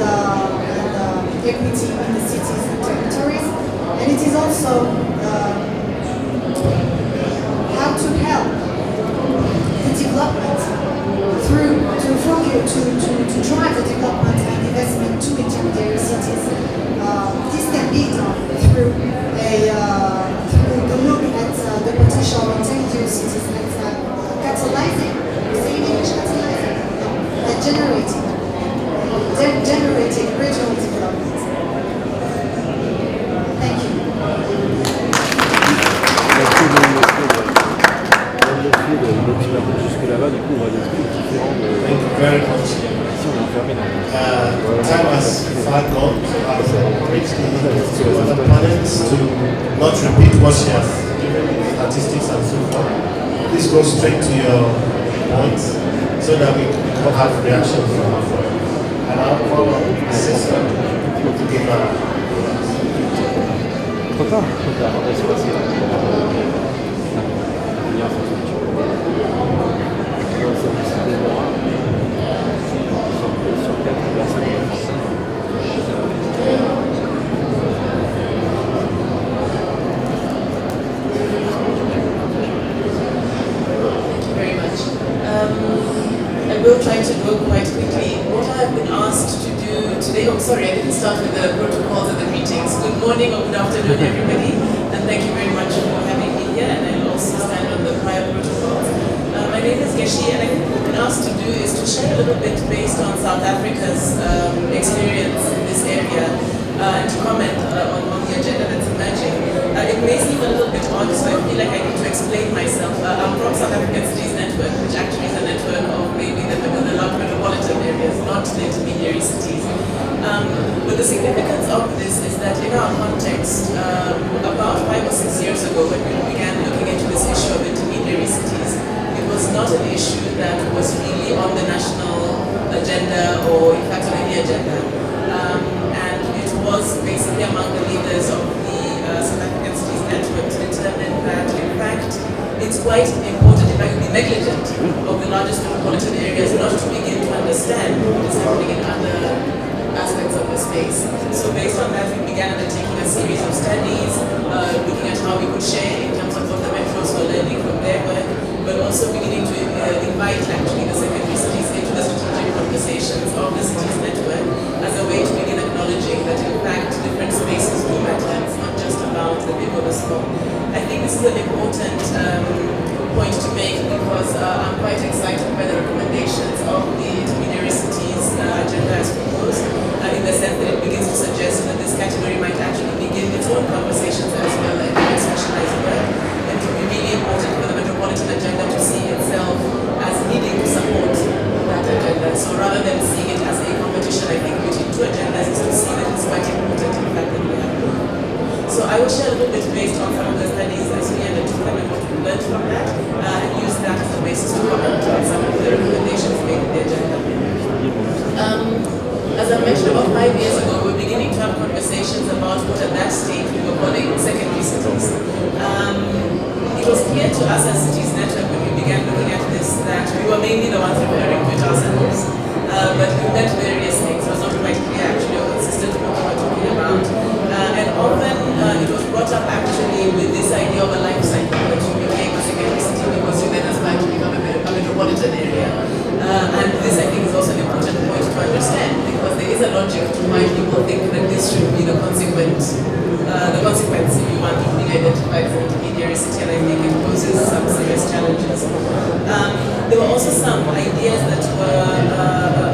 equity in the cities and territories. And it is also how to help the development to drive the development and investment to intermediary cities. This can be done through the look at the potential of intermediary cities and catalyzing, say in English, catalyzing, and generating regional development. Thank you. Thank you very much. Time has far gone to have to other panels to not repeat what she has given the statistics and so forth. Please go straight to your points so that we can have reactions from our friends. And I'll call on the sister to give her. I will try to go quite quickly. What I have been asked to do today, oh sorry, I didn't start with the protocols and the greetings. Good morning or good afternoon everybody, and thank you very much for having me here, and I'll also stand on the prior protocols. My name is Geshi, and I think what I've been asked to do is to share a little bit based on South Africa's experience in this area, and to comment on the agenda that's emerging. It may seem a little bit odd, so I feel like I need to explain myself. I'm from South Africities network, which actually is a network of maybe the large metropolitan areas, not the intermediary cities. But the significance of this is that in our context, about 5 or 6 years ago, when we began looking into this issue of intermediary cities, it was not an issue that was really on the national agenda or in fact on any agenda. And it was basically among the leaders of the South African Cities Network to determine that in fact it's quite important, if I could be negligent, of the largest metropolitan areas not to begin to understand what is happening in other aspects of the space. So based on that, we began undertaking a series of studies, looking at how we could share in terms of what the metros were learning from their work, but also beginning to invite actually the secondary cities into the strategic conversations of the cities network as a way to begin acknowledging that in fact different spaces do matter. It's not just about the big or the small. I think this is an important point to make because I'm quite excited by the recommendations of the intermediary cities agenda as proposed, in the sense that it begins to suggest that this category might actually begin its own conversations as well and doing specialized work. And it will be really important for the metropolitan agenda to see itself as needing to support that agenda. So rather than seeing it as a competition, I think between two agendas is to see that it's quite important in fact that we have both. So I will share a little bit based on some of the studies as we undertook them and what we learned from that, and use that as a basis to comment on some of the recommendations made in the agenda. As I mentioned, about 5 years ago, we were beginning to have conversations about what at that stage we were calling secondary cities. It was clear to us as Cities Network when we began looking at this that we were mainly the ones referring to it ourselves. But we meant various things. It was not quite clear actually or consistent with what we were talking about. And often it was brought up actually with this idea of a life cycle that you became a secondary city because you then aspired to become a metropolitan area. And this I think is also an important point to understand because there is a logic to why people think that this should be the consequence if you want to be identified as an intermediary city, and I think it poses some serious challenges. There were also some ideas that were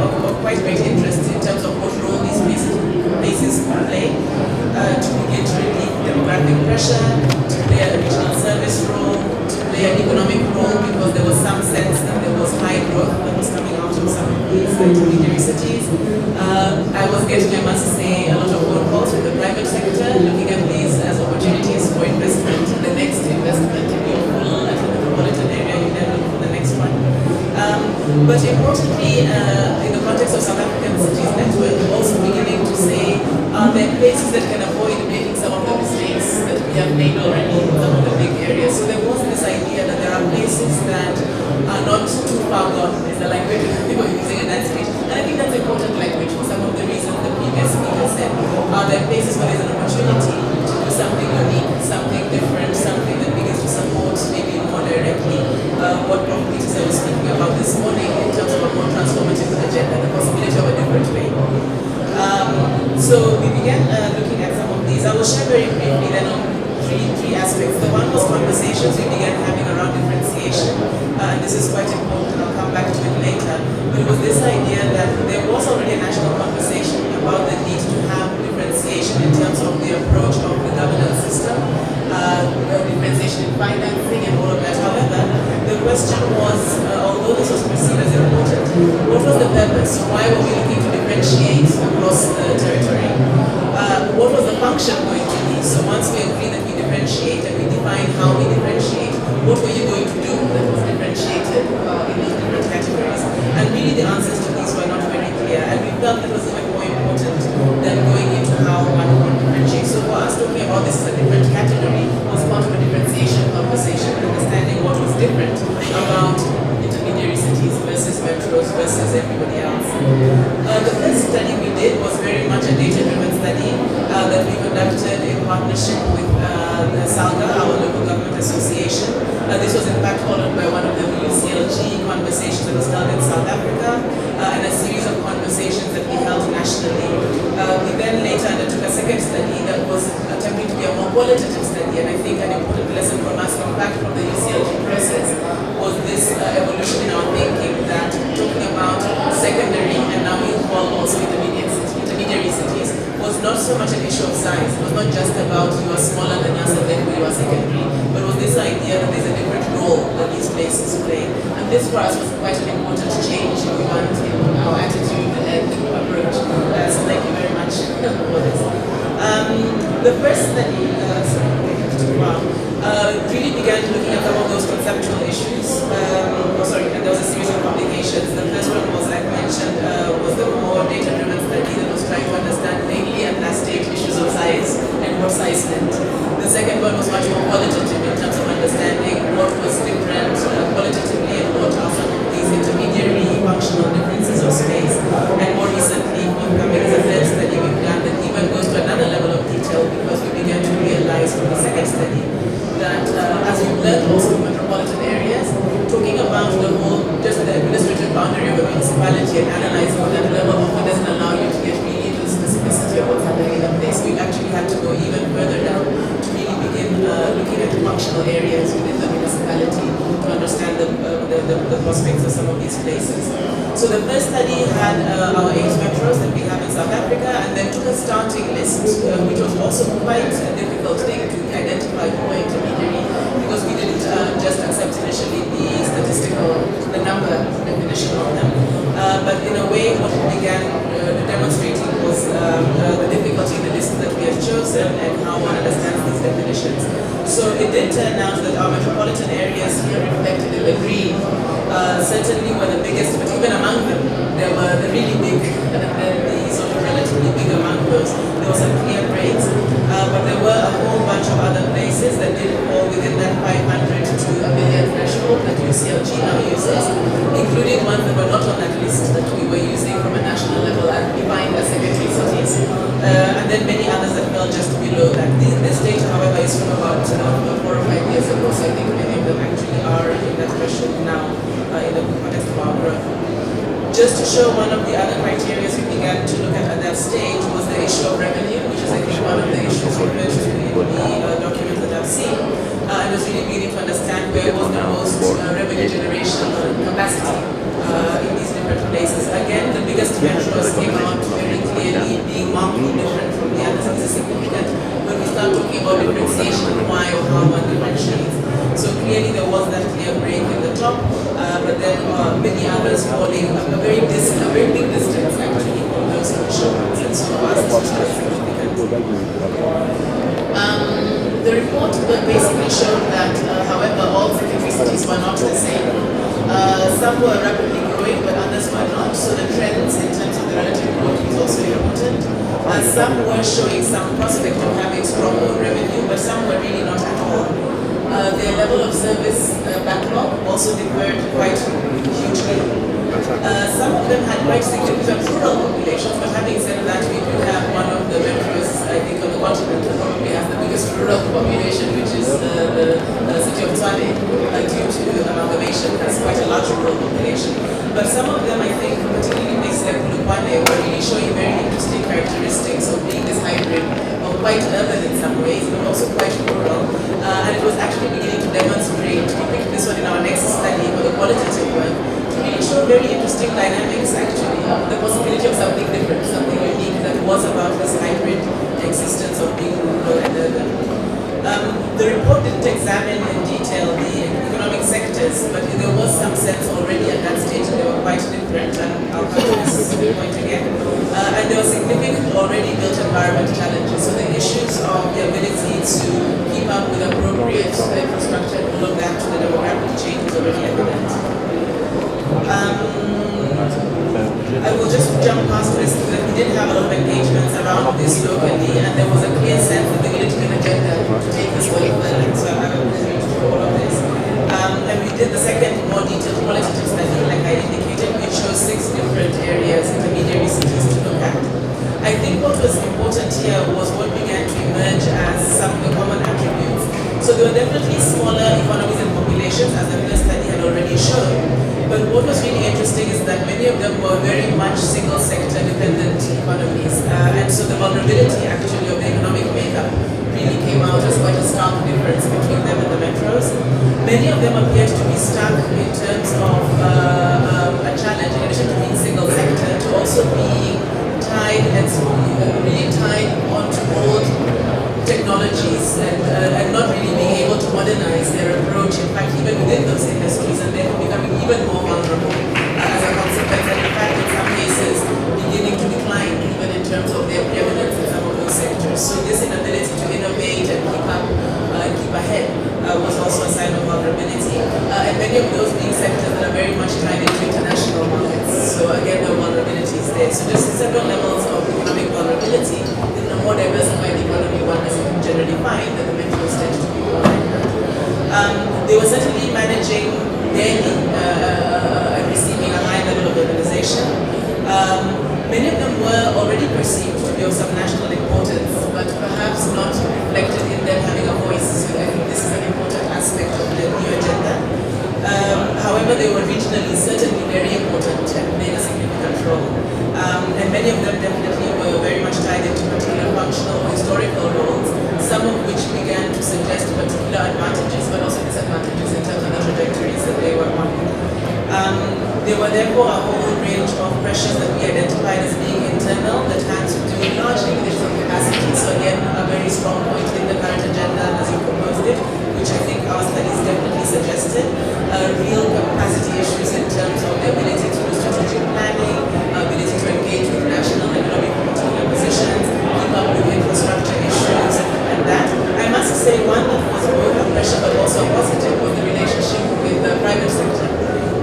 of quite great interest in terms of what role these places play to begin to relieve demographic pressure, to play a regional service role, to play an economic role, because there was some sense that there was high growth that was coming out of some of these intermediary cities. I was getting, I must say, a lot of phone calls from the private sector looking at these as opportunities for investment, the next investment in your full metropolitan area, you then look for the next one. But importantly, in the context of South African Cities Network, also beginning to say, are there places that can avoid making some of the mistakes that we have made already in some of the big areas? So there was this idea that there are places that are not too far gone, is the language people are using in that stage. And I think that's important language for some of the reasons the previous speaker said. Are there places where there's an opportunity to do something unique, something different, something that begins to support maybe more directly what Prof. Peterson was speaking about this morning in terms of a more transformative agenda, the possibility of a different way. So we began looking at some of these. I will share very briefly then on three aspects. The one was conversations we began having around differentiation. And this is quite important, and I'll come back to it later. But it was this idea that there was already a national conversation about the need to have differentiation in terms of the approach of the governance system, differentiation in financing and all of that. However, the question was, although this was perceived as important, what was the purpose? Why were we looking to differentiate across the territory? What was the function going to be? So once we agree that we differentiate and we define how we differentiate. What were you going to do that was differentiated in those different categories? And really the answers to these were not very clear, and we felt it was even more important than going into how one would differentiate. So for us, talking about this as a different category was part of a differentiation conversation, understanding what was different about intermediary cities versus metros versus everybody else. The first study we did was very much a data-driven study that we conducted in partnership with the SALGA, our local government association. This was in fact followed by one of the UCLG conversations that was held in South Africa and a series of conversations that we held nationally. We then later undertook a second study that was attempting to be a more qualitative study, and I think an important lesson from us, in fact, from the UCLG process was this evolution in our thinking that talking about secondary and now we call also intermediary cities was not so much an issue of size. It was not just about you are smaller than us and therefore you are secondary, but it was this idea that there's a different role that these places play. And this for us was quite an important change, if we want, in our attitude and approach. So thank you very much for this. The first study, really began looking at some of those conceptual issues. And there was a series of publications. The first one was, like mentioned, was the more data-driven study that was trying to understand mainly at that stage issues of size and what size meant. The second one was much more qualitative in terms of understanding what was different qualitatively and what are some of these intermediary functional differences of space. And more recently, coming as a third study we've done that even goes to another level of detail because we began to realize from the second study that as we've learned also from metropolitan areas, talking about the whole, just the administrative boundary of a municipality and analyzing what that level often doesn't allow you to get really into the specificity of what's happening in a place. We actually had to go even further down to really begin looking at functional areas within the municipality to understand the prospects of some of these places. So the first study had our 8 metros that we have in South Africa, and then took a starting list, which was also quite a difficult thing to identify who were intermediary, because we didn't just accept initially the number definition of them. But in a way, what we began demonstrating was the difficulty in the list that we have chosen and how one understands these definitions. So it did turn out that our metropolitan areas here reflected in the green certainly were the biggest, but even among them, there were the really big and the sort of relatively big among those. There were some clear breaks, but there were a whole bunch of other places that did fall within that 500 to a million threshold that UCLG now uses, including ones that were not on that list that we were using from a national level and defined as secondary cities, and then many others that fell just below that. This data, however, is from about 4 or 5 years ago, so I think many of them actually are in that threshold now in the context of our growth. Just to show one of the other criteria we began to look at that stage was the issue of revenue, which is I think one of the issues referred to in the documents that I've seen. And was really beginning to understand where was the most revenue generation capacity in these different places. Again, the biggest metros came out very clearly being markedly different from the others. This is significant when we start talking about differentiation, why or how one differentiates. So clearly there was that clear break in the top, but then many others falling a very big distance actually from those thresholds. And so for us this was quite significant. The report basically showed that, however, all secondary cities were not the same. Some were rapidly growing, but others were not. So the trends in terms of the relative growth was also important. Some were showing some prospect of having strong own revenue, but some were really not at all. Their level of service backlog also differed quite hugely. Some of them had quite significant rural populations, but having said that, we do have one of the metros, I think, on the continent that probably has the biggest rural population, which is the city of Tshwane, due to amalgamation, has quite a large rural population. But some of them, I think, particularly places like Polokwane, were really showing very interesting characteristics of being this hybrid of quite urban in some ways, but also quite rural. And it was actually beginning to demonstrate, we picked this one in our next study for the qualitative work, to really show very interesting dynamics actually, the possibility of something different, something unique that was about this hybrid existence of being rural and urban. The report didn't examine in detail the economic sectors, but there was some sense already at that stage that they were quite different, and I'll come to this point again. And there were significant already built environment challenges, so the issues of the ability to keep up with appropriate infrastructure and look back to the demographic changes already evident. I will just jump past this because we did have a lot of engagements around this locally, and there was a clear sense that there needed to be an agenda to take this way further. So I haven't been through all of this. And we did the second more detailed qualitative study, like I indicated, which shows 6 different areas, intermediary cities to look at. I think what was important here was what began to emerge as some of the common attributes. So there were definitely smaller economies and populations, as the first study had already shown. But what was really interesting is that many of them were very much single sector dependent economies. And so the vulnerability actually of the economic makeup really came out as quite a stark difference between them and the metros. Many of them appeared to be stuck in terms of a challenge, in addition to being single sector, to also being tied and really tied onto old technologies and not really being able to modernize their approach, in fact, even within those industries, and they're becoming even more vulnerable as a consequence, and in fact, in some cases, beginning to decline even in terms of their preeminence in some of those sectors. So this inability to innovate and keep up and keep ahead was also a sign of vulnerability. And many of those being sectors that are very much tied into international markets. So again, the vulnerability is there. So just several levels of economic vulnerability. In a more diversified economy, one doesn't generally find that the metros tend to be more like that. They were certainly managing daily and receiving a high level of urbanization. Many of them were already perceived to be of some national importance, but perhaps not reflected in them having a voice. So I think this is an important aspect of the new agenda. However, they were regionally certainly very important and played a significant role. And many of them definitely were very much tied into particular functional or historical roles, some of which began to suggest particular advantages, but also disadvantages in terms of the trajectories that they were on. There were therefore a whole range of pressures that we identified as being internal that had to do largely with issues of capacity. So again, a very strong point in the current agenda as you proposed it, which I think our studies definitely suggested. Real capacity issues in terms of the ability to do strategic planning, ability to engage with national economic political positions, keep up with infrastructure issues, and that. I must say one that was both a pressure but also a positive was the relationship with the private sector.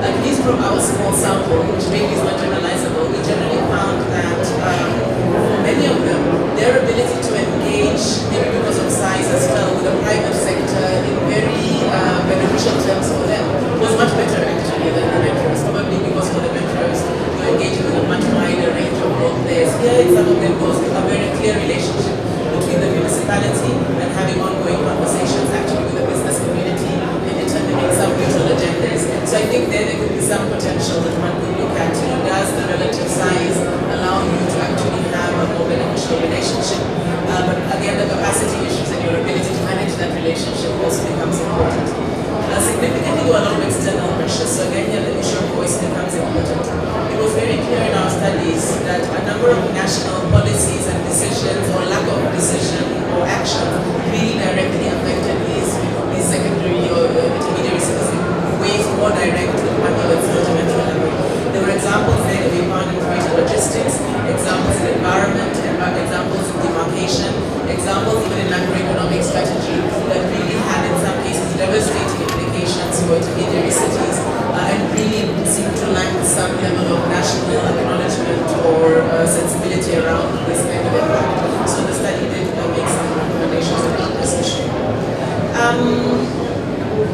At least from our small sample, which maybe is not generalizable, we generally found that for many of them, their ability to engage, maybe because of size as well, with the private sector in very beneficial terms for them was much better actually than the metros, probably because for the metros, you're engaging with a much wider range of role players. Here in some of them was a very clear relationship between the municipality and having ongoing conversations actually with the business community and determining some mutual agendas. So I think there could be some potential that one could look at, does the relative size allow you to actually have a more beneficial relationship? But again, the capacity issues and your ability to manage that relationship also becomes important. Significantly, there were a lot of external pressures. So again, here the issue of voice becomes important. It was very clear in our studies that a number of national policies and decisions or lack of decision or action really directly affected these secondary or intermediary cities in ways more direct than one even fundamental level. There were examples there that we found in freight and logistics, examples in environment, examples in demarcation, examples even in macroeconomic strategy that really had in some cases devastating implications for intermediary cities and really seemed to lack some level of national acknowledgement or sensibility around this kind of impact. So the study did make some recommendations around this issue.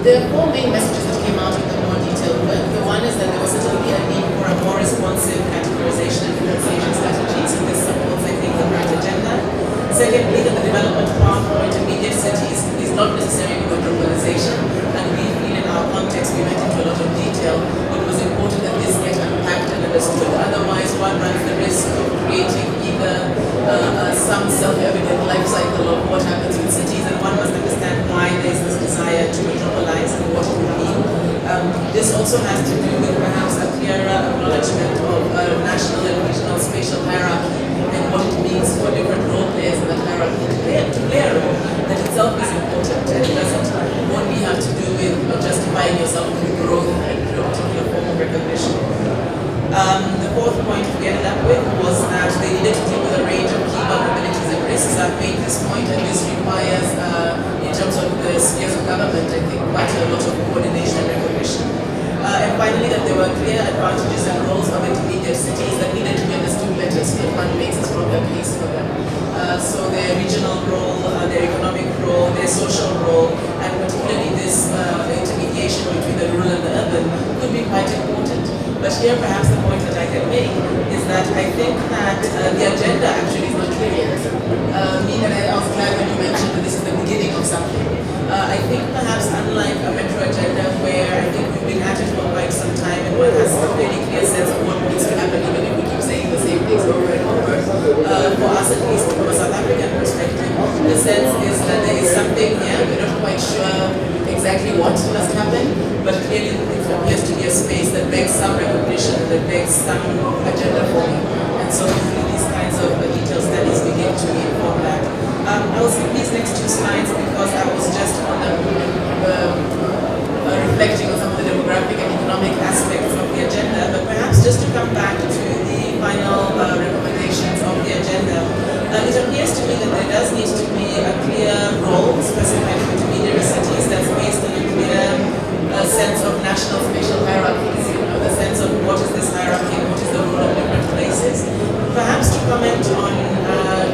There are 4 main messages that came out in the more detailed work. The one is that there was certainly a need for a more responsive categorization and differentiation strategy. So this supports, I think, the right agenda. Secondly, that the development path for intermediate cities is not necessarily about urbanization. And we feel in our context, we went into a lot of detail, but it was important that this get unpacked and understood. Otherwise, one runs the risk of creating either some self-evident life cycle of what happens with cities, and one must understand why there is this desire to metropolize and what it would mean. This also has to do with perhaps a clearer acknowledgement of national and regional spatial hierarchy and what it means for different role players in that hierarchy to play a role that itself is important and it doesn't only have to do with justifying yourself through growth and through a particular form of recognition. The fourth point we ended up with was that they needed to deal with a range of key vulnerabilities and risks. I've made this point, and this requires, in terms of required, I think, quite a lot of coordination and recognition. And finally, that there were clear advantages and roles of intermediate cities that needed to be understood better so that one makes a stronger case for them. So their regional role, their economic role, their social role, and particularly this intermediation between the rural and the urban could be quite important. But here perhaps the point that I can make is that I think that the agenda actually is not clear yet. I was glad when you mentioned that this is the beginning of something. I think perhaps unlike a metro agenda where I think we've been at it for quite some time and one has a very clear sense of what needs to happen even if we keep saying the same things over and over. For us at least from a South African perspective, the sense is that there is something here, we're not quite sure exactly what must happen, but clearly it appears to be a space that begs some recognition, that begs some agenda forming. And so hopefully these kinds of detailed studies begin to inform that. I will skip these next two slides because I was just on reflecting on some of the demographic and economic aspects of the agenda, but perhaps just to come back to the final recommendations of the agenda, it appears to me that there does need to be a clear role specified for intermediary cities that's based on a clear sense of national spatial hierarchies, the sense of what is this hierarchy and what is the role of different places. Perhaps to comment on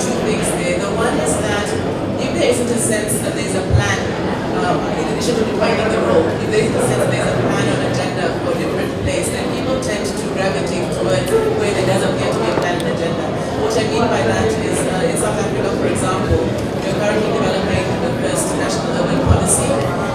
two things there. The one is that if there isn't a sense that there's a plan, in addition to defining the role, if there isn't a sense that there's a plan or agenda for different places, then people tend to gravitate towards where there does appear to be a plan and agenda. What I mean by that is, in South Africa, for example, we're currently developing the first national urban policy,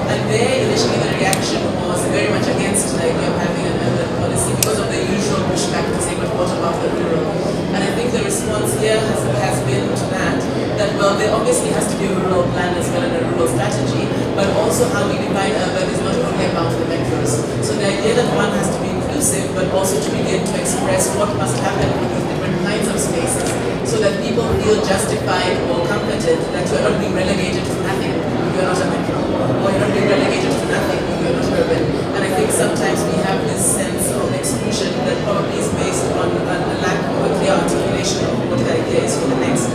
and there initially the reaction was very much against the idea of having an urban policy because of the usual pushback to say, but what about the rural? And I think the response here has been to that, well, there obviously has to be a rural plan as well and a rural strategy, but also how we define urban is not only about the metros. So the idea that one has to be inclusive, but also to begin to express what must happen with these different kinds of spaces, so that people feel justified or comforted that you are not being relegated to nothing, you are not a metro, or you're not being relegated to nothing, you are not urban. And I think sometimes we have this sense of exclusion that probably is based on a lack of a clear articulation of what the idea is for the next.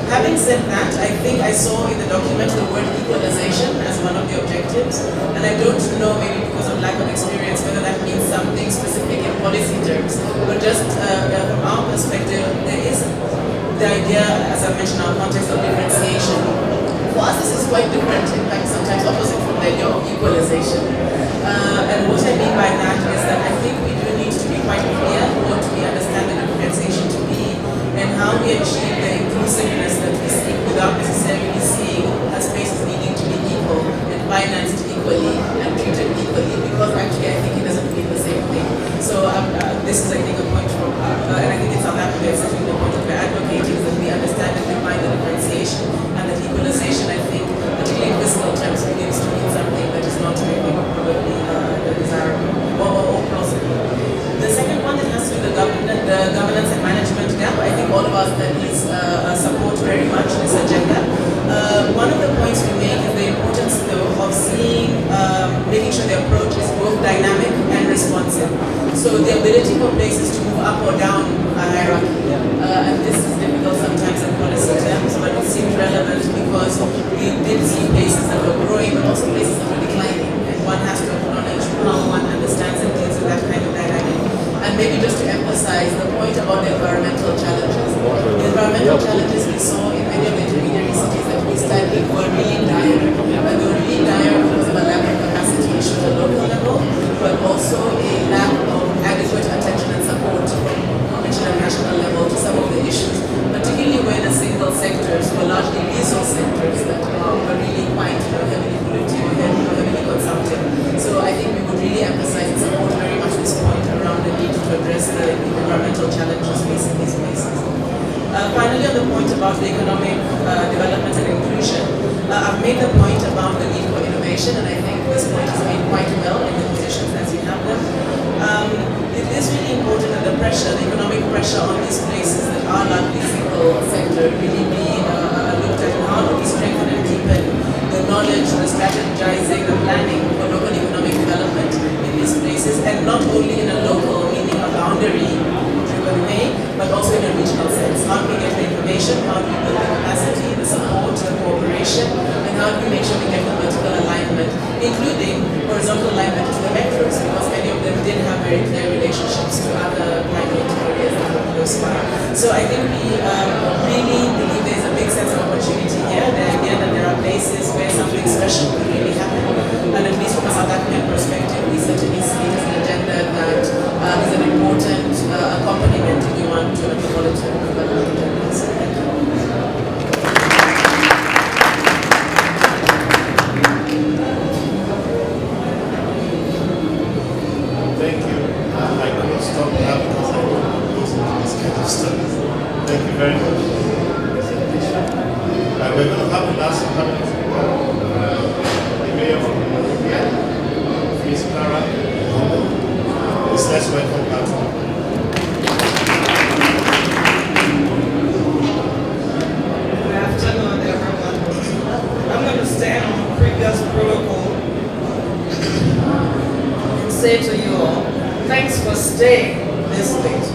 Having said that, I think I saw in the document the word equalization as one of the objectives, and I don't know, maybe because of lack of experience, whether that means something specific in policy terms, but just from our perspective, there is the idea, as I mentioned, our context of differentiation. For us, this is quite different, in fact, sometimes opposite from the idea of equalization. And what I mean by that is that I think we do need to be quite clear what we understand the differentiation to be, and how we achieve the inclusiveness that we seek without necessarily seeing a spaces needing to be equal and financed equally and treated equally, because actually I think it doesn't mean the same thing. So this is, I think, a point from, and I think in South Africa it's certainly the point that we're advocating, is that we understand and define the differentiation, and that equalization, I think, particularly in fiscal terms, begins to mean something that is not maybe probably desirable or plausible. The second one that has to do with the governance and management gap, I think all of us that needs support very much this agenda. One of the points we make is the importance though of seeing, making sure the approach is both dynamic and responsive. So the ability for places to move up or down a hierarchy, and this is difficult sometimes in policy terms, but it seems relevant because we did see places that were growing, but also places that were declining, and one has to acknowledge how one understands and deals with that kind of dynamic. And maybe just to emphasize the point about the environmental challenges. The environmental challenges we saw in many of the intermediary cities that we studied were really dire. And they were really dire because of a lack of capacity issue at the local level, but also a lack of adequate attention and support from provincial and national level to some of the issues, particularly where the single sectors were largely resource sectors that were really quite including horizontal alignment to the metros, because many of them did have very clear relationships to other migrant areas that were close by. So I think we really believe there's a big sense of opportunity here, the idea that there are places where something special could really happen. And at least from a South African perspective, we certainly see it as an agenda that is an important accompaniment, if you want, to metropolitan development agenda. So thank you. Thank you. I couldn't stop now because I don't go into this kind of stuff. Thank you very much. We're going to have the last comment. The mayor from Monrovia, Ms. Clara. Please let's welcome her. Good afternoon, everyone. I'm going to stand on the previous protocol and say to you all, thanks for staying this late.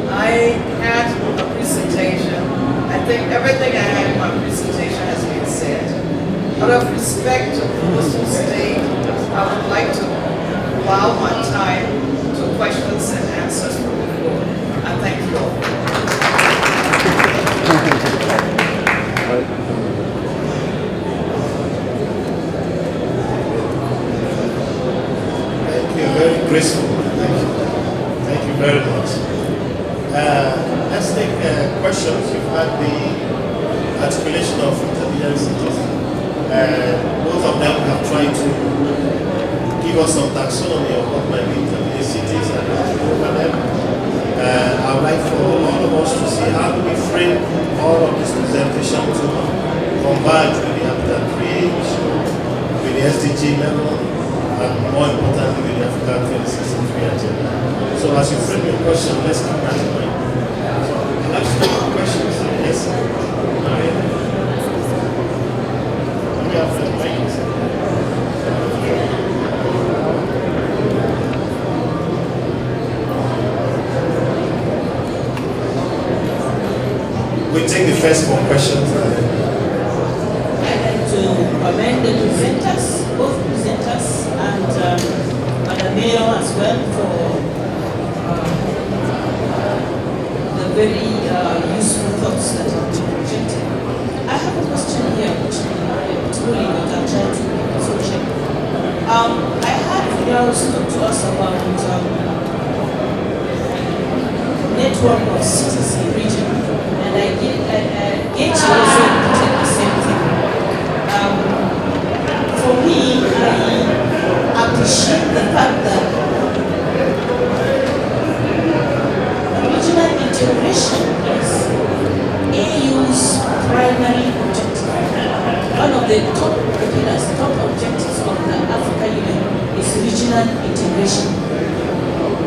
I had a presentation. I think everything I had in my presentation has been said. Out of respect to those who stayed, I would like to allow my time to questions and answers from the floor. I thank you all. Thank you, very graceful. Thank you. Thank you very much. Let's take questions. You've had the articulation of intermediary cities. Both of them have tried to give us some taxonomy of what might be intermediate cities and how to over them. I would like for all of us to see how do we frame all of this presentation to converge with the Habitat 3 issue, with the SDG level, and more importantly with the African 2063 agenda. So as you frame your question, let's keep that in mind. So I'd like to take questions. Yes? Maria? We have the mic. We take the first 4 questions. I'd like to commend the presenters, both presenters, and Madam Mayor as well for the very useful thoughts that have been projected. I have a question here, which it's really not I'm trying to make it social. I had Fidelis talk to us about network of cities in region, and I get you also put the same thing. For me, I appreciate the fact that regional integration is AU's primary objective. One of the top pillars, top objectives of the African Union is regional integration.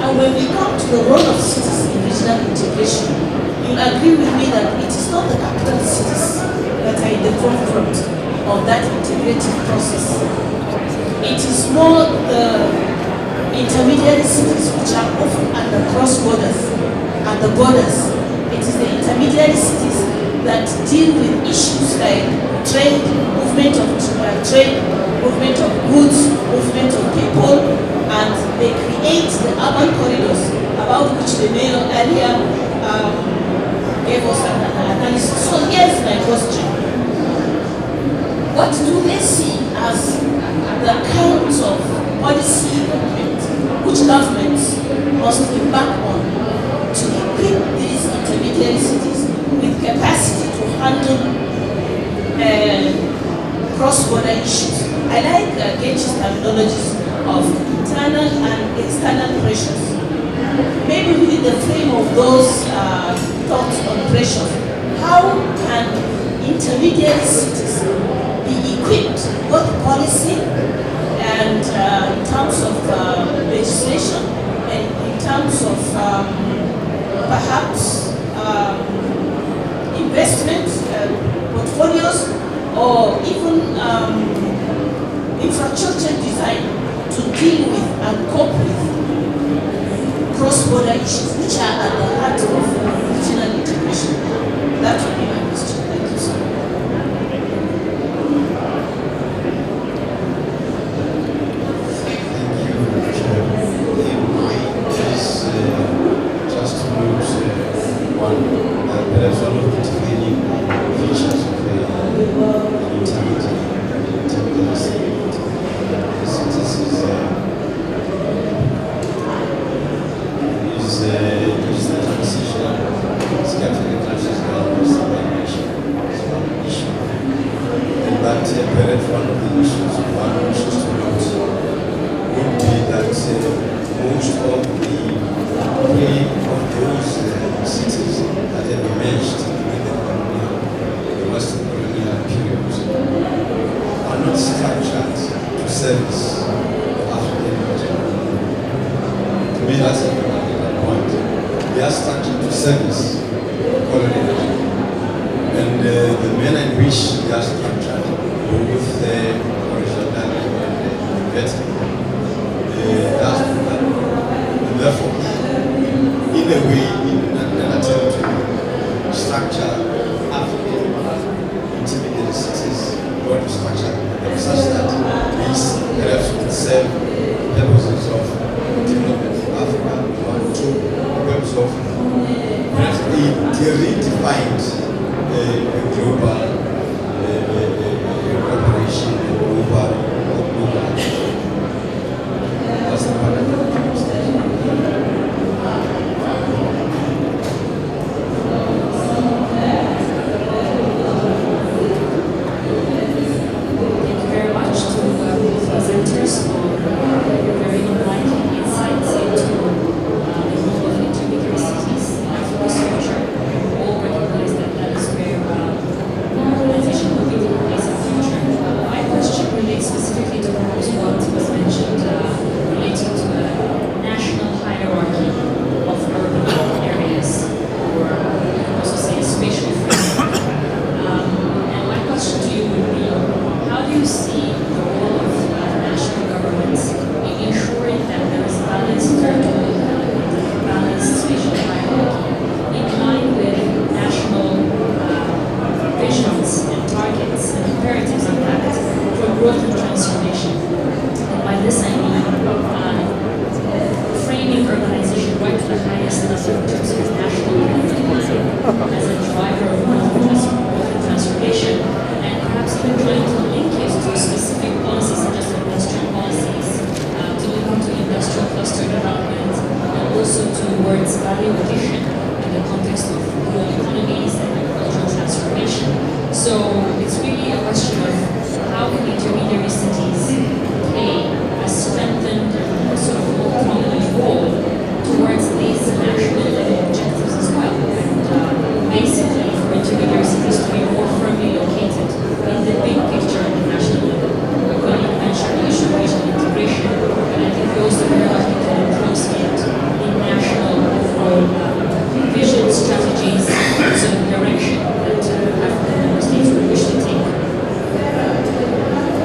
And when we come to the role of cities in regional integration, you'll agree with me that it is not the capital cities that are in the forefront of that integrative process. It is more the intermediary cities which are often at the cross borders and the borders. It is the intermediary cities that deal with issues like trade, movement of goods, movement of people, and they create the urban corridors about which the mayor earlier gave us an analysis. So here's my question. What do they see as the kinds of policy which governments must embark on to equip these intermediary cities with capacity to handle cross-border issues? I like Gage's terminologies of internal and external pressures. Maybe within the frame of those thoughts on pressures, how can intermediary cities be equipped both policy and in terms of legislation and in terms of perhaps investments, portfolios, or even infrastructure design to deal with and cope with cross-border issues which are at the heart of regional integration? That would be my question. Thank you so much. pillars of African agenda. To me, that's a critical point. They are structured to service colony agenda. And the manner in which they are structured with the horizontality and vertical, that's and therefore, in a way, in an attempt to structure African intermediate cities, or to structure them such that these perhaps would serve purposes of development for Africa, or to purpose of perhaps a redefined global cooperation, global action. That's the part I think presenters for very enlightening insights into the role of intermediary cities in Africa's future. All recognize that that is where organization will be taking place in the future. My question relates specifically to perhaps what was mentioned relating to a national hierarchy of urban areas, or you can also say a spatial framework. And my question to you would be, how do you see the role of national governments in ensuring that there is balanced territorial development, balanced spatial hierarchy, in line with national visions and targets and imperatives, in fact, for growth and transformation? And by this I mean framing urbanization right to the highest level in terms of national development as a driver of growth and transformation, and perhaps even trying to link it to specific policies such as industrial policies, to link into industrial cluster development, and also towards value addition in the context of rural economies and agricultural transformation. So